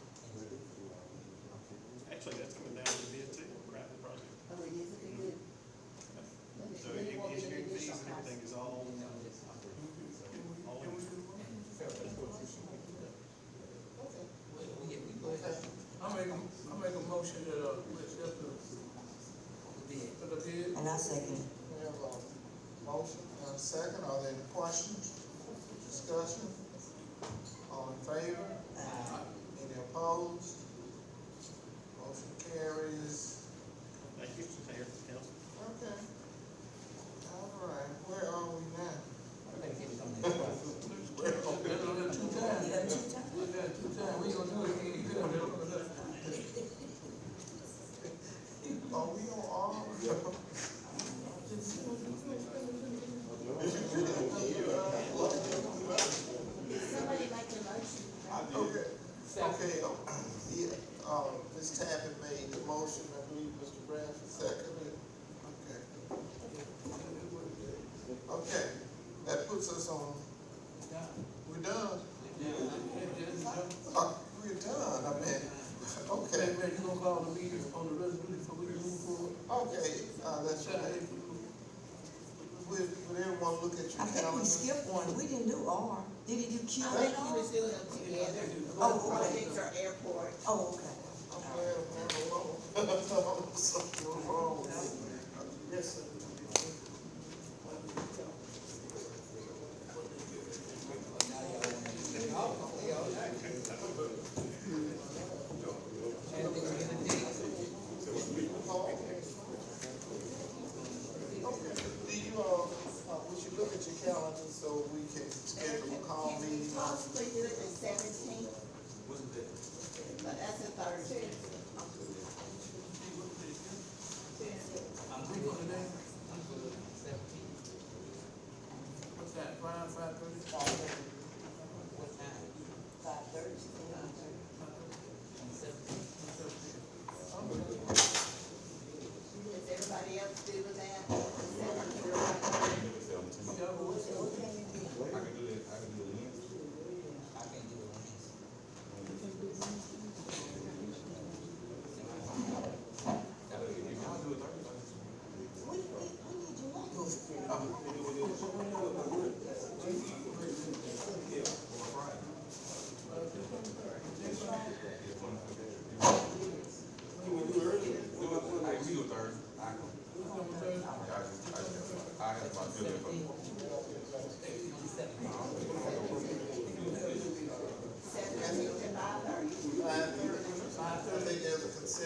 Actually, that's coming down to the bid too, right, the project. Oh, it is a good. So engineering fees and everything is all in. I make a motion that, we accept the bid. And I second. We have a motion and a second. Are there any questions, discussion? All in favor? Any opposed? Motion carries. Thank you, Mayor, Council. Okay. All right, where are we now? I better get it on this one. We've done it 2 times. We've done it 2 times. We gonna do it again. Are we on all? Somebody make a motion. Okay, okay, yeah, Ms. Tappan made the motion, I believe Mr. Bradford seconded. Okay. Okay, that puts us on, we're done. We're done, I mean, okay. Man, you gonna call the meeting on the resolution so we can move forward? Okay, that's right. Would everyone look at your I think calendar? we skipped one, we didn't do R. Did he do Q I and think he R? was doing them together. Oh, Both okay. projects are airport. Oh, okay. I'm glad I'm not alone. Something wrong with me. Yes, sir.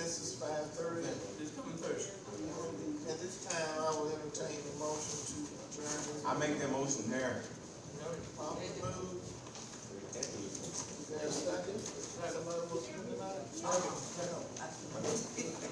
recess is 5:30. It's coming Thursday. At this time, I will entertain the motion to adjourn. I make that motion there. Properly moved. Is there a second? Somebody will second.